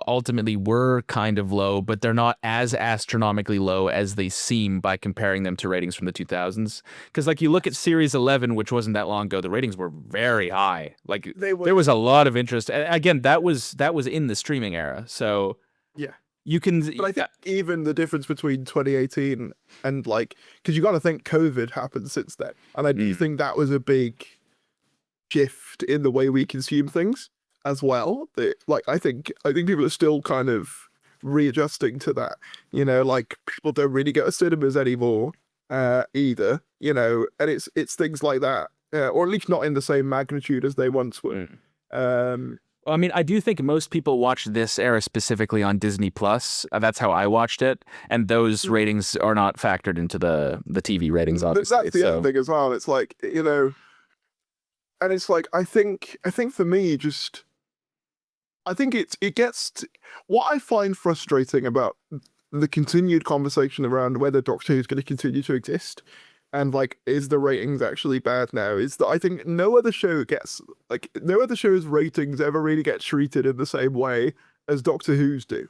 ultimately were kind of low, but they're not as astronomically low as they seem by comparing them to ratings from the 2000s. Because like you look at Series 11, which wasn't that long ago, the ratings were very high. Like there was a lot of interest. And again, that was in the streaming era. So yeah. You can, but I think even the difference between 2018 and like, because you got to think COVID happened since then, and I do think that was a big shift in the way we consume things as well. That like I think people are still kind of readjusting to that. Like people don't really go to cinemas anymore either. And it's things like that, or at least not in the same magnitude as they once were. Well, I mean, I do think most people watch this era specifically on Disney Plus. That's how I watched it, and those ratings are not factored into the TV ratings. Obviously, that's the other thing as well. It's like and it's like I think for me, just I think it gets what I find frustrating about the continued conversation around whether Doctor Who is going to continue to exist, and like, is the ratings actually bad now? Is that I think no other show gets like no other show's ratings ever really get treated in the same way as Doctor Who's do.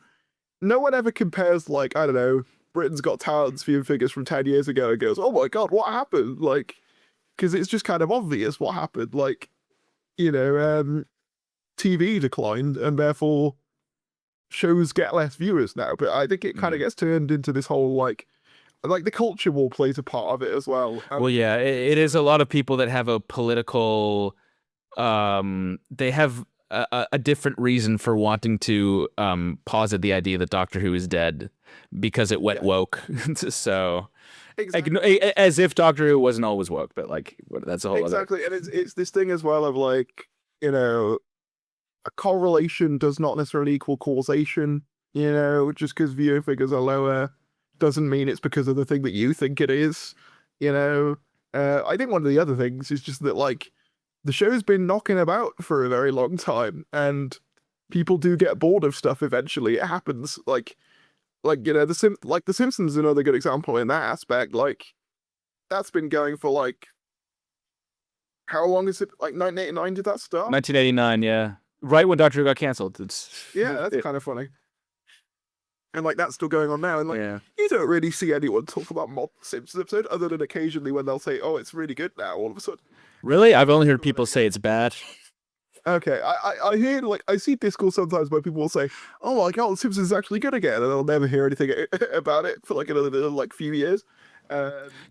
No one ever compares like, I don't know, Britain's Got Talent's viewing figures from 10 years ago and goes, "Oh my god, what happened?" Like, because it's just kind of obvious what happened. Like, you know, TV declined, and therefore shows get less viewers now. But I think it kind of gets turned into this whole like the culture war plays a part of it as well. Well, yeah, it is a lot of people that have a political, they have a different reason for wanting to posit the idea that Doctor Who is dead because it went woke. So, Exactly. like, as if Doctor Who wasn't always woke, but like that's a whole Exactly, and it's this thing as well of like, you know, a correlation does not necessarily equal causation. You know, just because viewer figures are lower doesn't mean it's because of the thing that you think it is. You know, I think one of the other things is just that like the show's been knocking about for a very long time, and people do get bored of stuff eventually. It happens. Like you know, the Simpsons is another good example in that aspect. Like that's been going for like how long is it? Like 1989 did that start? 1989, yeah, right when Doctor Who got canceled. It's Yeah, that's kind of funny. And like that's still going on now, and like yeah. you don't really see anyone talk about modern Simpsons episode other than occasionally when they'll say, "Oh, it's really good now." All of a sudden, Really, I've only heard people say it's bad. okay, I hear like I see discourse sometimes where people will say, "Oh my god, Simpsons is actually good again," and I'll never hear anything about it for like another like few years.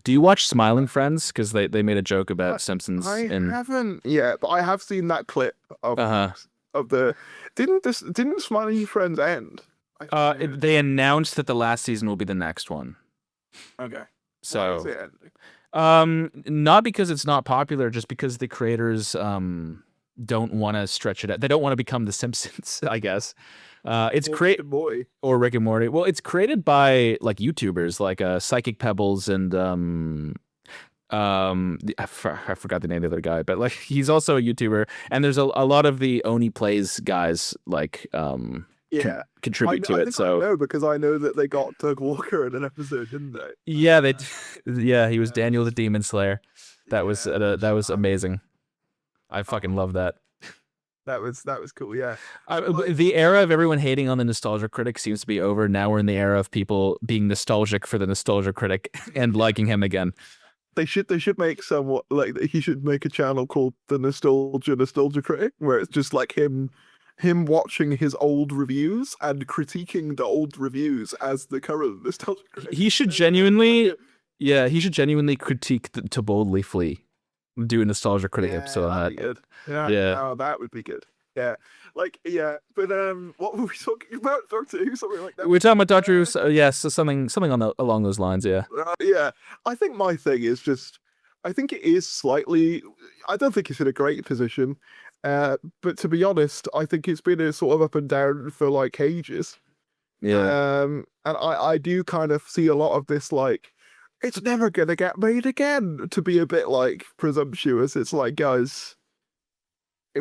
Do you watch Smiling Friends? Because they made a joke about I, Simpsons I in. haven't yet, but I have seen that clip of Uh the didn't Smiley Friends end? They announced that the last season will be the next one. Okay. Why is So, it ending? not because it's not popular, just because the creators don't want to stretch it out. They don't want to become the Simpsons, I guess. It's create Boy. or Rick and Morty. Well, it's created by like YouTubers like Psychic Pebbles and I forgot the name of the other guy, but like he's also a YouTuber, and there's a lot of the Oni Plays guys like Yeah. contribute to I it. think So I know because I know that they got Doug Walker in an episode, didn't they? yeah, yeah, he was Daniel the Demon Slayer. That was amazing. I fucking love that. That was cool. Yeah. Like, The era of everyone hating on the nostalgia critic seems to be over. Now we're in the era of people being nostalgic for the nostalgia critic and liking him again. they should make somewhat like he should make a channel called the Nostalgia Critic where it's just like him watching his old reviews and critiquing the old reviews as the current Nostalgia Critic. He should genuinely, yeah, he should genuinely critique To Boldly Flee. Do a nostalgia critic episode on that. Good. Yeah, Yeah. oh, that would be good. Yeah, like yeah, but what were we talking about? Doctor Who, something like that. We're talking about Doctor Who. So, yes, so something on along those lines. Yeah. Yeah, I think my thing is just, I think it is slightly. I don't think it's in a great position, but to be honest, I think it's been a sort of up and down for like ages. Yeah. And I do kind of see a lot of this like, it's never gonna get made again. To be a bit like presumptuous, it's like guys,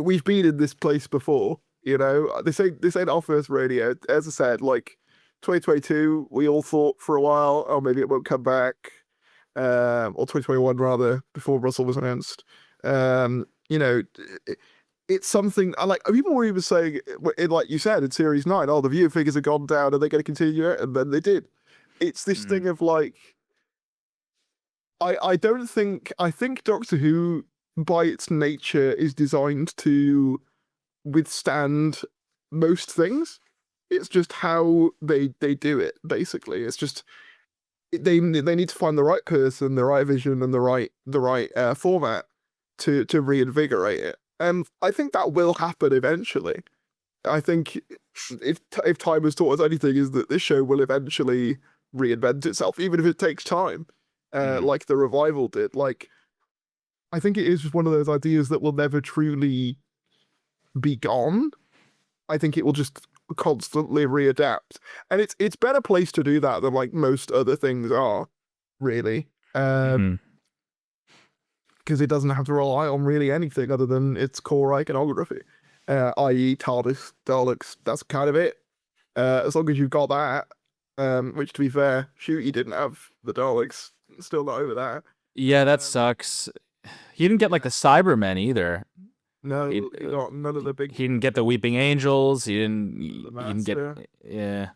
we've been in this place before. You know, this ain't our first rodeo. As I said, like 2022, we all thought for a while, oh maybe it won't come back, or 2021 rather, before Russell was announced. You know, it's something I like. People were even saying, like you said in series 9, oh the viewer figures have gone down, are they going to continue it? And then they did. It's this thing of like, I don't think I think Doctor Who by its nature is designed to withstand most things. It's just how they do it. Basically, it's just they need to find the right person, the right vision, and the right format to reinvigorate it. And I think that will happen eventually. I think if time has taught us anything, is that this show will eventually reinvent itself, even if it takes time, like the revival did. Like, I think it is just one of those ideas that will never truly be gone. I think it will just constantly readapt, and it's better placed to do that than like most other things are, really, because it doesn't have to rely on really anything other than its core iconography, i.e. TARDIS, Daleks. That's kind of it. As long as you've got that, Which, to be fair, Shooty didn't have the Daleks. Still not over that. Yeah, that Um, sucks. He didn't get like the Cybermen either. no, He he got none of the big. he didn't get the Weeping Angels. He didn't. The He didn't get. Master. Yeah.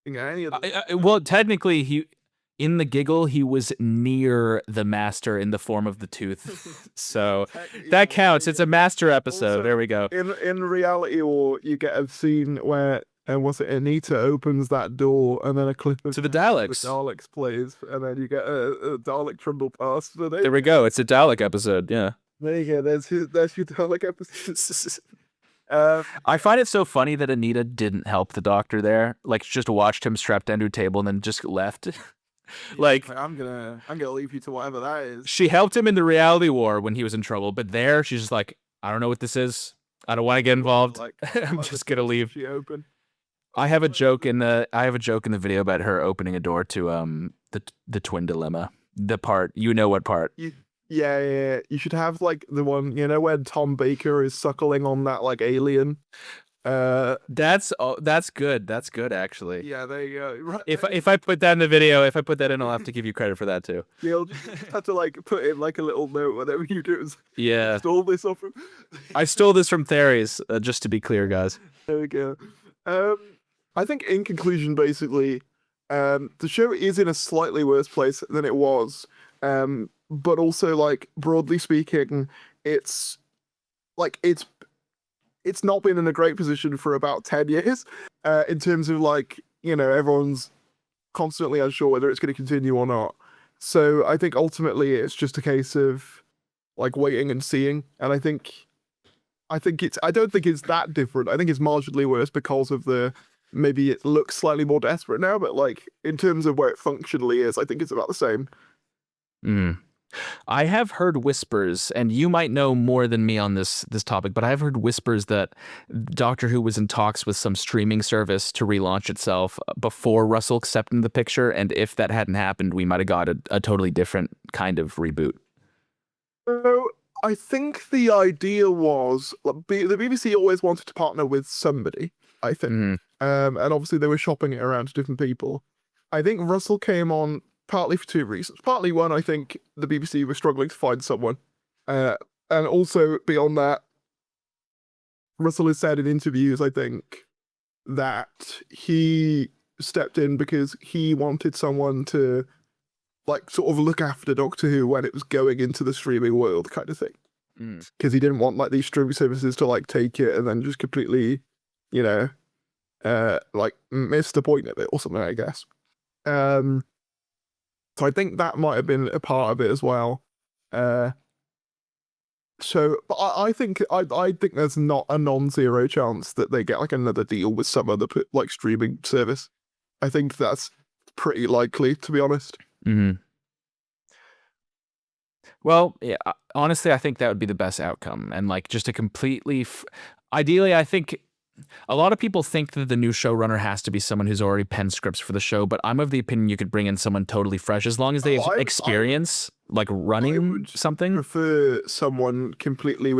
Didn't get any of them. Well, technically, he in the giggle he was near the Master in the form of the tooth. So that counts. It's a Master episode. Also, There we go. in reality, or you get a scene where was it Anita opens that door and then a clip of To the the Daleks. Daleks plays, and then you get a Dalek trundle past. So There we go. It's a Dalek episode. Yeah. there you go. There's your Dalek episode. I find it so funny that Anita didn't help the Doctor there. Like, just watched him strapped down to a table and then just left. Like, I'm gonna leave you to whatever that is. she helped him in the reality war when he was in trouble, but there she's just like, I don't know what this is. I don't want to get involved. Like, I'm just gonna leave. She open. I have a joke in the video about her opening a door to the twin dilemma. The part, you know what part? Yeah. You should have like the one, when Tom Baker is suckling on that like alien. That's good. That's good actually. Yeah, there you go. Right. If I put that in the video, if I put that in, I'll have to give you credit for that too. You'll just have to like put in like a little note whenever you do it. Yeah. Stole this off him. I stole this from Tharries, just to be clear, guys. There we go. I think in conclusion, basically, the show is in a slightly worse place than it was. But also like broadly speaking, it's like it's not been in a great position for about 10 years. In terms of like, everyone's constantly unsure whether it's going to continue or not. So I think ultimately it's just a case of like waiting and seeing. And I don't think it's that different. I think it's marginally worse because of maybe it looks slightly more desperate now, but like in terms of where it functionally is, I think it's about the same. I have heard whispers, and you might know more than me on this topic, but I've heard whispers that Doctor Who was in talks with some streaming service to relaunch itself before Russell stepped into the picture, and if that hadn't happened, we might have got a totally different kind of reboot. So I think the idea was the BBC always wanted to partner with somebody, I think. And obviously they were shopping it around to different people. I think Russell came on partly for two reasons. Partly one, I think the BBC was struggling to find someone. And also beyond that, Russell has said in interviews, I think, that he stepped in because he wanted someone to like sort of look after Doctor Who when it was going into the streaming world kind of thing. Because he didn't want like these streaming services to like take it and then just completely, like miss the point of it or something, I guess. So I think that might have been a part of it as well. But I think there's not a non-zero chance that they get like another deal with some other like streaming service. I think that's pretty likely, to be honest. Well, yeah, honestly, I think that would be the best outcome, and like just a completely. Ideally, I think a lot of people think that the new showrunner has to be someone who's already penned scripts for the show, but I'm of the opinion you could bring in someone totally fresh as long as they have experience, like running something. Prefer someone completely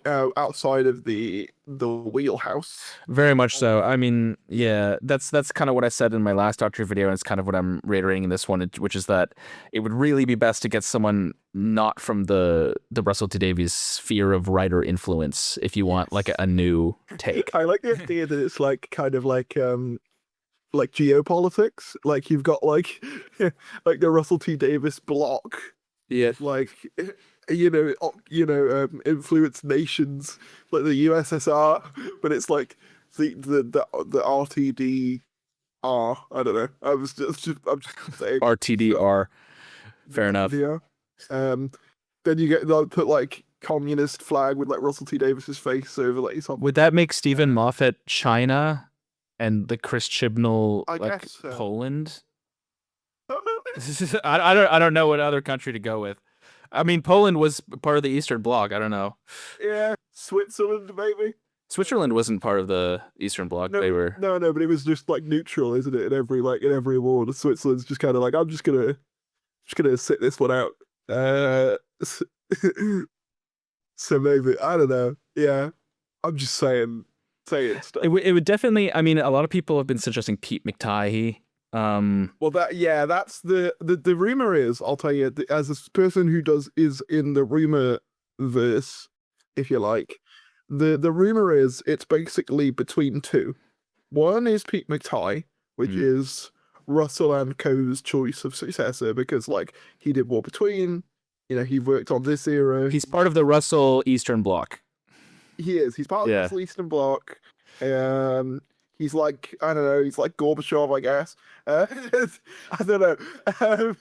outside of the wheelhouse. Very much so. I mean, yeah, that's kind of what I said in my last Doctor video, and it's kind of what I'm reiterating in this one, which is that it would really be best to get someone not from the Russell T Davies sphere of writer influence if you want like a new take. I like the idea that it's like kind of like geopolitics. Like you've got like like the Russell T Davies block. Yeah. Like influenced nations like the USSR, but it's like the RTDR. I don't know. I'm just saying RTDR. Fair enough. Yeah. Then they'll put like communist flag with like Russell T Davis's face over like something. Would that make Stephen Moffat China and the Chris Chibnall like so. Poland? I don't know what other country to go with. I mean, Poland was part of the Eastern Bloc. I don't know. Yeah, Switzerland maybe. Switzerland wasn't part of the Eastern Bloc. No, they were. No, but it was just like neutral, isn't it? In every award, Switzerland's just kind of like I'm just gonna sit this one out. So maybe I don't know. Yeah, I'm just saying saying stuff. It would definitely. I mean, a lot of people have been suggesting Pete McTighe. Well, that's the rumor is. I'll tell you, as a person who is in the rumor verse, if you like, the rumor is it's basically between two. One is Pete McTighe, which is Russell and Co.'s choice of successor because like he did War Between, he worked on this era. He's part of the Russell Eastern Bloc. He is. He's part of the Russell Eastern Bloc. He's like, I don't know, he's like Gorbachev, I guess. I don't know.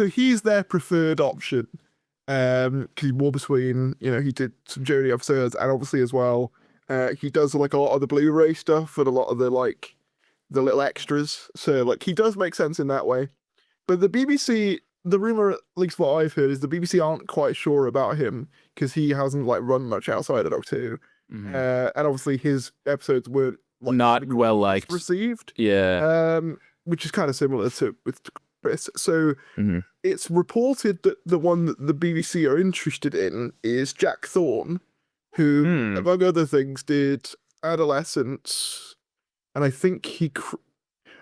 He's their preferred option. Because War Between, he did some Jodie episodes, and obviously as well, he does like a lot of the Blu-ray stuff and a lot of the like the little extras. So like he does make sense in that way. But the BBC, the rumor, at least what I've heard, is the BBC aren't quite sure about him because he hasn't like run much outside of Doctor Who. And obviously his episodes were like, not well liked, received. Yeah. Which is kind of similar to with Chris. So it's reported that the one that the BBC are interested in is Jack Thorne, who, among other things, did Adolescence, and I think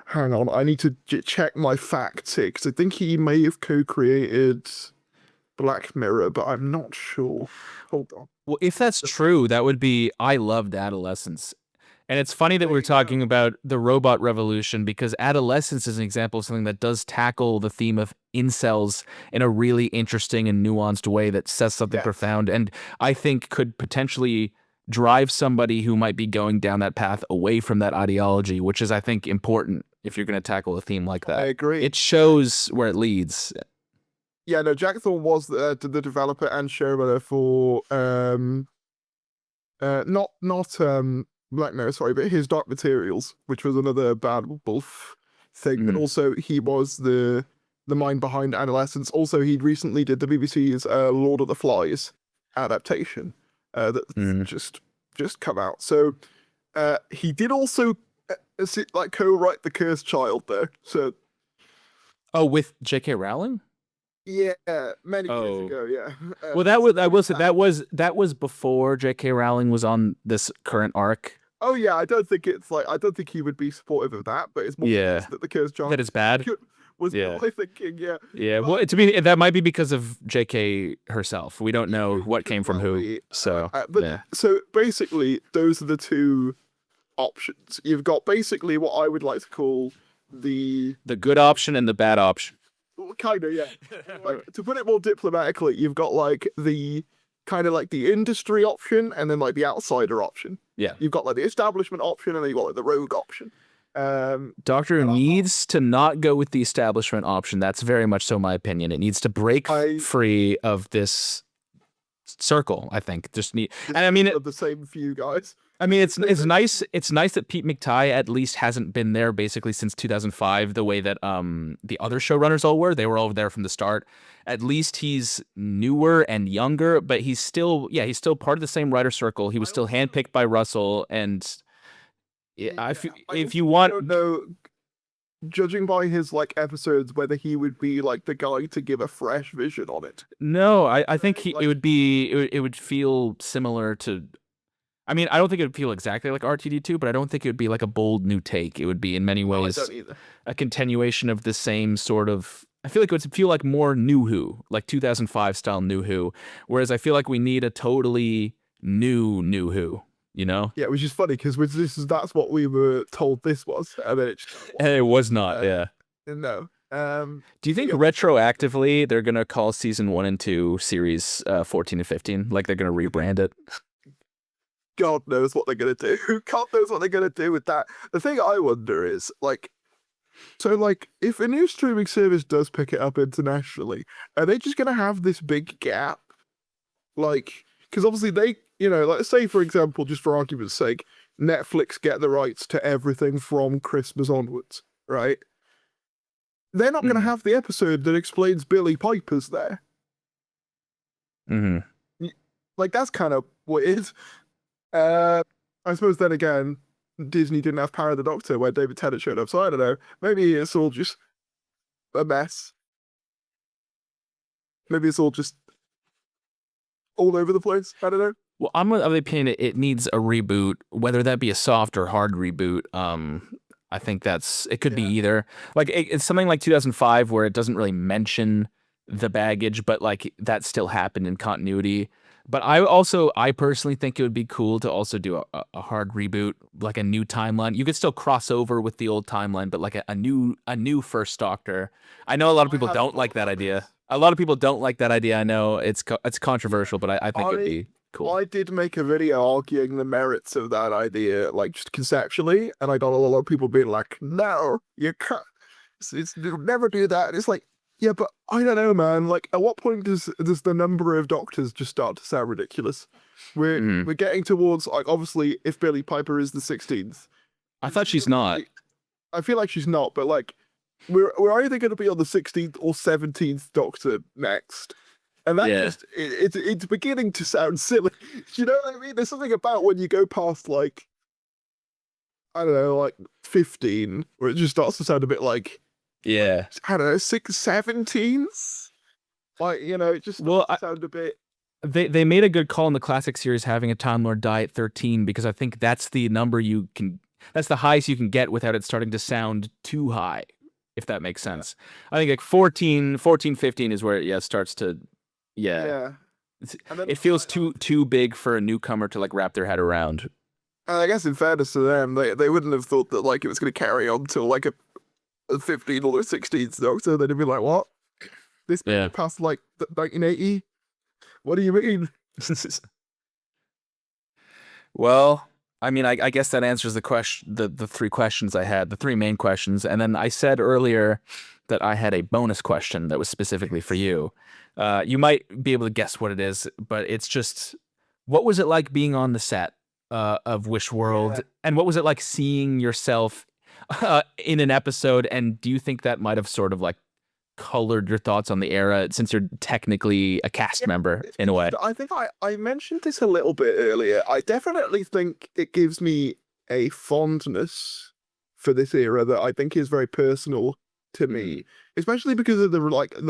hang on, I need to check my facts here because I think he may have co-created Black Mirror, but I'm not sure. Hold on. Well, if that's true, that would be. I loved Adolescence. And it's funny that we're talking about the robot revolution because Adolescence is an example of something that does tackle the theme of incels in a really interesting and nuanced way that says something profound, and I think could potentially drive somebody who might be going down that path away from that ideology, which is, I think, important if you're going to tackle a theme like that. I agree. It shows where it leads. Yeah, no, Jack Thorne was the developer and showrunner for not Black Mirror, sorry, but his Dark Materials, which was another Bad Wolf thing. But also he was the mind behind Adolescence. Also, he'd recently did the BBC's Lord of the Flies adaptation that's just come out. So he did also like co-write The Cursed Child though. So with J.K. Rowling? Yeah, many years ago. Yeah. Well, I will say that was before J.K. Rowling was on this current arc. Oh yeah, I don't think he would be supportive of that, but it's more that The Cursed Child that is bad. Was my thinking, yeah. Yeah, well, to me, that might be because of J.K. herself. We don't know what came from who. So, So basically, those are the two options. You've got basically what I would like to call the good option and the bad option. Kind of, yeah. Like, to put it more diplomatically, you've got like the kind of like the industry option and then like the outsider option. Yeah. You've got like the establishment option and then you've got like the rogue option. Doctor Who needs to not go with the establishment option. That's very much so my opinion. It needs to break free of this circle, I think. And I mean, of the same few guys. I mean, it's nice. It's nice that Pete McTighe at least hasn't been there basically since 2005, the way that the other showrunners all were. They were all there from the start. At least he's newer and younger, but he's still part of the same writer circle. He was still handpicked by Russell, and if you want, I don't know, judging by his like episodes, whether he would be like the guy to give a fresh vision on it. No, I think it would feel similar to. I mean, I don't think it would feel exactly like RTD2, but I don't think it would be like a bold new take. It would be in many ways a continuation of the same sort of. I feel like it would feel like more New Who, like 2005 style New Who, whereas I feel like we need a totally new Who. You know? Yeah, which is funny because that's what we were told this was, and then it was not. Yeah. No. Do you think retroactively they're gonna call season 1 and 2 series 14 and 15? Like they're gonna rebrand it? God knows what they're gonna do. God knows what they're gonna do with that. The thing I wonder is if a new streaming service does pick it up internationally, are they just gonna have this big gap? Like, because obviously they, like say for example, just for argument's sake, Netflix get the rights to everything from Christmas onwards, right? They're not gonna have the episode that explains Billy Piper's there. Like that's kind of weird. I suppose then again, Disney didn't have Power of the Doctor where David Tennant showed up, so I don't know. Maybe it's all just a mess. Maybe it's all just all over the place. I don't know. Well, I'm of the opinion it needs a reboot, whether that be a soft or hard reboot. I think it could be Yeah. either. Like it's something like 2005 where it doesn't really mention the baggage, but like that still happened in continuity. But I personally think it would be cool to also do a hard reboot, like a new timeline. You could still cross over with the old timeline, but like a new First Doctor. I know a lot of I people hadn't don't thought like that about idea. this. A lot of people don't like that idea. I know it's Yeah. controversial, but I think it would I be cool. I did make a video arguing the merits of that idea, like just conceptually, and I got a lot of people being like, "No, you can't. You'll never do that." And it's like, yeah, but I don't know, man. Like, at what point does the number of doctors just start to sound ridiculous? We're Mhm. we're getting towards like obviously if Billie Piper is the 16th, I it's thought she's either not. like I feel like she's not, but like we're either going to be on the 16th or 17th Doctor next. And that Yeah. just it's beginning to sound silly. You know what I mean? There's something about when you go past like I don't know, like 15, where it just starts to sound a bit like Yeah. I don't know, 17s. Like, it just starts Well, to sound a bit they made a good call in the classic series having a Time Lord die at 13 because I think that's the number that's the highest you can get without it starting to sound too high, if that makes yeah. sense. I think like 14, 15 is where it starts to yeah. Yeah. It's- And then It feels too big for a newcomer to like wrap their head around. I guess in fairness to them, they wouldn't have thought that like it was gonna carry on till like a 15 or a 16th Doctor. They'd be like, what? This made Yeah. it past like 1980? What do you mean? Well, I mean, I guess that answers the three questions I had, the three main questions. And then I said earlier that I had a bonus question that was specifically for you. You might be able to guess what it is, but it's just, what was it like being on the set of Wish Yeah. World? And what was it like seeing yourself in an episode? And do you think that might have sort of like colored your thoughts on the era since you're technically a cast Yeah, member in a way? I think I mentioned this a little bit earlier. I definitely think it gives me a fondness for this era that I think is very personal to me, especially because of the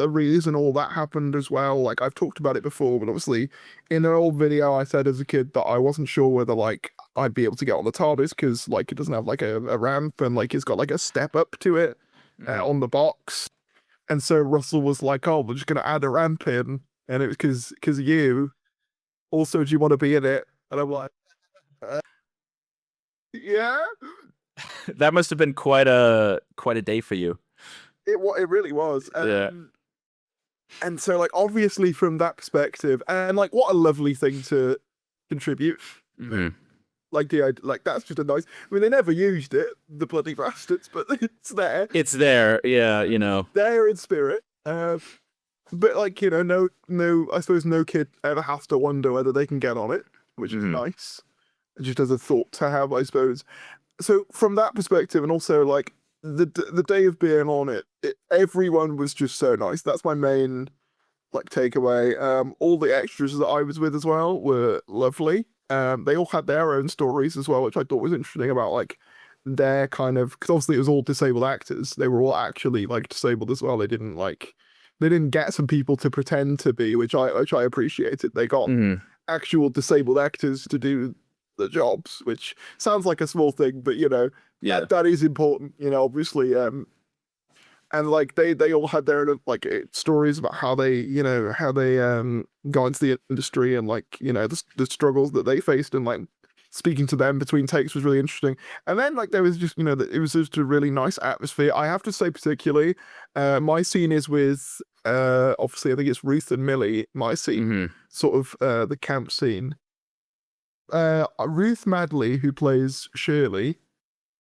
reason all that happened as well. Like I've talked about it before, but obviously in an old video I said as a kid that I wasn't sure whether like I'd be able to get on the TARDIS because like it doesn't have like a ramp and like it's got like a step up to it Mhm. on the box. And so Russell was like, "Oh, we're just gonna add a ramp in," and it was because of you. Also, do you want to be in it? And I'm like, uh, "Yeah." That must have been quite a day for you. It really was. Yeah. And so like obviously from that perspective, and like what a lovely thing to contribute. Mhm. Like like that's just a nice. I mean, they never used it, the bloody bastards, but it's there, It's there, yeah, you know. there in spirit. But like no, I suppose no kid ever has to wonder whether they can get on it, which is Mhm. nice. Just as a thought to have, I suppose. So from that perspective, and also like the day of being on everyone was just so nice. That's my main like takeaway. All the extras that I was with as well were lovely. They all had their own stories as well, which I thought was interesting about like their kind of because obviously it was all disabled actors. They were all actually like disabled as well. They didn't get some people to pretend to be, which I appreciated. They got Mhm. actual disabled actors to do the jobs, which sounds like a small thing, but Yeah. that is important, obviously. And like they all had their like stories about how they got into the industry and like the struggles that they faced and like speaking to them between takes was really interesting. And then like there was just it was just a really nice atmosphere. I have to say particularly, my scene is with obviously I think it's Ruth and Millie. My scene, Mhm. sort of the camp scene. Ruth Madley, who plays Shirley,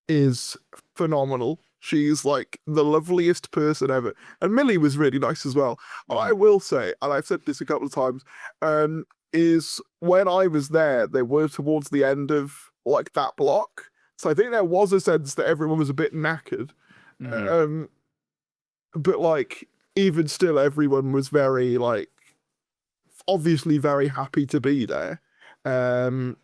is phenomenal. She's like the loveliest person ever. And Millie was really nice as well. I Mhm. will say, and I've said this a couple of times, is when I was there, they were towards the end of like that block. So I think there was a sense that everyone was a bit knackered. Mhm. Um, but like even still, everyone was very like obviously very happy to be there. Um,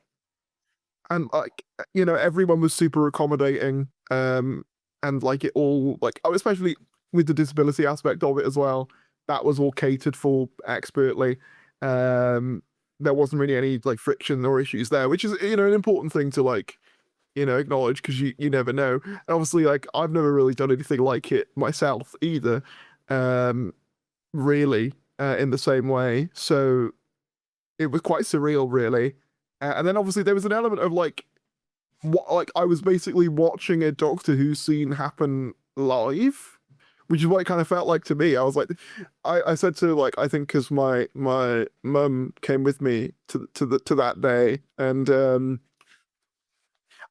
and like everyone was super accommodating and like it all like oh especially with the disability aspect of it as well that was all catered for expertly. um there wasn't really any like friction or issues there, which is an important thing to like acknowledge because you never know. And obviously, like I've never really done anything like it myself either, um, really in the same way. So it was quite surreal, really. And then obviously there was an element of like what like I was basically watching a Doctor Who scene happen live, which is what it kind of felt like to me. I was like, I said to like I think because my mum came with me to that day, and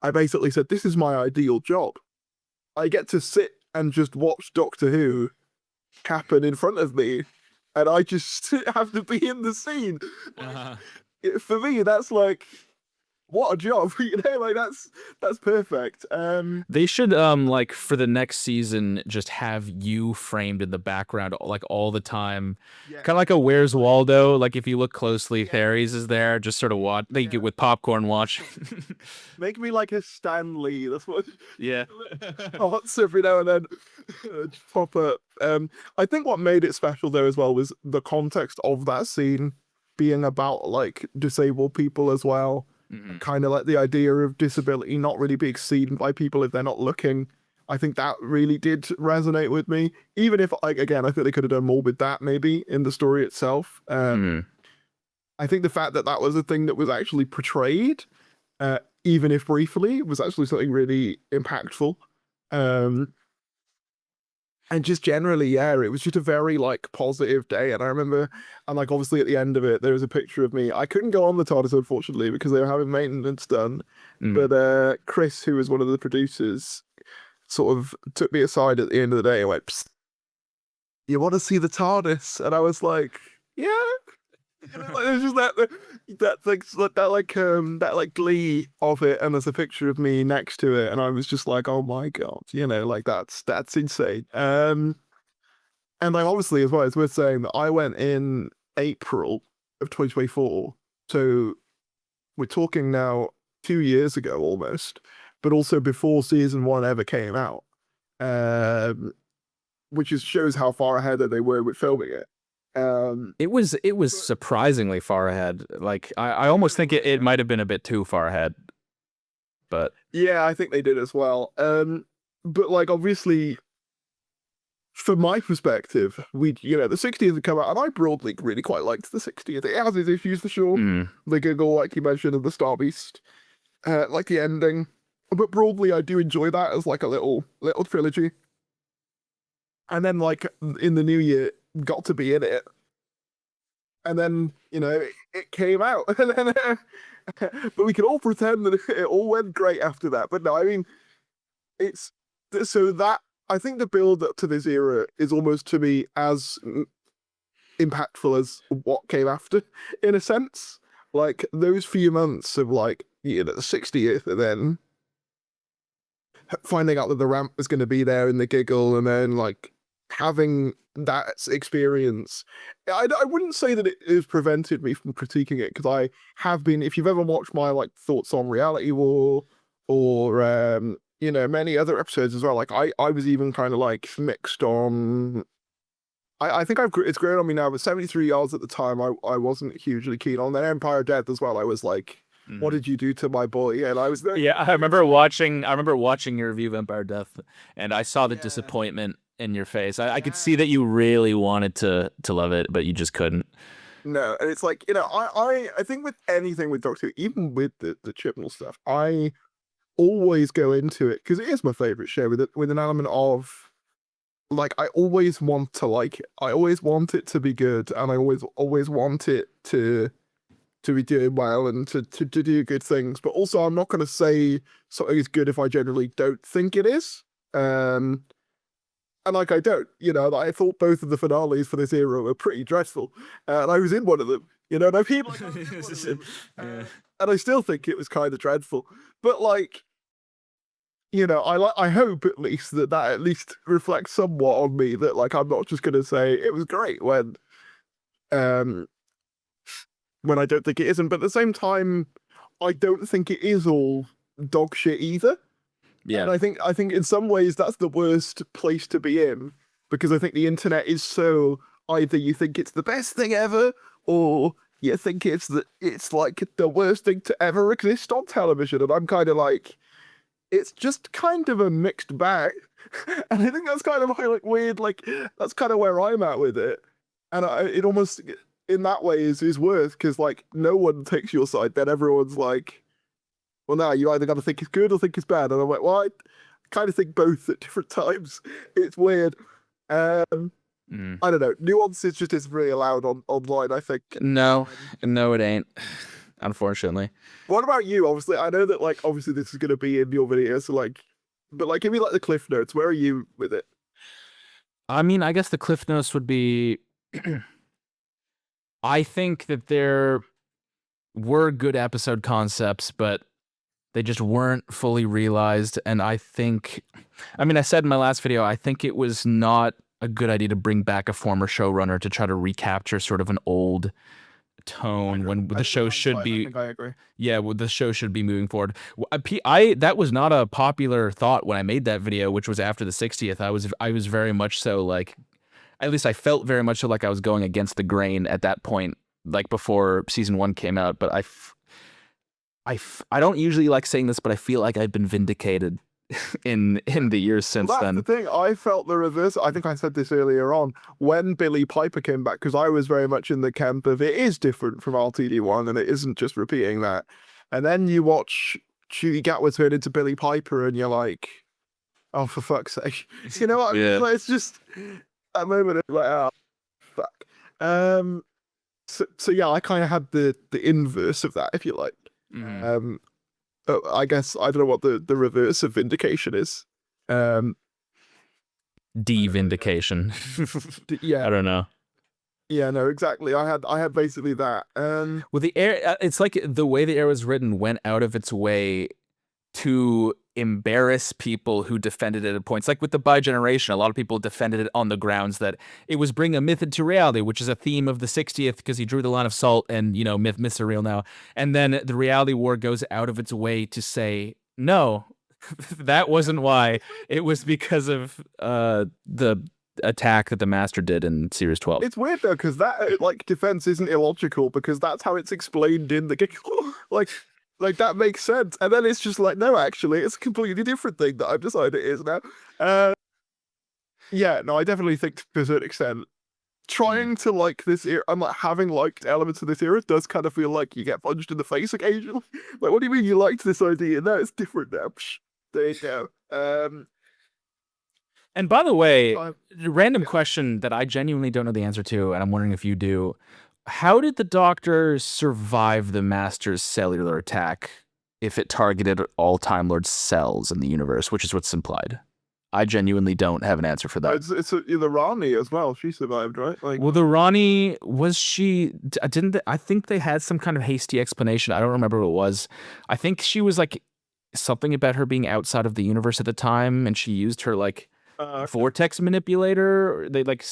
I basically said this is my ideal job. I get to sit and just watch Doctor Who happen in front of me, and I just have to be in the scene. Uh-huh. For me, that's like what a job, like that's perfect. They should like for the next season just have you framed in the background like all the time. Yeah, Kind of like a Where's Waldo, like if you look closely, yeah, Tharries is there, just sort of watch they yeah. get with popcorn watch. Make me like a Stan Lee. That's what Yeah. thoughts every now and then pop up. I think what made it special though as well was the context of that scene being about like disabled people as well. Mhm. Kind of like the idea of disability not really being seen by people if they're not looking. I think that really did resonate with me. Even if, like, again, I think they could have done more with that maybe in the story itself. Mhm. I think the fact that that was a thing that was actually portrayed, even if briefly, was actually something really impactful. Um, and just generally, yeah, it was just a very like positive day. And I remember, and like obviously at the end of it, there was a picture of me. I couldn't go on the TARDIS unfortunately because they were having maintenance done. Mhm. But Chris, who was one of the producers, sort of took me aside at the end of the day and went, "Psst, you want to see the TARDIS?" And I was like, "Yeah." Like, there's just that like glee of it, and there's a picture of me next to it, and I was just like, "Oh my god," like that's insane. And like obviously as well, it's worth saying that I went in April of 2024, so we're talking now 2 years ago almost, but also before season one ever came out, um, which is shows how far ahead that they were with filming it. It was But surprisingly far ahead. Like I almost think really, it might have been a bit too far ahead, but yeah, I think they did as well. But like obviously from my perspective, the 60th had come out, and I broadly really quite liked the 60th. It has its issues for sure. mm, The giggle, like you mentioned, of the Star Beast, like the ending. But broadly, I do enjoy that as like a little trilogy. And then like in the new year, got to be in it, and then it came out, and then, but we can all pretend that it all went great after that. But no, I mean it's so that I think the build up to this era is almost to me as impactful as what came after, in a sense. Like those few months of like the 60th, and then finding out that the ramp was going to be there in the giggle, and then like having that experience. I wouldn't say that it has prevented me from critiquing it because I have been. If you've ever watched my like thoughts on Reality War or many other episodes as well, like I was even kind of like mixed on. I think it's grown on me now, but 73 yards at the time, I wasn't hugely keen on. Then Empire of Death as well. I was like, what mhm. did you do to my boy? And I was there. Yeah, I remember watching your review of Empire Death, and I saw the Yeah, disappointment in your face. I could see yeah. that you really wanted to love it, but you just couldn't. No, and it's like, I think with anything with Doctor Who, even with the Chibnall stuff, I always go into it because it is my favorite show with an element of like I always want to like it. I always want it to be good, and I always want it to be doing well and to do good things. But also, I'm not going to say something is good if I generally don't think it is. Um, and like I don't, I thought both of the finales for this era were pretty dreadful, and I was in one of them. You know what I mean? Like I was in one of them, Yeah. and I still think it was kind of dreadful. But like, I hope at least that at least reflects somewhat on me that like I'm not just gonna say it was great um when I don't think it isn't. But at the same time, I don't think it is all dog shit either. Yeah. And I think in some ways that's the worst place to be in because I think the internet is so either you think it's the best thing ever or you think it's like the worst thing to ever exist on television, and I'm kind of like, it's just kind of a mixed bag, and I think that's kind of like weird. Like that's kind of where I'm at with it, and it almost in that way is worse because like no one takes your side. Then everyone's like, well, now you either got to think it's good or think it's bad, and I'm like, well, I kind of think both at different times. It's weird. Um, Mm. I don't know. Nuances just isn't really allowed online, I think. No, no, it ain't. Unfortunately. What about you? Obviously, I know that like obviously this is gonna be in your video, so like, but like give me like the cliff notes. Where are you with it? I mean, I guess the cliff notes would be. I think that there were good episode concepts, but they just weren't fully realized. And I think, I mean, I said in my last video, I think it was not a good idea to bring back a former showrunner to try to recapture sort of an old tone when the show should be. I think I agree. Yeah, well, the show should be moving forward. That was not a popular thought when I made that video, which was after the 60th. I was very much so like, at least I felt very much so like I was going against the grain at that point, like before season 1 came out. But I don't usually like saying this, but I feel like I've been vindicated in the years since That's then. the thing. I felt the reverse. I think I said this earlier on when Billy Piper came back because I was very much in the camp of it is different from RTD1 and it isn't just repeating that. And then you watch Judy Gatwa turn into Billy Piper and you're like, oh, for fuck's sake. You know what? Yeah. Like, it's just a moment of like, oh, fuck. So yeah, I kind of had the inverse of that, if you like. Mhm. I guess I don't know what the reverse of vindication is. De-vindication. Yeah, I don't know. yeah, no, exactly. I had basically that. Well, the air, it's like the way the air was written went out of its way to embarrass people who defended it at points. Like with the bi-generation, a lot of people defended it on the grounds that it was bringing a myth into reality, which is a theme of the 60th because he drew the line of salt and, you know, myths are real now. And then the reality war goes out of its way to say, no, that wasn't why. It was because of the attack that the Master did in Series 12. It's weird though because that like defense isn't illogical because that's how it's explained in the game. Like that makes sense, and then it's just like no, actually, it's a completely different thing that I've decided it is now. Yeah, no, I definitely think to a certain extent, trying to like this era, I'm like having liked elements of this era does kind of feel like you get punched in the face occasionally. Like, what do you mean you liked this idea? No, it's different now. Psh, there you go. And by the way, I- random question that I genuinely don't know the answer to, and I'm wondering if you do. How did the Doctor survive the Master's cellular attack if it targeted all Time Lord cells in the universe, which is what's implied? I genuinely don't have an answer for that. it's the Rani as well. She survived, right? Like, Well, the Ronnie, was she, didn't they, I think they had some kind of hasty explanation. I don't remember what it was. I think she was like something about her being outside of the universe at the time, and she used her like vortex manipulator. Or they like,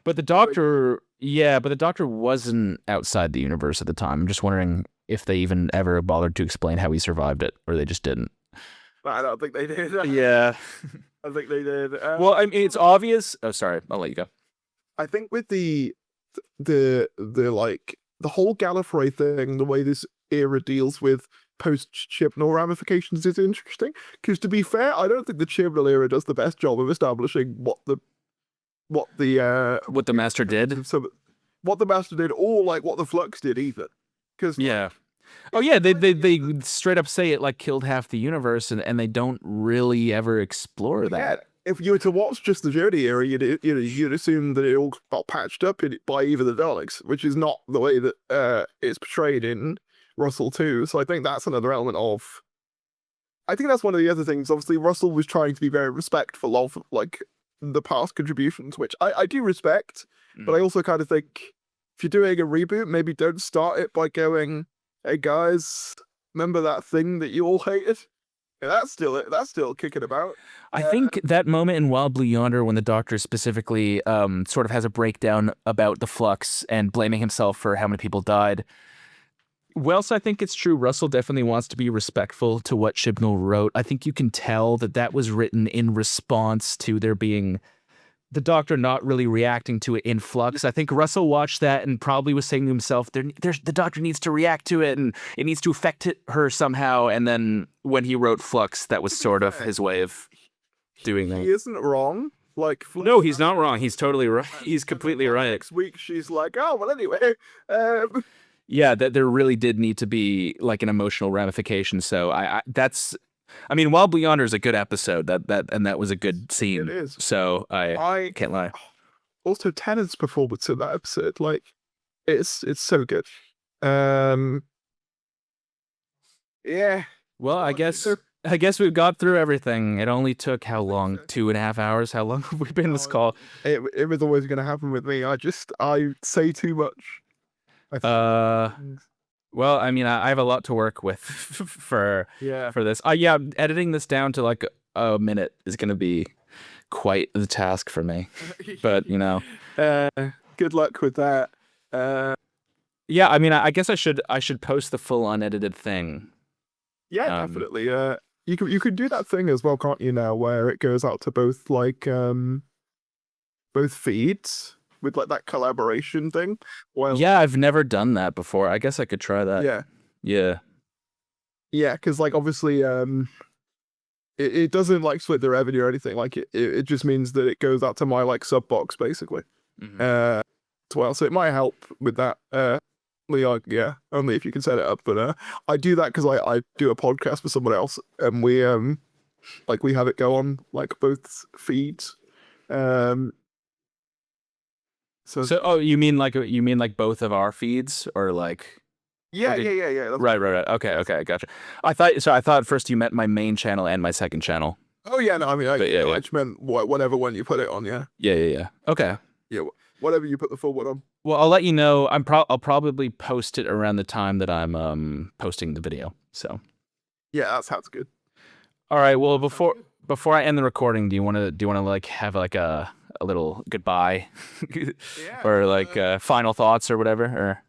but the Doctor, yeah, but the Doctor wasn't outside the universe at the time. I'm just wondering if they even ever bothered to explain how he survived it, or they just didn't. I don't think they did. Yeah. I think they did. Well, I mean, it's obvious. Oh, sorry. I'll let you go. I think with the like the whole Gallifrey thing, the way this era deals with post Chibnall ramifications is interesting. Because to be fair, I don't think the Chibnall era does the best job of establishing what the What the Master did. so what the Master did, or like what the Flux did either. Because Yeah. Oh yeah, they straight up say it like killed half the universe, and they don't really ever explore yeah, that. if you were to watch just the Jodie era, you'd assume that it all got patched up by even the Daleks, which is not the way that it's portrayed in Russell too. So I think that's another element of. I think that's one of the other things. Obviously, Russell was trying to be very respectful of like the past contributions, which I do respect, but I also kind of think if you're doing a reboot, maybe don't start it by going, "Hey guys, remember that thing that you all hated?" Yeah, that's still kicking about. I think that moment in Wild Blue Yonder when the Doctor specifically sort of has a breakdown about the Flux and blaming himself for how many people died. Whilst I think it's true, Russell definitely wants to be respectful to what Chibnall wrote. I think you can tell that that was written in response to there being the Doctor not really reacting to it in Flux. I think Russell watched that and probably was saying to himself, the Doctor needs to react to it and it needs to affect her somehow. And then when he wrote Flux, that was sort of his way of doing that. He isn't wrong. Like, No, he's not wrong. He's totally right. He's completely right. Next week, she's like, oh, well, anyway. Yeah, there really did need to be like an emotional ramification. So I mean, Wild Blue Yonder is a good episode. That was a good scene. It is. So I can't lie. Also, Tennant's performance in that episode, like, it's so good. Yeah. Well, I guess we've got through everything. It only took how long? 2.5 hours? How long have we been in this call? It was always going to happen with me. I say too much. Well, I mean, I have a lot to work with for this. Yeah, editing this down to like a minute is going to be quite the task for me. But good luck with that. Yeah, I mean, I guess I should post the full unedited thing. Yeah, definitely. You could do that thing as well, can't you? Now, where it goes out to both both feeds with like that collaboration thing. Well, yeah, I've never done that before. I guess I could try that. Yeah, because like obviously it doesn't like split the revenue or anything. Like it just means that it goes out to my like sub box basically. As well, so it might help with that. Yeah, only if you can set it up. But I do that because I do a podcast for someone else, and we have it go on like both feeds. So you mean like both of our feeds or like? Yeah. Right. Okay, I gotcha. I thought at first you meant my main channel and my second channel. Oh yeah, no, I mean I just meant whatever one you put it on. Yeah. Okay. Yeah, whatever you put the full one on. Well, I'll let you know. I'll probably post it around the time that I'm posting the video. So. Yeah, that sounds good. All right. Well, before I end the recording, do you want to like have like a little goodbye, or like final thoughts or whatever?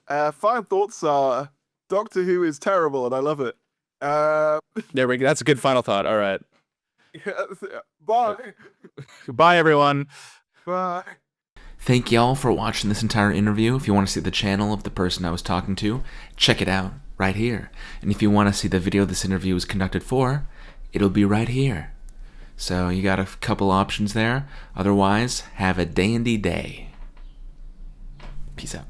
Or final thoughts are Doctor Who is terrible and I love it. There we go. That's a good final thought. All right. Bye. Bye, everyone. Bye. Thank y'all for watching this entire interview. If you want to see the channel of the person I was talking to, check it out right here. And if you want to see the video this interview was conducted for, it'll be right here. So you got a couple options there. Otherwise, have a dandy day. Peace out.